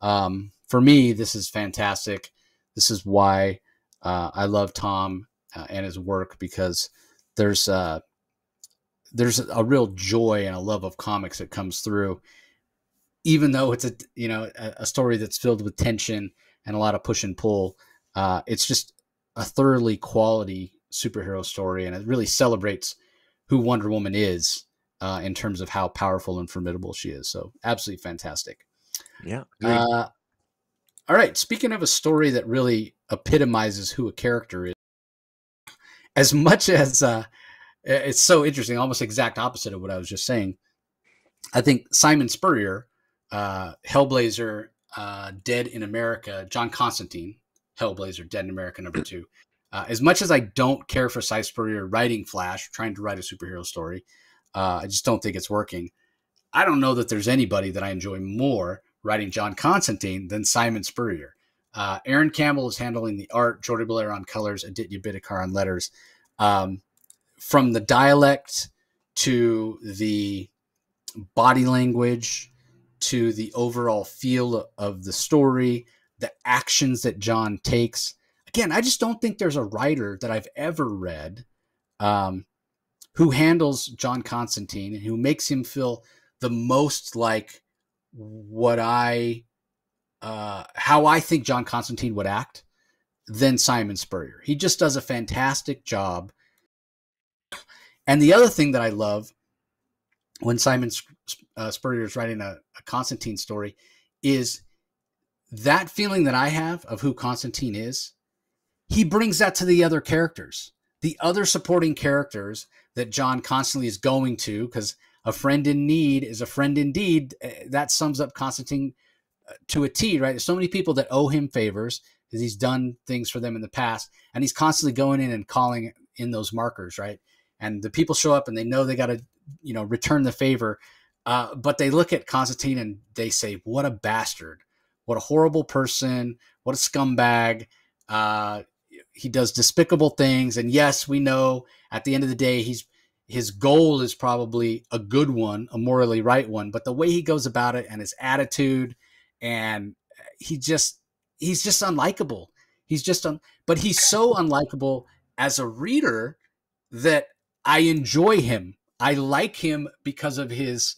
for me, this is fantastic. This is why I love Tom and his work, because there's a real joy and a love of comics that comes through, even though it's a story that's filled with tension and a lot of push and pull. It's just a thoroughly quality superhero story, and it really celebrates who Wonder Woman is in terms of how powerful and formidable she is. So absolutely fantastic. Yeah. All right. Speaking of a story that really epitomizes who a character is, as much as it's so interesting, almost exact opposite of what I was just saying, I think Simon Spurrier, Hellblazer, Dead in America, John Constantine, Hellblazer, Dead in America #2. As much as I don't care for Cy Spurrier writing Flash, trying to write a superhero story, I just don't think it's working. I don't know that there's anybody that I enjoy more writing John Constantine than Simon Spurrier. Aaron Campbell is handling the art, Jordi Belair on colors, Aditya Bidikar on letters. From the dialect to the body language to the overall feel of the story, the actions that John takes. Again, I just don't think there's a writer that I've ever read who handles John Constantine and who makes him feel the most like what how I think John Constantine would act than Simon Spurrier. He just does a fantastic job. And the other thing that I love when Simon Spurrier is writing a Constantine story is that feeling that I have of who Constantine is. He brings that to the other characters, the other supporting characters that John constantly is going to, because a friend in need is a friend indeed. That sums up Constantine to a T, right? There's so many people that owe him favors because he's done things for them in the past, and he's constantly going in and calling in those markers, right? And the people show up and they know they got to, return the favor. But they look at Constantine and they say, what a bastard, what a horrible person, what a scumbag. He does despicable things. And yes, we know at the end of the day, his goal is probably a good one, a morally right one, but the way he goes about it and his attitude, and he's just unlikable. But he's so unlikable as a reader that I enjoy him. I like him because of his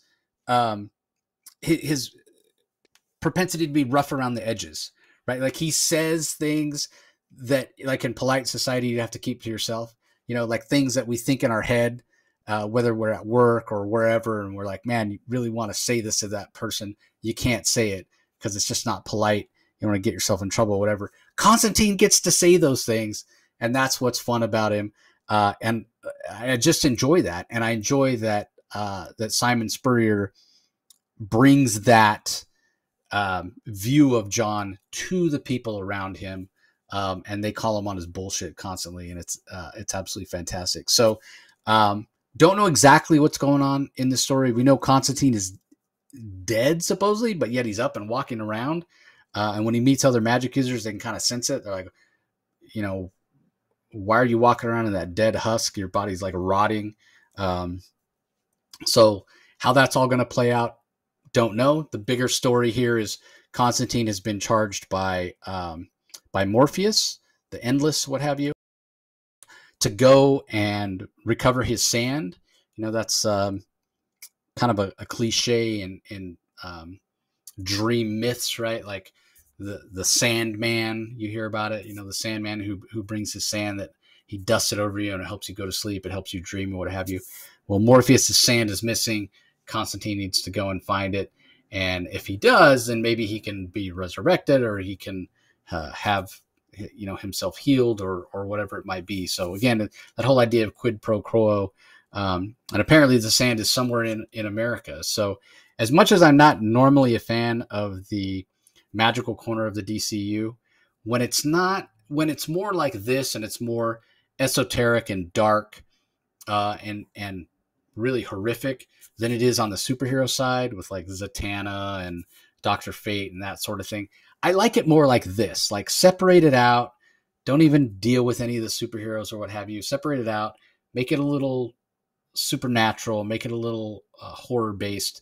propensity to be rough around the edges, right? Like he says things that, like in polite society, you have to keep to yourself, like things that we think in our head, whether we're at work or wherever, and we're like, man, you really want to say this to that person. You can't say it because it's just not polite. You want to get yourself in trouble, whatever. Constantine gets to say those things, and that's what's fun about him. And I just enjoy that. And I enjoy that, that Simon Spurrier brings that view of John to the people around him. And they call him on his bullshit constantly. And it's absolutely fantastic. So don't know exactly what's going on in the story. We know Constantine is dead supposedly, but yet he's up and walking around. And when he meets other magic users, they can kind of sense it. They're like, why are you walking around in that dead husk? Your body's like rotting. So how that's all going to play out, don't know. The bigger story here is Constantine has been charged by Morpheus, the Endless, what have you, to go and recover his sand. That's kind of a cliche in dream myths, right? Like the Sandman, you hear about it, the Sandman who brings his sand that he dusts it over you and it helps you go to sleep. It helps you dream or what have you. Well, Morpheus' sand is missing. Constantine needs to go and find it. And if he does, then maybe he can be resurrected, or he can have himself healed, or whatever it might be. So again, that whole idea of quid pro quo, and apparently the sand is somewhere in America. So as much as I'm not normally a fan of the magical corner of the DCU, when it's more like this and it's more esoteric and dark, and really horrific than it is on the superhero side with like Zatanna and Dr. Fate and that sort of thing. I like it more like this, like separate it out. Don't even deal with any of the superheroes or what have you. Separate it out, make it a little supernatural, make it a little horror based.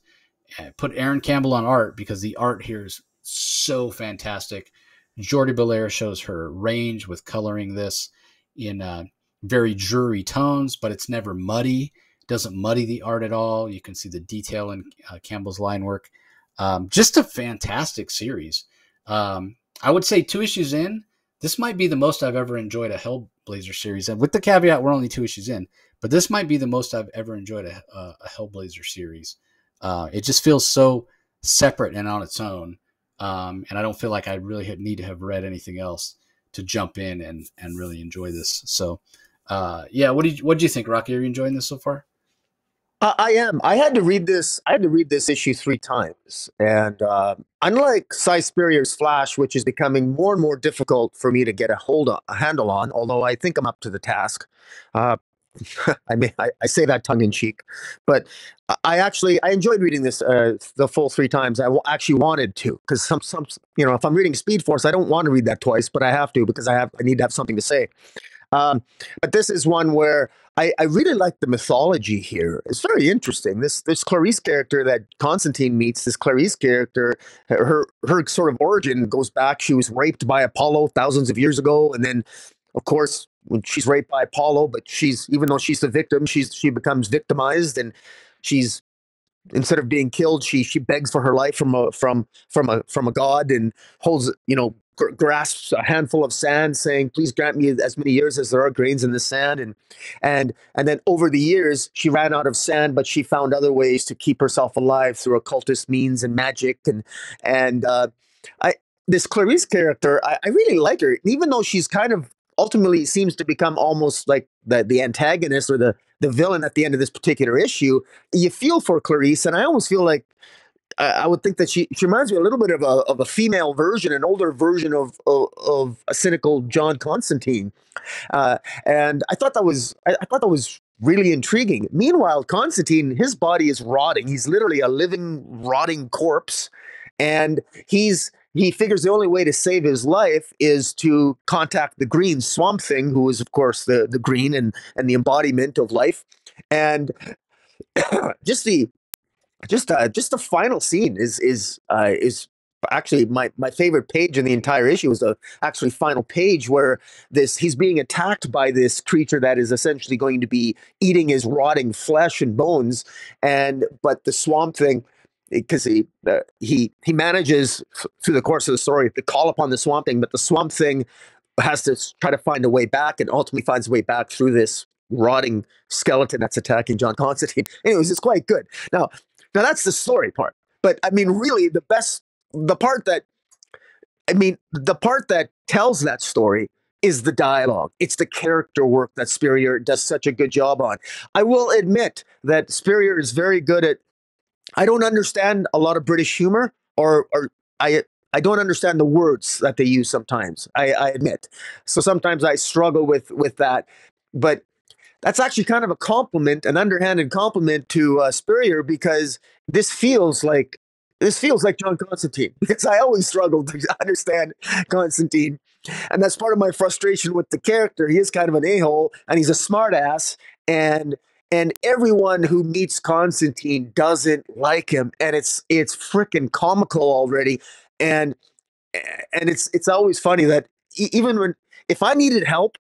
Put Aaron Campbell on art, because the art here is so fantastic. Jordi Belair shows her range with coloring this in very dreary tones, but it's never muddy. It doesn't muddy the art at all. You can see the detail in Campbell's line work. Just a fantastic series. I would say 2 issues in, this might be the most I've ever enjoyed a Hellblazer series. And with the caveat, we're only 2 issues in, but this might be the most I've ever enjoyed a Hellblazer series. It just feels so separate and on its own. And I don't feel like I really need to have read anything else to jump in and really enjoy this. So, yeah, what did you think, Rocky? Are you enjoying this so far? I am. I had to read this. I had to read this issue three times, and unlike Spurrier's Flash, which is becoming more and more difficult for me to get a handle on, although I think I'm up to the task. Uh, I mean, I say that tongue in cheek, but I enjoyed reading this the full three times. Actually wanted to, because some if I'm reading Speed Force, I don't want to read that twice, but I have to because I need to have something to say. Um, but this is one where I really like the mythology here. It's very interesting. This Clarice character that Constantine meets, this Clarice character, her sort of origin goes back. She was raped by Apollo thousands of years ago, and then, of course, when she's raped by Apollo, but she's even though she's the victim, she becomes victimized, and she's instead of being killed, she begs for her life from a god and holds grasps a handful of sand, saying, "Please grant me as many years as there are grains in the sand." And then over the years, she ran out of sand, but she found other ways to keep herself alive through occultist means and magic. And I this Clarice character, I really like her, even though she's kind of ultimately seems to become almost like the antagonist or the villain at the end of this particular issue. You feel for Clarice, and I almost feel like I would think that she reminds me a little bit of a female version, an older version of a cynical John Constantine, and I thought that was really intriguing. Meanwhile, Constantine, his body is rotting. He's literally a living, rotting corpse, and he figures the only way to save his life is to contact the Green Swamp Thing, who is of course the Green and the embodiment of life, and just the just the final scene is actually my favorite page in the entire issue is the actually final page where this he's being attacked by this creature that is essentially going to be eating his rotting flesh and bones, and but the Swamp Thing, because he manages through the course of the story to call upon the Swamp Thing, but the Swamp Thing has to try to find a way back and ultimately finds a way back through this rotting skeleton that's attacking John Constantine. Anyways, it's quite good. Now that's the story part. But I mean, really, the part that, the part that tells that story is the dialogue. It's the character work that Spurrier does such a good job on. I will admit that Spurrier is very good at. I don't understand a lot of British humor, or I don't understand the words that they use sometimes. I admit. So sometimes I struggle with that, but that's actually kind of a compliment, an underhanded compliment to Spurrier, because this feels like this feels like John Constantine, because I always struggled to understand Constantine, and that's part of my frustration with the character. He is kind of an a-hole, and he's a smartass, and and everyone who meets Constantine doesn't like him, and it's freaking comical already, and it's always funny that even when if I needed help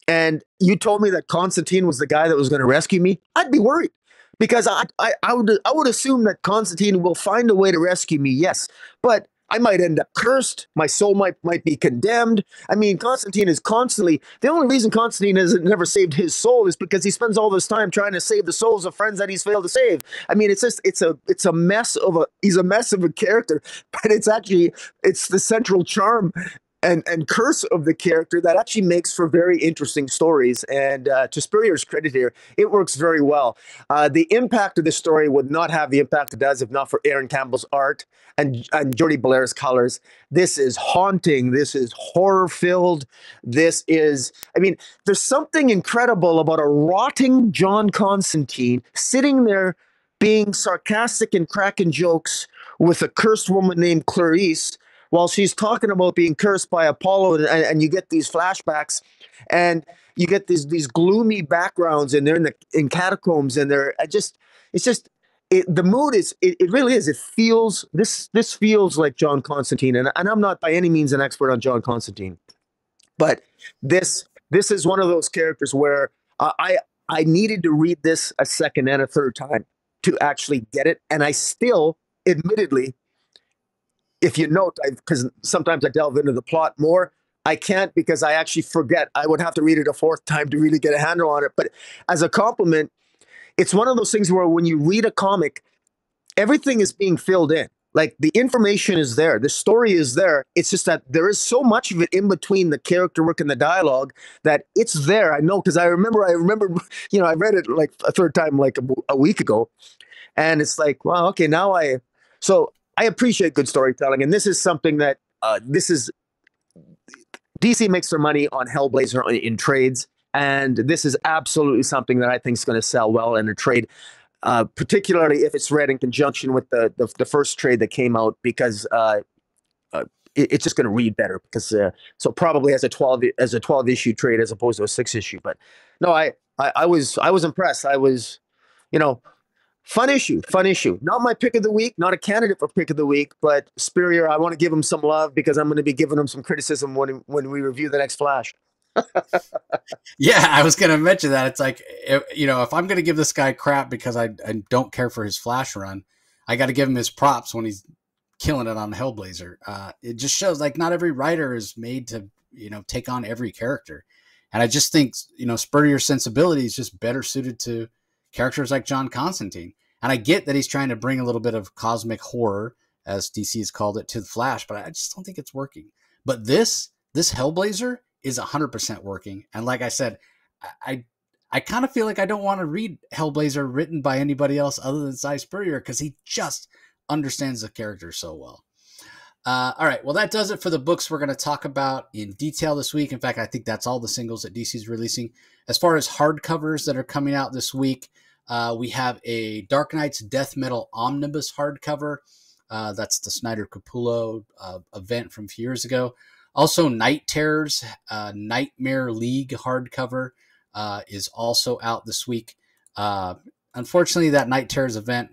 and you told me that Constantine was the guy that was going to rescue me, I'd be worried, because I would assume that Constantine will find a way to rescue me. Yes, but I might end up cursed. My soul might be condemned. I mean, Constantine is constantly the only reason Constantine has never saved his soul is because he spends all this time trying to save the souls of friends that he's failed to save. I mean, it's a mess of a he's a mess of a character, but it's the central charm and curse of the character that actually makes for very interesting stories. And to Spurrier's credit here, it works very well. The impact of this story would not have the impact it does if not for Aaron Campbell's art and Jordi Belair's colors. This is haunting. This is horror filled. I mean, there's something incredible about a rotting John Constantine sitting there being sarcastic and cracking jokes with a cursed woman named Clarice while she's talking about being cursed by Apollo, and you get these flashbacks, and you get these gloomy backgrounds, and they're in catacombs, and it's just the mood is it really is. It feels this feels like John Constantine, and I'm not by any means an expert on John Constantine, but this is one of those characters where I needed to read this a second and a third time to actually get it, and I still, admittedly, if you note, because sometimes I delve into the plot more, I can't because I actually forget. I would have to read it a fourth time to really get a handle on it. But as a compliment, it's one of those things where when you read a comic, everything is being filled in. Like the information is there, the story is there. It's just that there is so much of it in between the character work and the dialogue that it's there. I know because I remember, I read it like a third time like a week ago, and it's like, wow, okay, now so I appreciate good storytelling, and this is something that this is DC makes their money on Hellblazer in trades, and this is absolutely something that I think is going to sell well in a trade, particularly if it's read in conjunction with the first trade that came out, because it's just going to read better. Because so probably as a 12 issue trade as opposed to a 6 issue. But no, I was impressed. I was, you know, fun issue, fun issue. Not my pick of the week, not a candidate for pick of the week, but Spurrier, I want to give him some love because I'm going to be giving him some criticism when we review the next Flash. Yeah, I was going to mention that. It's like, if I'm going to give this guy crap because I don't care for his Flash run, I got to give him his props when he's killing it on Hellblazer. It just shows like not every writer is made to, take on every character. And I just think, Spurrier's sensibility is just better suited to characters like John Constantine. And I get that he's trying to bring a little bit of cosmic horror, as DC has called it, to the Flash, but I just don't think it's working. But this Hellblazer is 100% working. And like I said, I kind of feel like I don't want to read Hellblazer written by anybody else other than Cy Spurrier because he just understands the character so well. All right, well, that does it for the books we're going to talk about in detail this week. In fact, I think that's all the singles that DC is releasing. As far as hardcovers that are coming out this week, we have a Dark Knight's Death Metal Omnibus hardcover. That's the Snyder Capullo event from a few years ago. Also, Night Terrors Nightmare League hardcover is also out this week. Unfortunately, that Night Terrors event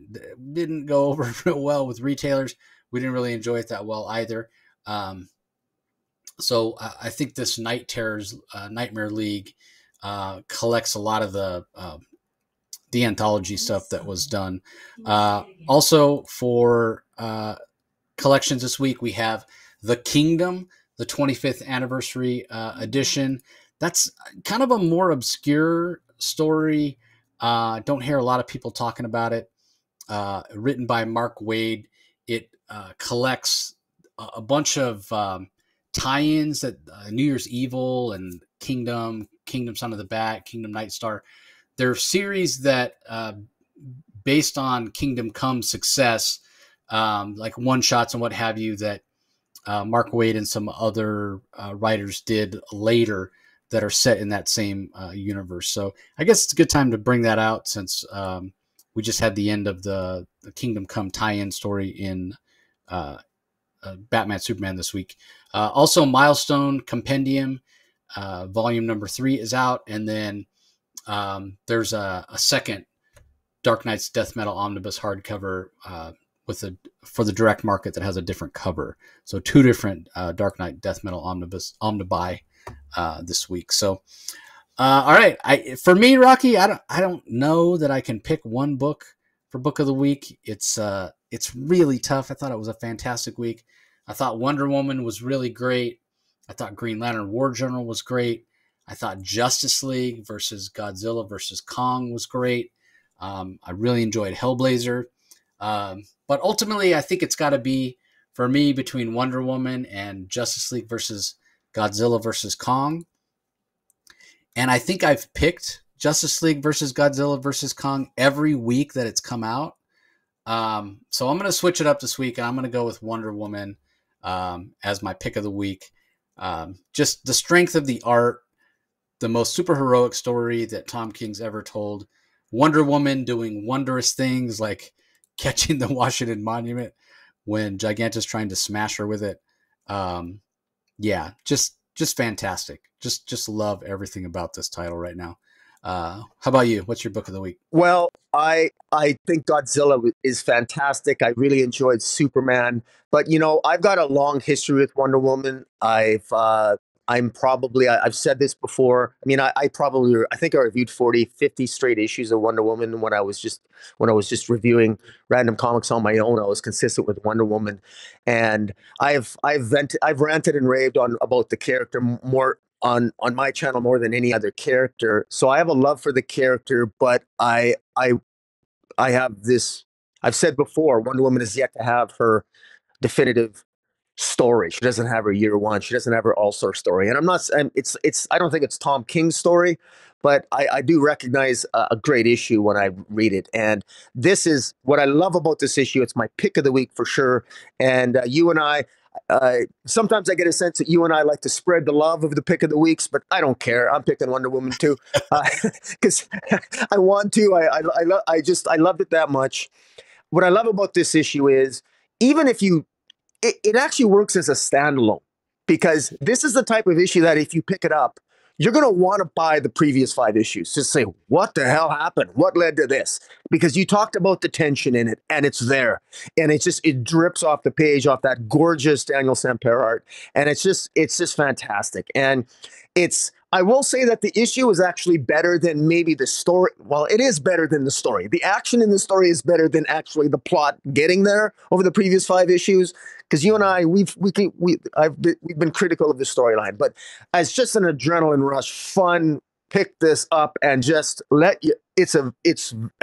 didn't go over real well with retailers. We didn't really enjoy it that well either. So I think this Night Terrors Nightmare League collects a lot of the anthology stuff that was done. Also, for collections this week, we have The Kingdom, the 25th anniversary edition. That's kind of a more obscure story. Don't hear a lot of people talking about it. Written by Mark Waid. It collects a bunch of tie-ins that New Year's Evil and Kingdom Son of the Bat, Kingdom Nightstar. They're series that, based on Kingdom Come's success, like one-shots and what have you, that Mark Waid and some other writers did later that are set in that same universe. So I guess it's a good time to bring that out since we just had the end of the Kingdom Come tie-in story in Batman Superman this week. Also, Milestone Compendium, volume number 3 is out. And then there's a second Dark Knight's Death Metal Omnibus hardcover for the direct market that has a different cover. So 2 different Dark Knight Death Metal Omnibuy this week. So, all right. For me, Rocky, I don't know that I can pick one book for book of the week. It's really tough. I thought it was a fantastic week. I thought Wonder Woman was really great. I thought Green Lantern War Journal was great. I thought Justice League versus Godzilla versus Kong was great. I really enjoyed Hellblazer. But ultimately, I think it's got to be, for me, between Wonder Woman and Justice League versus Godzilla versus Kong. And I think I've picked Justice League versus Godzilla versus Kong every week that it's come out. So I'm going to switch it up this week, and I'm going to go with Wonder Woman as my pick of the week. Just the strength of the art, the most superheroic story that Tom King's ever told. Wonder Woman doing wondrous things like catching the Washington Monument when Giganta's trying to smash her with it. Yeah, just fantastic. Just love everything about this title right now. How about you? What's your book of the week? Well, I think Godzilla is fantastic. I really enjoyed Superman, but I've got a long history with Wonder Woman. I've said this before. I mean, I think I reviewed 40, 50 straight issues of Wonder Woman when I was just reviewing random comics on my own. I was consistent with Wonder Woman, and I've ranted and raved on about the character more on my channel more than any other character. So I have a love for the character, but I have this I've said before, Wonder Woman is yet to have her definitive story. She doesn't have her year one. She doesn't have her all star story. And I'm not. And it's. I don't think it's Tom King's story, but I do recognize a great issue when I read it. And this is what I love about this issue. It's my pick of the week for sure. And you and I. Sometimes I get a sense that you and I like to spread the love of the pick of the weeks, but I don't care. I'm picking Wonder Woman too, because I want to. I loved it that much. What I love about this issue is even if you it actually works as a standalone because this is the type of issue that if you pick it up, you're going to want to buy the previous 5 issues. Just say, what the hell happened? What led to this? Because you talked about the tension in it and it's there. And it drips off the page, off that gorgeous Daniel Sampere art. And it's just fantastic. And I will say that the issue is actually better than maybe the story. Well, it is better than the story. The action in the story is better than actually the plot getting there over the previous 5 issues. Because you and I, we've been critical of the storyline, but as just an adrenaline rush, fun, pick this up and just let you. It's a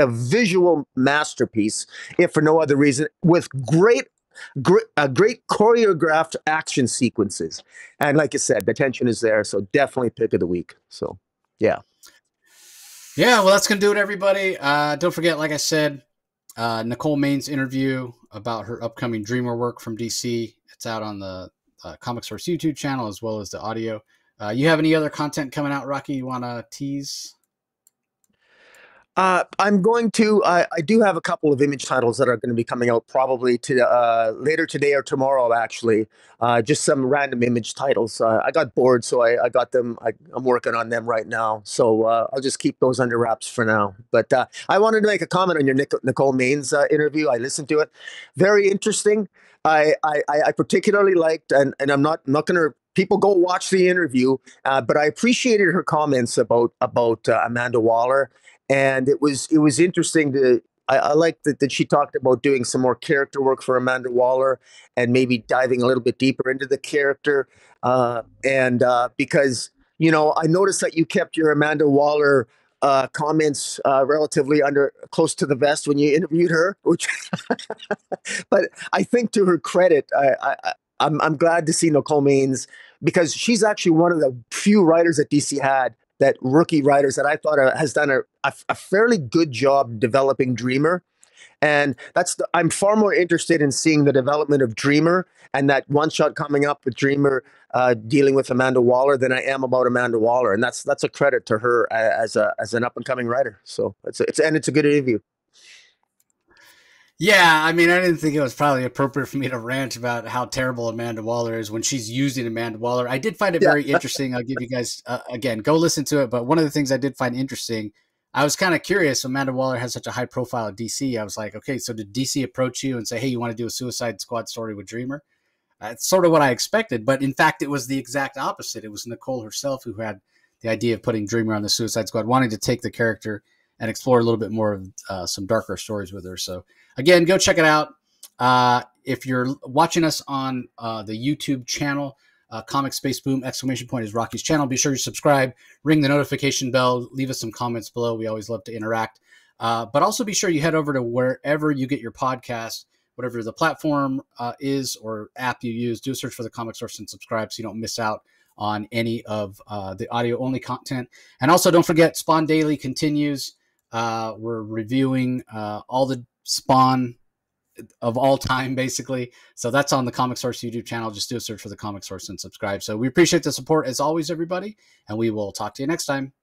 visual masterpiece, if for no other reason, with great choreographed action sequences. And like I said, the tension is there. So definitely pick of the week. So, yeah. Yeah, well, that's going to do it, everybody. Don't forget, like I said, Nicole Main's interview about her upcoming Dreamer work from DC. It's out on the Comic Source YouTube channel as well as the audio. You have any other content coming out, Rocky, you want to tease? I'm going to. I do have a couple of image titles that are going to be coming out probably later today or tomorrow. Actually, just some random image titles. I got bored, so I got them. I'm working on them right now. So I'll just keep those under wraps for now. But I wanted to make a comment on your Nicole Main's interview. I listened to it. Very interesting. I particularly liked, and I'm not going to. People go watch the interview, but I appreciated her comments about Amanda Waller. And it was interesting to I like that she talked about doing some more character work for Amanda Waller and maybe diving a little bit deeper into the character. And because I noticed that you kept your Amanda Waller comments relatively close to the vest when you interviewed her, which but I think to her credit, I'm glad to see Nicole Maines because she's actually one of the few writers that DC had that rookie writers that I thought has done a fairly good job developing Dreamer. And I'm far more interested in seeing the development of Dreamer and that one shot coming up with Dreamer dealing with Amanda Waller than I am about Amanda Waller. And that's a credit to her as an up and coming writer. So it's a good interview. Yeah, I mean, I didn't think it was probably appropriate for me to rant about how terrible Amanda Waller is when she's using Amanda Waller. I did find it very interesting. I'll give you guys, again, go listen to it. But one of the things I did find interesting, I was kind of curious. Amanda Waller has such a high profile at DC. I was like, okay, so did DC approach you and say, hey, you want to do a Suicide Squad story with Dreamer? That's sort of what I expected. But in fact, it was the exact opposite. It was Nicole herself who had the idea of putting Dreamer on the Suicide Squad, wanting to take the character and explore a little bit more of some darker stories with her. So again, go check it out. If you're watching us on the YouTube channel, Comic Space Boom ! Is Rocky's channel. Be sure you subscribe, ring the notification bell, leave us some comments below. We always love to interact. But also be sure you head over to wherever you get your podcast, whatever the platform is or app you use. Do a search for the Comic Source and subscribe so you don't miss out on any of the audio-only content. And also don't forget, Spawn Daily continues. We're reviewing all the Spawn of all time, basically. So that's on the Comic Source YouTube channel. Just do a search for the Comic Source and subscribe. So we appreciate the support as always, everybody, and we will talk to you next time.